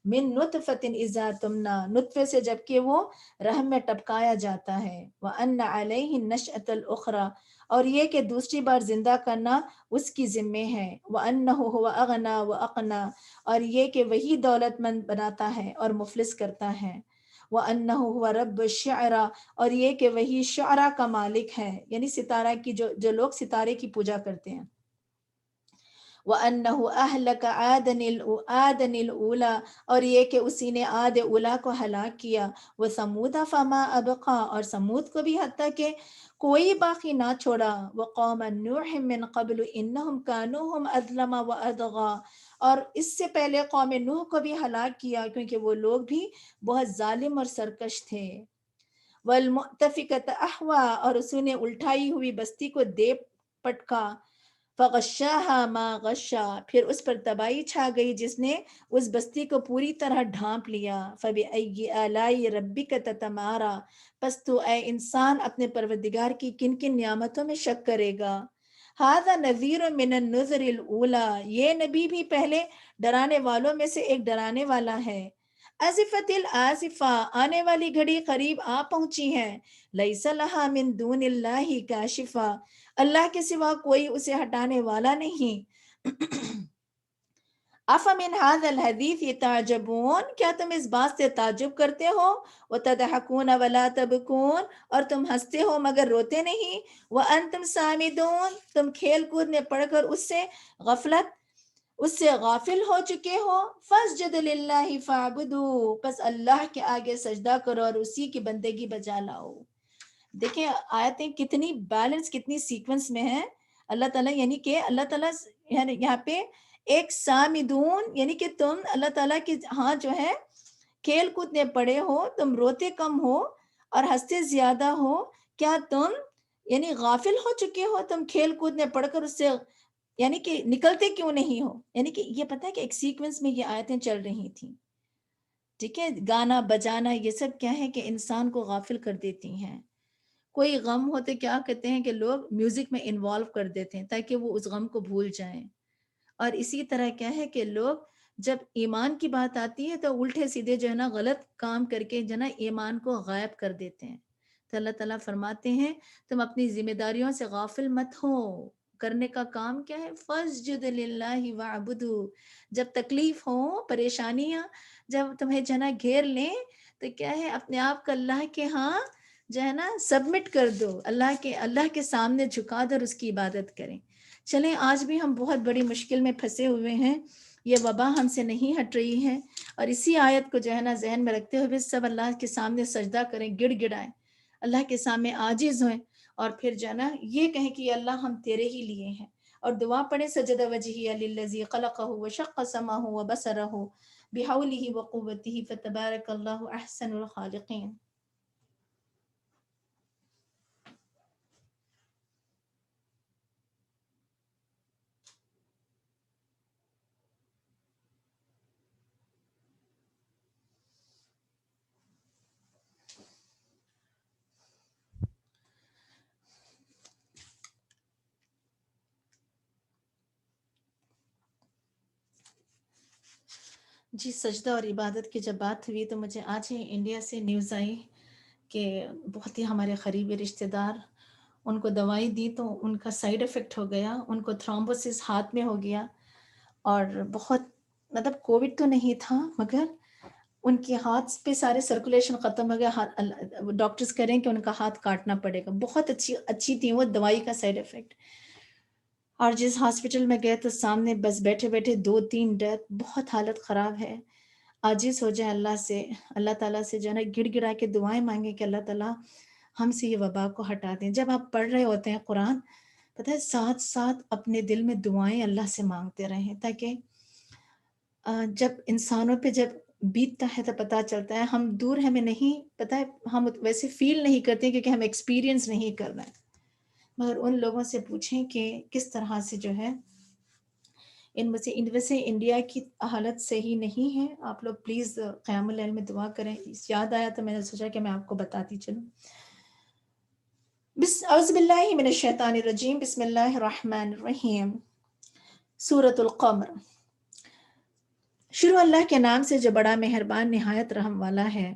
Speaker 1: من نطفۃ اذا تمنا، نطفے سے جب کہ وہ رحم میں ٹپکایا جاتا ہے. وان علیہ النشأۃ الاخرى، اور یہ کہ دوسری بار زندہ کرنا اس کی ذمے ہے. وانہ هو اغنى واقنى، اور یہ کہ وہی دولت مند بناتا ہے اور مفلس کرتا ہے. وانہ هو رب الشعرى، اور یہ کہ وہی شعراء کا مالک ہے، یعنی ستارہ کی جو لوگ ستارے کی پوجا کرتے ہیں. وَأَنَّهُ أَهْلَكَ عَادًا الْأُولَىٰ، اور یہ کہ اسی نے عاد اولا کو ہلاک کیا. وَثَمُودَ فَمَا أَبْقَىٰ، اور سمود کو بھی حتیٰ کہ کوئی باقی نہ چھوڑا. وَقَوْمَ نُوحٍ مِّن قَبْلُ إِنَّهُمْ كَانُوا هُمْ أَظْلَمَ وَأَطْغَىٰ، اور اس سے پہلے قوم نوح کو بھی ہلاک کیا کیونکہ وہ لوگ بھی بہت ظالم اور سرکش تھے. وَالْمُؤْتَفِكَةَ أَهْوَىٰ، اور اسی نے الٹائی ہوئی بستی کو دے پٹکا. فغشاها ما غشا، پھر اس پر تباہی چھا گئی جس نے اس بستی کو پوری طرح ڈھانپ لیا. فبأي آلاء ربك تتمارى، پس تو اے انسان اپنے پروردگار کی کن کن نعمتوں میں شک کرے گا. هذا نذیر من النذر الاولى، یہ نبی بھی پہلے ڈرانے والوں میں سے ایک ڈرانے والا ہے. ازفت الازفہ، آنے والی گھڑی قریب آ پہنچی ہے. لیس لها من دون اللہ کاشفہ، اللہ کے سوا کوئی اسے ہٹانے والا نہیں. افمن هذا الحدیث تعجبون، کیا تم اس بات سے تعجب کرتے ہو؟ وتضحکون ولا تبکون، اور تم ہنستے ہو مگر روتے نہیں. وانتم سامدون، تم کھیل کود میں پڑھ کر اس سے غافل ہو چکے ہو. فاسجد للہ فاعبدوا، پس اللہ کے آگے سجدہ کرو اور اسی کی بندگی بجا لاؤ. دیکھیں آیتیں کتنی بیلنس، کتنی سیکوینس میں ہیں. اللہ تعالیٰ یعنی کہ اللہ تعالیٰ یعنی یہاں پہ ایک سامدون، یعنی کہ تم اللہ تعالیٰ کی ہاں جو ہے کھیل کود میں پڑے ہو، تم روتے کم ہو اور ہنستے زیادہ ہو. کیا تم یعنی غافل ہو چکے ہو تم کھیل کود میں پڑھ کر اس سے، یعنی کہ نکلتے کیوں نہیں ہو؟ یعنی کہ یہ پتہ ہے کہ ایک سیکوینس میں یہ آیتیں چل رہی تھیں، ٹھیک ہے، گانا بجانا یہ سب کیا ہے کہ انسان کو غافل کر دیتی ہیں. کوئی غم ہوتے کیا کہتے ہیں کہ لوگ میوزک میں انوالو کر دیتے ہیں تاکہ وہ اس غم کو بھول جائیں. اور اسی طرح کیا ہے کہ لوگ جب ایمان کی بات آتی ہے تو الٹے سیدھے جو ہے نا غلط کام کر کے جو ہے نا ایمان کو غائب کر دیتے ہیں. تو اللہ تعالیٰ فرماتے ہیں تم اپنی ذمہ داریوں سے غافل مت ہو. کرنے کا کام کیا ہے؟ فَاسْجُدْ لِلَّهِ وَاعْبُدُوا. جب تکلیف ہو، پریشانیاں جب تمہیں جو ہے نا گھیر لیں تو کیا ہے، اپنے آپ کو اللہ کے ہاں جو ہے نا سبمٹ کر دو، اللہ کے سامنے جھکا در اس کی عبادت کریں. چلیں آج بھی ہم بہت بڑی مشکل میں پھنسے ہوئے ہیں، یہ وبا ہم سے نہیں ہٹ رہی ہے، اور اسی آیت کو جو ہے نا ذہن میں رکھتے ہوئے سب اللہ کے سامنے سجدہ کریں، گڑ گڑائیں، اللہ کے سامنے عاجز ہوئیں، اور پھر جو ہے نا یہ کہیں کہ اللہ ہم تیرے ہی لیے ہیں. اور دعا پڑھیں سجد وجہی للذی قلقہ وشق سمعہ وبصرہ بحولہ وقوتہ فتبارک اللہ احسن الخالقین. جی سجدہ اور عبادت کی جب بات ہوئی تو مجھے آج ہی انڈیا سے نیوز آئی کہ بہت ہی ہمارے قریبی رشتہ دار، ان کو دوائی دی تو ان کا سائیڈ افیکٹ ہو گیا، ان کو تھرومبوسس ہاتھ میں ہو گیا، اور بہت مطلب کووڈ تو نہیں تھا مگر ان کے ہاتھ پہ سارے سرکولیشن ختم ہو گیا. ڈاکٹرز کہہ رہے ہیں کہ ان کا ہاتھ کاٹنا پڑے گا. بہت اچھی تھی وہ دوائی کا سائیڈ افیکٹ. اور جس ہاسپٹل میں گئے تو سامنے بس بیٹھے بیٹھے 2-3 ڈیتھ. بہت حالت خراب ہے. عاجز ہو جائے اللہ سے، اللہ تعالیٰ سے جو ہے نا گڑ گڑا کے دعائیں مانگیں کہ اللہ تعالیٰ ہم سے یہ وبا کو ہٹا دیں. جب آپ پڑھ رہے ہوتے ہیں قرآن، پتہ ہے ساتھ ساتھ اپنے دل میں دعائیں اللہ سے مانگتے رہیں، تاکہ جب انسانوں پہ جب بیتتا ہے تو پتہ چلتا ہے ہم دور ہمیں نہیں پتہ ہے، ہم ویسے فیل نہیں کرتے کیونکہ ہم ایکسپیرینس نہیں کر رہے ہیں. مگر ان لوگوں سے پوچھیں کہ کس طرح سے جو ہے ان ویسے انڈیا کی حالت صحیح نہیں ہے. آپ لوگ پلیز قیام اللیل میں دعا کریں. یاد آیا تو میں نے سوچا کہ میں آپ کو بتاتی چلوں. اعوذ باللہ من الشیطان الرجیم، بسم اللہ الرحمن الرحیم. سورۃ القمر. شروع اللہ کے نام سے جو بڑا مہربان نہایت رحم والا ہے.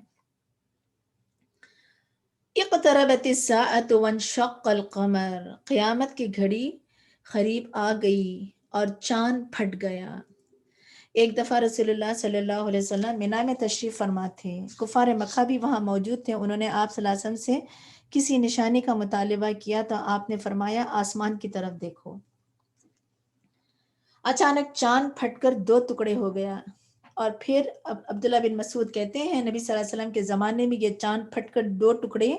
Speaker 1: اقتربت الساعۃ وانشق القمر. قیامت کی گھڑی قریب آ گئی اور چاند پھٹ گیا. ایک دفعہ رسول اللہ صلی اللہ علیہ وسلم مینا میں تشریف فرما تھے. کفار مکہ بھی وہاں موجود تھے. انہوں نے آپ صلی اللہ علیہ وسلم سے کسی نشانی کا مطالبہ کیا تو آپ نے فرمایا آسمان کی طرف دیکھو. اچانک چاند پھٹ کر 2 ٹکڑے ہو گیا. اور پھر عبداللہ بن مسعود کہتے ہیں نبی صلی اللہ علیہ وسلم کے زمانے میں یہ چاند پھٹ کر 2 ٹکڑے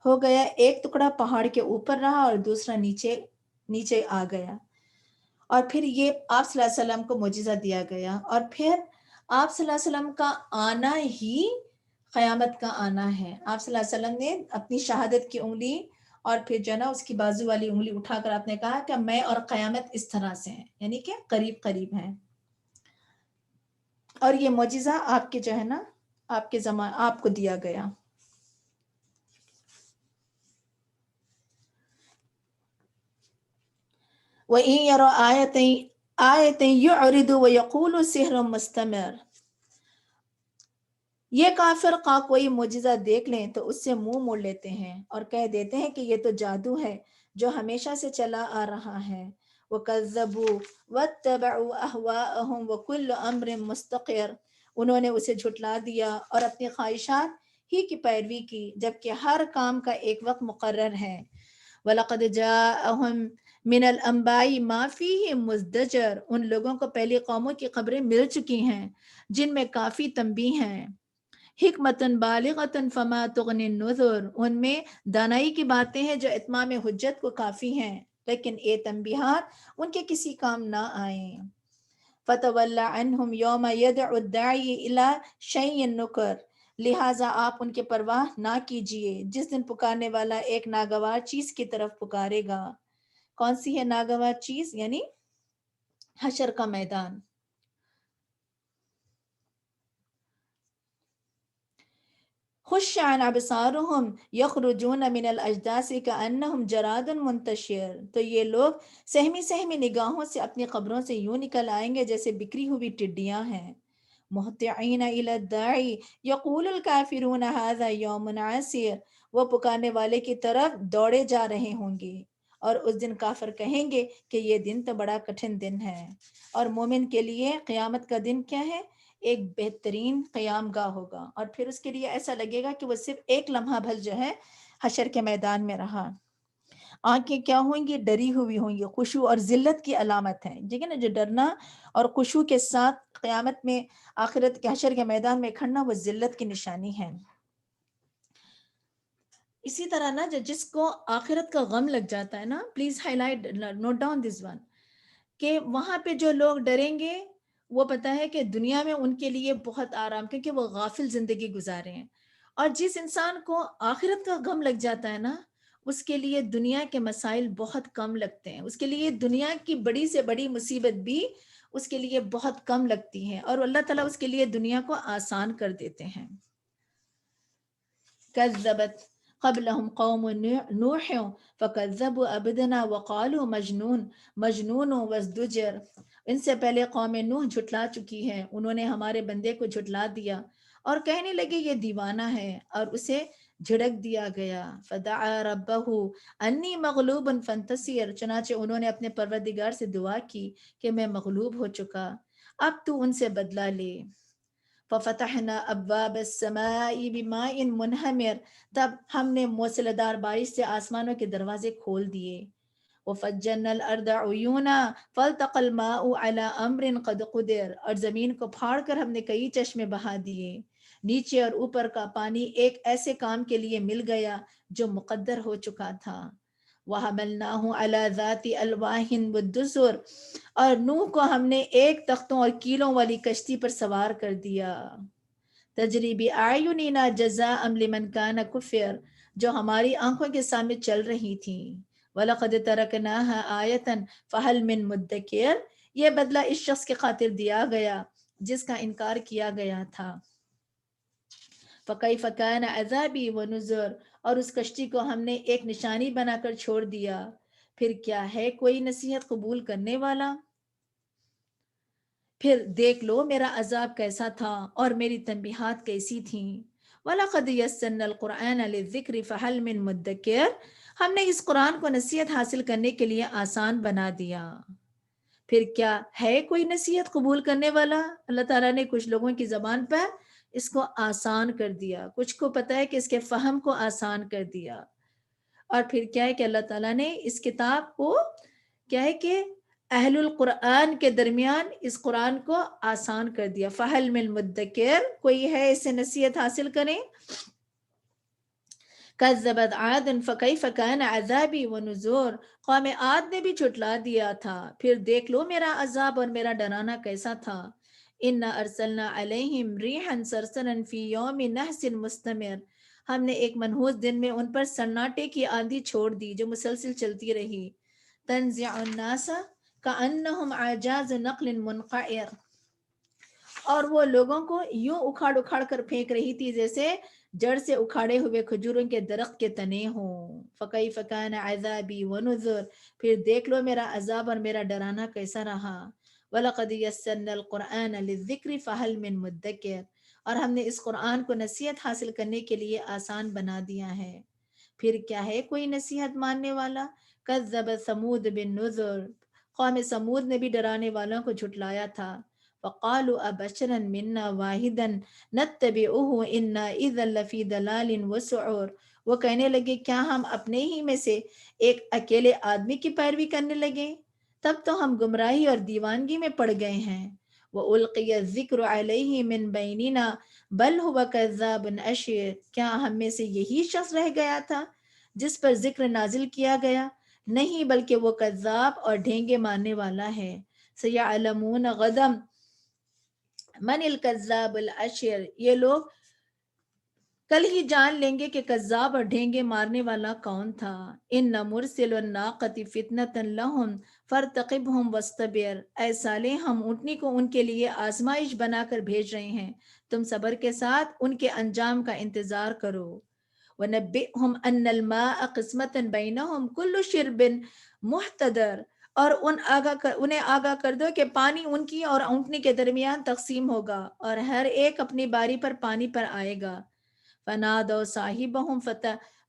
Speaker 1: ہو گیا. ایک ٹکڑا پہاڑ کے اوپر رہا اور دوسرا نیچے آ گیا. اور پھر یہ آپ صلی اللہ علیہ وسلم کو معجزہ دیا گیا. اور پھر آپ صلی اللہ علیہ وسلم کا آنا ہی قیامت کا آنا ہے. آپ صلی اللہ علیہ وسلم نے اپنی شہادت کی انگلی اور پھر جو نا اس کی بازو والی انگلی اٹھا کر آپ نے کہا کہ میں اور قیامت اس طرح سے ہیں، یعنی کہ قریب قریب ہیں. اور یہ معجزہ آپ کے جو ہے نا آپ کو دیا گیا. وَإِن يَرَوْا آیَةً يُعْرِضُوا وَيَقُولُوا سِحْرٌ مُسْتَمِرٌ. یہ کافر خواہ کوئی معجزہ دیکھ لیں تو اس سے منہ موڑ لیتے ہیں اور کہہ دیتے ہیں کہ یہ تو جادو ہے جو ہمیشہ سے چلا آ رہا ہے. وَكَذَّبُوا وَاتَّبَعُوا أَهْوَاءَهُمْ وَكُلُّ أَمْرٍ مُسْتَقِرٌ. انہوں نے اسے جھٹلا دیا اور اپنی خواہشات ہی کی پیروی کی، جبکہ ہر کام کا ایک وقت مقرر ہے. وَلَقَدْ جَاءَهُمْ مِنَ الْأَنْبَاءِ مَا فِيهِ مُزْدَجَرٌ. ان لوگوں کو پہلی قوموں کی خبریں مل چکی ہیں جن میں کافی تنبیہ ہیں. حکمتن بالغتن فما تغنی النذر. ان میں دانائی کی باتیں ہیں جو اتمام حجت کو کافی ہیں، لیکن یہ تنبیہات ان کے کسی کام نہ آئیں. فتول عنہم یوم یدعو الداعی الی شیء نکر. لہٰذا آپ ان کے پرواہ نہ کیجیے جس دن پکارنے والا ایک ناگوار چیز کی طرف پکارے گا۔ کون سی ہے ناگوار چیز؟ یعنی حشر کا میدان۔ خش عن ابصارهم یخرجون من الاجداث کانہم جراد منتشر، تو یہ لوگ سہمی سہمی نگاہوں سے اپنی قبروں سے یوں نکل آئیں گے جیسے بکھری ہوئی ٹڈیاں ہیں۔ مہطعین الی الداعی یقول الکافرون ھذا یوم عسیر، وہ پکارنے والے کی طرف دوڑے جا رہے ہوں گے اور اس دن کافر کہیں گے کہ یہ دن تو بڑا کٹھن دن ہے۔ اور مومن کے لیے قیامت کا دن کیا ہے؟ ایک بہترین قیام گاہ ہوگا، اور پھر اس کے لیے ایسا لگے گا کہ وہ صرف ایک لمحہ بھر جو ہے حشر کے میدان میں رہا۔ آنکھیں کیا ہوئیں گی؟ ڈری ہوئی ہوں گی، خشوع اور ذلت کی علامت ہے، ٹھیک ہے نا، جو ڈرنا اور خشوع کے ساتھ قیامت میں آخرت کے حشر کے میدان میں کھڑنا وہ ذلت کی نشانی ہے۔ اسی طرح نا جس کو آخرت کا غم لگ جاتا ہے نا، please highlight note down this one, کہ وہاں پہ جو لوگ ڈریں گے وہ پتہ ہے کہ دنیا میں ان کے لیے بہت آرام، کیونکہ وہ غافل زندگی گزارے ہیں۔ اور جس انسان کو آخرت کا غم لگ جاتا ہے نا، اس کے لیے دنیا کے مسائل بہت کم لگتے ہیں، اس کے لیے دنیا کی بڑی سے بڑی مصیبت بھی اس کے لیے بہت کم لگتی ہے، اور اللہ تعالیٰ اس کے لیے دنیا کو آسان کر دیتے ہیں۔ کذبت قبلهم قوم نوح فکذبوا عبدنا وقالوا مجنون وازدجر، ان سے پہلے قوم نوح جھٹلا چکی ہے، انہوں نے ہمارے بندے کو جھٹلا دیا اور کہنے لگے یہ دیوانہ ہے، اور اسے جھڑک دیا گیا۔ فدعا ربہ انی مغلوب فانتصر، چنانچہ انہوں نے اپنے پروردگار سے دعا کی کہ میں مغلوب ہو چکا، اب تو ان سے بدلہ لے۔ ففتحنا ابواب السماء بماء منہمر، تب ہم نے موسلادھار بارش سے آسمانوں کے دروازے کھول دیے۔ وفجرنا الارض عیونا فالتقى الماء على امر قد قدر، اور زمین کو پھاڑ کر ہم نے کئی چشمے بہا دیے، نیچے اور اوپر کا پانی ایک ایسے کام کے لیے مل گیا جو مقدر ہو چکا تھا۔ وَحَمَلْنَاهُ عَلَى ذَاتِ أَلْوَاحٍ وَالدُّسُرٍ، اور نوح کو ہم نے ایک تختوں اور کیلوں والی کشتی پر سوار کر دیا۔ تجری بِأَعْيُنِنَا جَزَاءً لِمَنْ كَانَ كُفِرَ، جو ہماری آنکھوں کے سامنے چل رہی تھیں۔ وَلَقَدْ تَرَكْنَاهَا آيَةً فَهَلْ مِن مُدَّكِرٍ، یہ بدلہ اس شخص کے خاطر دیا گیا جس کا انکار کیا گیا تھا۔ فَكَيْفَ كَانَ عَذَابِي وَنُذُرِ، اور اس کشتی کو ہم نے ایک نشانی بنا کر چھوڑ دیا، پھر کیا ہے کوئی نصیحت قبول کرنے والا؟ پھر دیکھ لو میرا عذاب کیسا تھا اور میری تنبیہات کیسی تھیں۔ وَلَقَدْ يَسَّرْنَا الْقُرْآنَ لِلذِّكْرِ فَهَلْ مِن مُدَّكِرٍ، ہم نے اس قرآن کو نصیحت حاصل کرنے کے لیے آسان بنا دیا، پھر کیا ہے کوئی نصیحت قبول کرنے والا؟ اللہ تعالیٰ نے کچھ لوگوں کی زبان پر اس کو آسان کر دیا، کچھ کو پتہ ہے کہ اس کے فہم کو آسان کر دیا، اور پھر کیا ہے کہ اللہ تعالیٰ نے اس کتاب کو کیا ہے کہ اہل القرآن کے درمیان اس قرآن کو آسان کر دیا۔ فَهَلْ مِن مُدَّكِرٍ، کوئی ہے اس سے نصیحت حاصل کریں؟ کذبت عاد فکیف کان عذابی ونذور، قوم عاد نے بھی جھٹلا دیا تھا، پھر دیکھ لو میرا عذاب اور میرا ڈرانا کیسا تھا۔ انا ارسلنا علیہم ریحا صرصرا فی یوم نحس مستمر، ہم نے ایک منحوس دن میں ان پر سناٹے کی آندھی چھوڑ دی جو مسلسل چلتی رہی۔ تنزع الناس کأنہم اعجاز نخل منقعر، اور وہ لوگوں کو یوں اکھاڑ اکھاڑ کر پھینک رہی تھی جیسے جڑ سے اکھاڑے ہوئے کھجوروں کے درخت کے تنے ہوں۔ فَكَيْفَ كَانَ عَذَابِي وَنُذُرِ، پھر دیکھ لو میرا عذاب اور میرا ڈرانا کیسا رہا۔ وَلَقَدْ يَسَّرْنَا الْقُرْآنَ لِلذِّكْرِ فَهَلْ مِن مُدَّكِرٍ، اور ہم نے اس قرآن کو نصیحت حاصل کرنے کے لیے آسان بنا دیا ہے، پھر کیا ہے کوئی نصیحت ماننے والا؟ کذبت ثمود بالنذر، قوم سمود نے بھی ڈرانے والوں کو جھٹلایا تھا۔ وَقَالُوا أَبَشَرًا مِنَّا وَاحِدًا نَتَّبِعُهُ إِنَّا إِذًا لَفِي ضَلَالٍ وَسُعُرٍ، وہ کہنے لگے کیا ہم اپنے ہی میں سے ایک اکیلے آدمی کی پیروی کرنے لگے؟ تب تو ہم گمراہی اور دیوانگی میں پڑ گئے ہیں۔ وَأُلْقِيَ الذِّكْرُ عَلَيْهِ مِن بَيْنِنَا بَلْ هُوَ كَذَّابٌ أَشِرٌ، کیا ہم میں سے یہی شخص رہ گیا تھا جس پر ذکر نازل کیا گیا؟ نہیں، بلکہ وہ کذاب اور ڈھینگے مارنے والا ہے۔ سَيَعْلَمُونَ غَدًا من الکذاب الاشر، یہ لوگ کل ہی جان لیں گے کہ کذاب اور ڈھینگے مارنے والا کون تھا۔ ان مرسل الناقۃ فتنۃ لہم فرتقبہم واصطبر، اے صالح ہم اونٹنی کو ان کے لیے آزمائش بنا کر بھیج رہے ہیں، تم صبر کے ساتھ ان کے انجام کا انتظار کرو۔ وَنَبِّئْهُمْ أَنَّ الْمَاءَ قِسْمَةً بَيْنَهُمْ كُلُّ شِرْبٍ مُحْتَدَرٍ، اور انہیں آگاہ کر دو کہ پانی ان کی اور اونٹنی کے درمیان تقسیم ہوگا، اور ہر ایک اپنی باری پر پانی پر آئے گا۔ فَنَادَوْا صَاحِبَهُمْ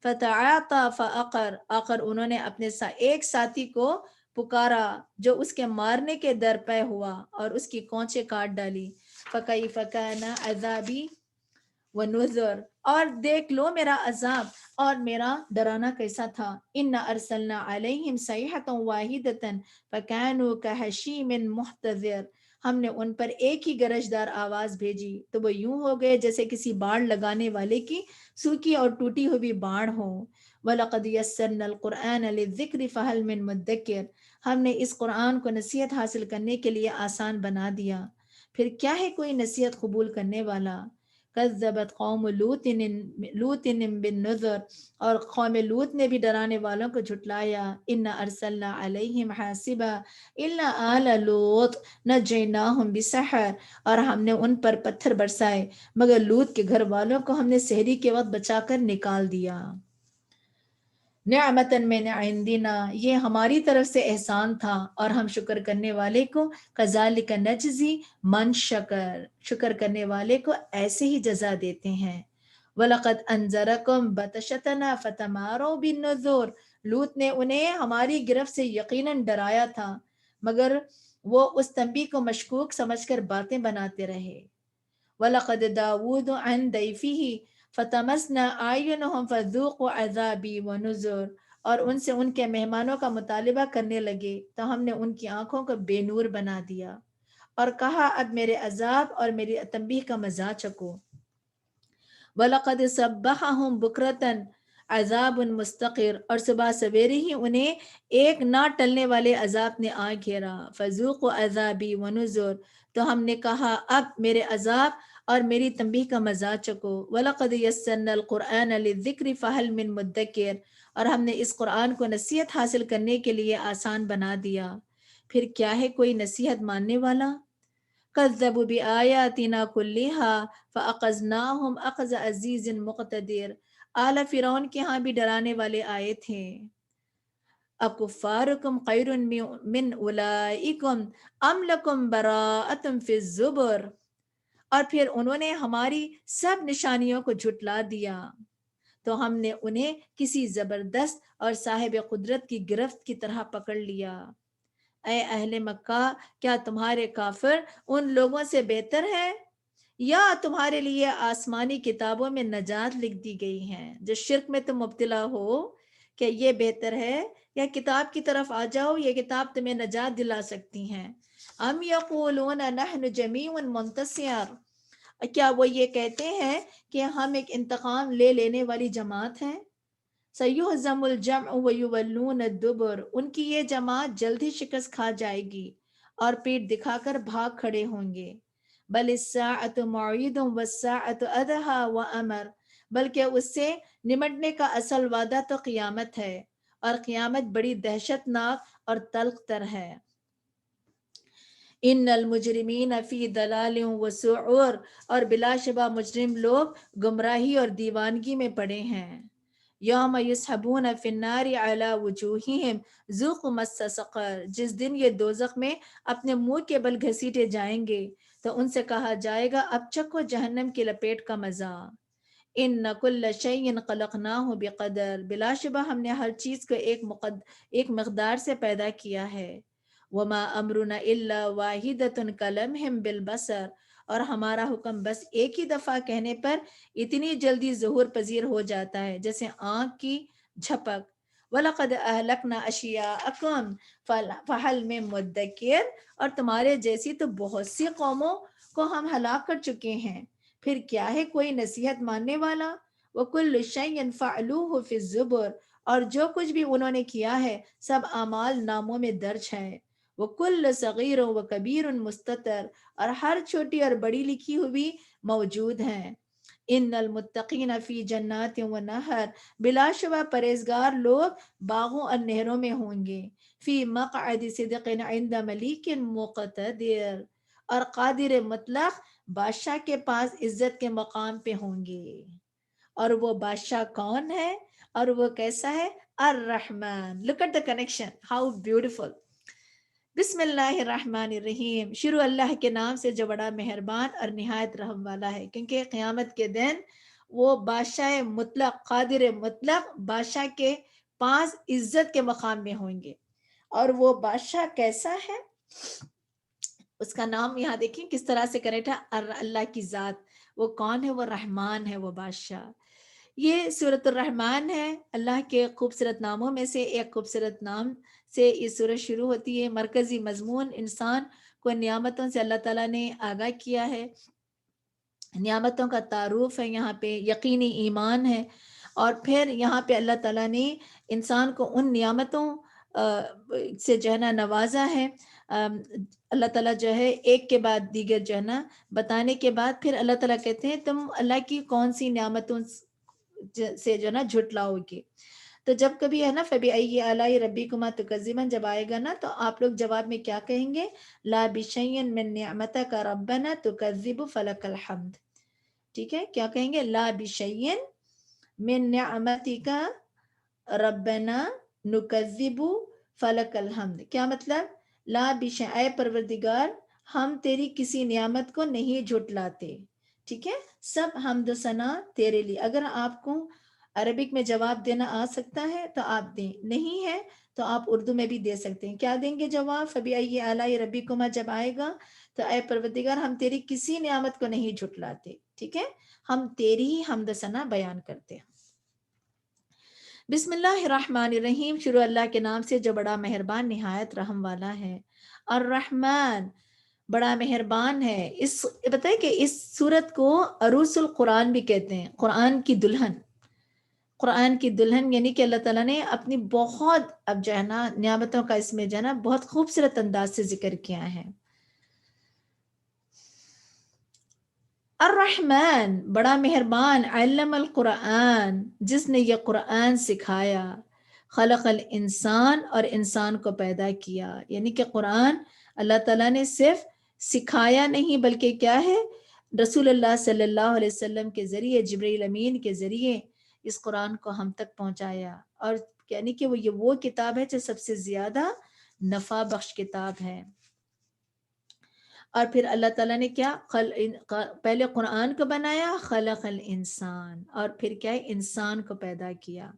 Speaker 1: فَتَعَاطَىٰ فَعَقَرَ، آخر انہوں نے اپنے ایک ساتھی کو پکارا جو اس کے مارنے کے در پہ ہوا اور اس کی کونچے کاٹ ڈالی۔ فَكَيْفَ كَانَ عَذَابِي وَنُذُرِ، اور دیکھ لو میرا عذاب اور میرا ڈرانا کیسا تھا۔ إِنَّا أَرْسَلْنَا عَلَيْهِمْ صَيْحَةً وَاحِدَةً فَكَانُوا كَحَشِيمِ الْمُحْتَظِرِ، ہم نے ان پر ایک ہی گرجدار آواز بھیجی تو وہ یوں ہو گئے جیسے کسی باڑ لگانے والے کی سوکھی اور ٹوٹی ہوئی باڑ ہو۔ وَلَقَدْ يَسَّرْنَا الْقُرْآنَ لِلذِّكْرِ فَهَلْ مِن مُدَّكِرٍ، ہم نے اس قرآن کو نصیحت حاصل کرنے کے لیے آسان بنا دیا، پھر کیا ہے کوئی نصیحت قبول کرنے والا۔ کذبت قوم لوط بالنذر، اور قوم لوط نے بھی ڈرانے والوں کو جھٹلایا۔ انا ارسلنا علیہم حاصبا الا آل لوط نجیناہم بسحر، اور ہم نے ان پر پتھر برسائے مگر لوط کے گھر والوں کو ہم نے سحری کے وقت بچا کر نکال دیا۔ نعمتن من عندنا، یہ ہماری طرف سے احسان تھا اور ہم شکر کرنے والے کو کذالک نجزی من شکر، شکر کرنے والے کو ایسے ہی جزا دیتے ہیں۔ وَلَقَدْ أَنذَرَكُمْ بَطْشَتَنَا فَتَمَارَوْا بِالنُّذُرِ، لوط نے انہیں ہماری گرفت سے یقیناً ڈرایا تھا مگر وہ اس تنبیہ کو مشکوک سمجھ کر باتیں بناتے رہے۔ وَلَقَدْ دَاوُودُ عَنْ ضَيْفِهِ فَطَمَسْنَا أَعْيُنَهُمْ فَذُوقُوا عَذَابِي وَنُذُرِ، اور ان سے ان کے مہمانوں کا مطالبہ کرنے لگے تو ہم نے ان کی آنکھوں کو بے نور بنا دیا اور کہا اب میرے عذاب اور میری تنبیہ کا مزہ چکو۔ وَلَقَدْ صَبَّحَهُمْ بُكْرَةً عَذَابٌ مُسْتَقِرٌ، اور صبح سویرے ہی انہیں ایک نہ ٹلنے والے عذاب نے آ گھیرا۔ فَذُوقُوا عَذَابِي وَنُذُرِ، تو ہم نے کہا اب میرے عذاب اور میری تنبیہ کا مزہ چکو۔ وَلَقَدْ يَسَّرْنَا الْقُرْآنَ لِلذِّكْرِ فَهَلْ مِن مُدَّكِرٍ، اور ہم نے اس قرآن کو نصیحت حاصل کرنے کے لیے آسان بنا دیا، پھر کیا ہے کوئی نصیحت ماننے والا۔ کذبوا بآیاتنا کلھا فأخذناہم اخذ عزیز مقتدر، آل فرعون کے ہاں بھی ڈرانے والے آئے تھے۔ اکفارکم خیر من اولئکم ام لکم براءۃ فی الزبر، اور پھر انہوں نے ہماری سب نشانیوں کو جھٹلا دیا تو ہم نے انہیں کسی زبردست اور صاحب قدرت کی گرفت کی طرح پکڑ لیا۔ اے اہل مکہ، کیا تمہارے کافر ان لوگوں سے بہتر ہے یا تمہارے لیے آسمانی کتابوں میں نجات لکھ دی گئی ہے جو شرک میں تم مبتلا ہو؟ کہ یہ بہتر ہے یا کتاب کی طرف آ جاؤ، یہ کتاب تمہیں نجات دلا سکتی ہیں۔ ام یقولون نحن جمیع منتصر، کیا وہ یہ کہتے ہیں کہ ہم ایک انتقام لے لینے والی جماعت ہیں؟ سَيُهْزَمُ الْجَمْعُ وَيُوَلُّونَ الدُّبُرَ، ان کی یہ جماعت جلد ہی شکست کھا جائے گی اور پیٹ دکھا کر بھاگ کھڑے ہوں گے۔ بَلِ السَّاعَةُ مَوْعِدٌ وَالسَّاعَةُ أَدْهَىٰ وَأَمَرُ، بلکہ اس سے نمٹنے کا اصل وعدہ تو قیامت ہے اور قیامت بڑی دہشت ناک اور تلخ تر ہے۔ ان المجرمین فی ضلال وسعور، اور بلا شبہ مجرم لوگ گمراہی اور دیوانگی میں پڑے ہیں۔ یوم یسحبون فی النار علی وجوہہم ذوقوا مس سقر، جس دن یہ دوزخ میں اپنے منہ کے بل گھسیٹے جائیں گے تو ان سے کہا جائے گا اب چکھو جہنم کی لپیٹ کا مزہ۔ ان کل شیء خلقناہ بقدر، بلا شبہ ہم نے ہر چیز کو ایک مقدار سے پیدا کیا ہے۔ وما امرنا الا واحدۃ کلمح بالبصر، اور ہمارا حکم بس ایک ہی دفعہ کہنے پر اتنی جلدی ظہور پذیر ہو جاتا ہے جیسے آنکھ کی جھپک۔ وَلَقَدْ أَهْلَكْنَا أَشْيَاءَكُمْ فَهَلْ مِن مُدَّكِرٍ، اور تمہارے جیسی تو بہت سی قوموں کو ہم ہلاک کر چکے ہیں، پھر کیا ہے کوئی نصیحت ماننے والا۔ وَكُلُّ شَيْءٍ فَعَلُوهُ فِي الزُّبُرِ، اور جو کچھ بھی انہوں نے کیا ہے سب اعمال ناموں میں درج ہے۔ وَكُلُّ صَغِيرٍ وَكَبِيرٍ مُسْتَطَرٌ، اور ہر چھوٹی اور بڑی لکھی ہوئی موجود ہیں۔ ان المتقین فی جنات و نہر، بلا شبہ پرہیزگار لوگ باغوں اور نہروں میں ہوں گے، فی مقعد صدق عند ملیک مقتدر، اور قادر مطلق بادشاہ کے پاس عزت کے مقام پہ ہوں گے۔ اور وہ بادشاہ کون ہے اور وہ کیسا ہے؟ الرحمن۔ Look at the connection, how beautiful. بسم اللہ الرحمن الرحیم، شروع اللہ کے نام سے جو بڑا مہربان اور نہایت رحم والا ہے، کیونکہ قیامت کے دن وہ بادشاہ مطلق، قادر مطلق بادشاہ کے پاس عزت کے مقام میں ہوں گے۔ اور وہ بادشاہ کیسا ہے؟ اس کا نام یہاں دیکھیں کس طرح سے کنیکٹ ہے، اللہ کی ذات۔ وہ کون ہے؟ وہ رحمان ہے، وہ بادشاہ۔ یہ سورۃ الرحمن ہے، اللہ کے خوبصورت ناموں میں سے ایک خوبصورت نام سے یہ سورت شروع ہوتی ہے۔ مرکزی مضمون انسان کو نعمتوں سے اللہ تعالیٰ نے آگاہ کیا ہے، نعمتوں کا تعارف ہے، یہاں پہ یقینی ایمان ہے، اور پھر یہاں پہ اللہ تعالیٰ نے انسان کو ان نعمتوں سے جو ہے نا نوازا ہے۔ اللہ تعالیٰ جو ہے ایک کے بعد دیگر جو ہے نا بتانے کے بعد پھر اللہ تعالیٰ کہتے ہیں تم اللہ کی کون سی نعمتوں سے جو ہے نا جھٹلاؤ گے۔ تو جب کبھی ہے نا فَبِأَيِّ آلَاءِ رَبِّكُمَا تُكَذِّبَانِ جب آئے گا نا تو آپ لوگ جواب میں کیا کہیں گے؟ لا بِشَيْءٍ مِّن نِعْمَتَكَ رَبَّنَا تُكَذِّبُ فَلَكَ الْحَمْدُ۔ ٹھیک ہے، کیا کہیں گے؟ لا بِشَيْءٍ مِّن نِعْمَتِكَ رَبَّنَا نُكَذِّبُ فَلَكَ الْحَمْدُ۔ کیا مطلب؟ لا بِشَيْءٍ، اے پروردگار ہم تیری کسی نعمت کو نہیں جھٹلاتے، ٹھیک ہے، سب حمد و ثنا تیرے لیے۔ اگر آپ کو عربک میں جواب دینا آ سکتا ہے تو آپ دیں، نہیں ہے تو آپ اردو میں بھی دے سکتے ہیں۔ کیا دیں گے جواب؟ فَبِأَيِّ آلَاءِ رَبِّكُمَا جب آئے گا تو اے پروردگار ہم تیری کسی نعمت کو نہیں جھٹلاتے، ٹھیک ہے، ہم تیری ہی حمد و ثنا بیان کرتے ہیں۔ بسم اللہ الرحمن الرحیم، شروع اللہ کے نام سے جو بڑا مہربان نہایت رحم والا ہے۔ الرحمن، بڑا مہربان ہے۔ اس بتائیں کہ اس سورت کو عروس القرآن بھی کہتے ہیں، قرآن کی دلہن۔ قرآن کی دلہن یعنی کہ اللہ تعالیٰ نے اپنی بہت اب جو ہے نا نعمتوں کا اس میں جو ہے نا بہت خوبصورت انداز سے ذکر کیا ہے۔ الرحمن، بڑا مہربان، علم القرآن، جس نے یہ قرآن سکھایا، خلق الانسان، اور انسان کو پیدا کیا۔ یعنی کہ قرآن اللہ تعالیٰ نے صرف سکھایا نہیں بلکہ کیا ہے، رسول اللہ صلی اللہ علیہ وسلم کے ذریعے، جبرائیل امین کے ذریعے اس قرآن کو ہم تک پہنچایا۔ اور یعنی کہ وہ کتاب ہے جو سب سے زیادہ نفع بخش کتاب ہے۔ اور پھر اللہ تعالیٰ نے کیا پہلے قرآن کو بنایا، خلق الانسان، اور پھر کیا ہے، انسان کو پیدا کیا۔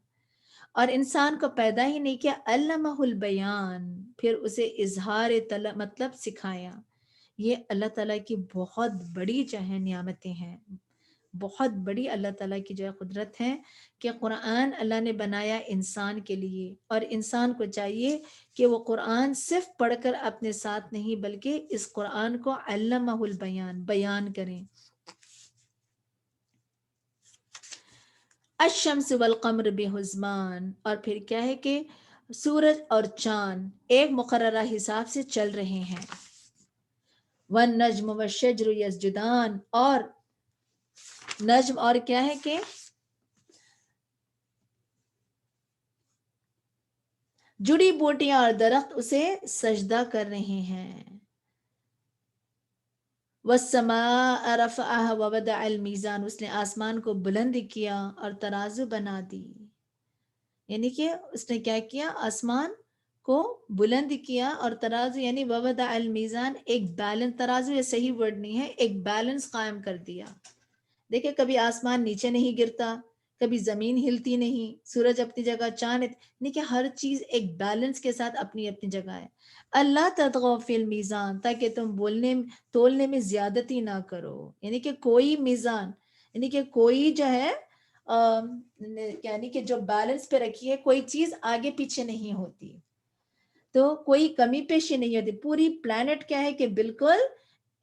Speaker 1: اور انسان کو پیدا ہی نہیں کیا، علمہ البیان، پھر اسے اظہار مطلب سکھایا۔ یہ اللہ تعالیٰ کی بہت بڑی جو ہے نعمتیں ہیں، بہت بڑی اللہ تعالیٰ کی جو ہے قدرت ہے کہ قرآن اللہ نے بنایا انسان کے لیے، اور انسان کو چاہیے کہ وہ قرآن صرف پڑھ کر اپنے ساتھ نہیں بلکہ اس قرآن کو علمہ البیان، بیان کریں۔ الشمس والقمر بحسبان، اور پھر کیا ہے کہ سورج اور چاند ایک مقررہ حساب سے چل رہے ہیں۔ والنجم والشجر یسجدان، اور نجم اور کیا ہے کہ جڑی بوٹیاں اور درخت اسے سجدہ کر رہے ہیں۔ والسماء رفعها ووضع الميزان، اس نے آسمان کو بلند کیا اور ترازو بنا دی۔ یعنی کہ اس نے کیا کیا، آسمان کو بلند کیا اور ترازو یعنی ووضع المیزان، ایک بیلنس، ترازو یہ صحیح ورڈ نہیں ہے، ایک بیلنس قائم کر دیا۔ دیکھیں کبھی آسمان نیچے نہیں گرتا، کبھی زمین ہلتی نہیں، سورج اپنی جگہ، چاند، یعنی کہ ہر چیز ایک بیلنس کے ساتھ اپنی اپنی جگہ ہے۔ اللہ تطغوا فی المیزان، تاکہ تم تولنے میں زیادتی نہ کرو، یعنی کہ کوئی میزان، یعنی کہ کوئی جو ہے یعنی کہ جو بیلنس پہ رکھی ہے، کوئی چیز آگے پیچھے نہیں ہوتی، تو کوئی کمی پیشی نہیں ہوتی۔ پوری پلانٹ کیا ہے کہ بالکل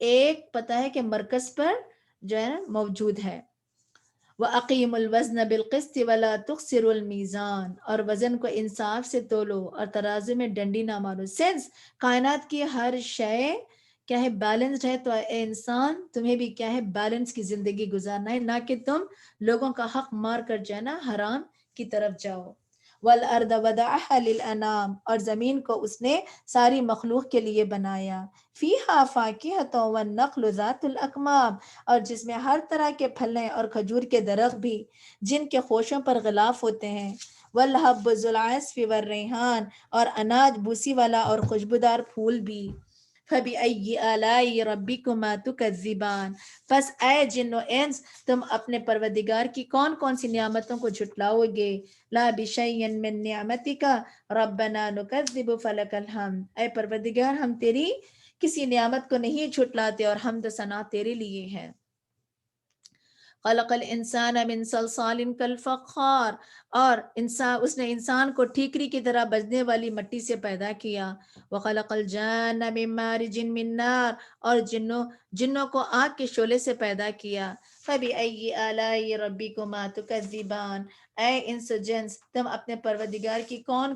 Speaker 1: ایک پتہ ہے کہ مرکز پر جو ہے موجود ہے۔ وَأَقِيمُوا الْوَزْنَ بِالْقِسْطِ وَلَا تُخْسِرُوا الْمِيزَانَ، اور وزن کو انصاف سے تولو اور ترازو میں ڈنڈی نہ مارو۔ سینس کائنات کی ہر شے کیا ہے بیلنسڈ ہے، تو اے انسان تمہیں بھی کیا ہے بیلنس کی زندگی گزارنا ہے، نہ کہ تم لوگوں کا حق مار کر جانا حرام کی طرف جاؤ۔ والارض وضعها للانام، اور زمین کو اس نے ساری مخلوق کے لیے بنایا، فیہا فاکہۃ والنخل ذات الاکمام، اور جس میں ہر طرح کے پھلیں اور کھجور کے درخت بھی جن کے خوشوں پر غلاف ہوتے ہیں، والحب ذو العصف والریحان، اور اناج بوسی والا اور خوشبودار پھول بھی۔ فَبِأَيِّ آلَاءِ رَبِّكُمَا تُكَذِّبَانِ، پس اے جن و انس تم اپنے پروردگار کی کون کون سی نعمتوں کو جھٹلاؤ گے؟ لا بِشَيْءٍ مِّن نِعْمَتِكَ رَبَّنَا نُكَذِّبُ فَلَكَ الْحَمْدُ، اے پروردگار ہم تیری کسی نعمت کو نہیں جھٹلاتے اور حمد و ثنا تیرے لیے ہے۔ خلق الانسان من صلصال کالفخار، اور اس نے انسان کو ٹھیکری کی طرح بجنے والی مٹی سے پیدا کیا۔ وخلق الجان من مارج من نار، اور جنوں کو آگ کے شعلے سے پیدا کیا۔ فبأي آلاء ربكما تكذبان، اے انس و جنس تم اپنے پروردگار کی کون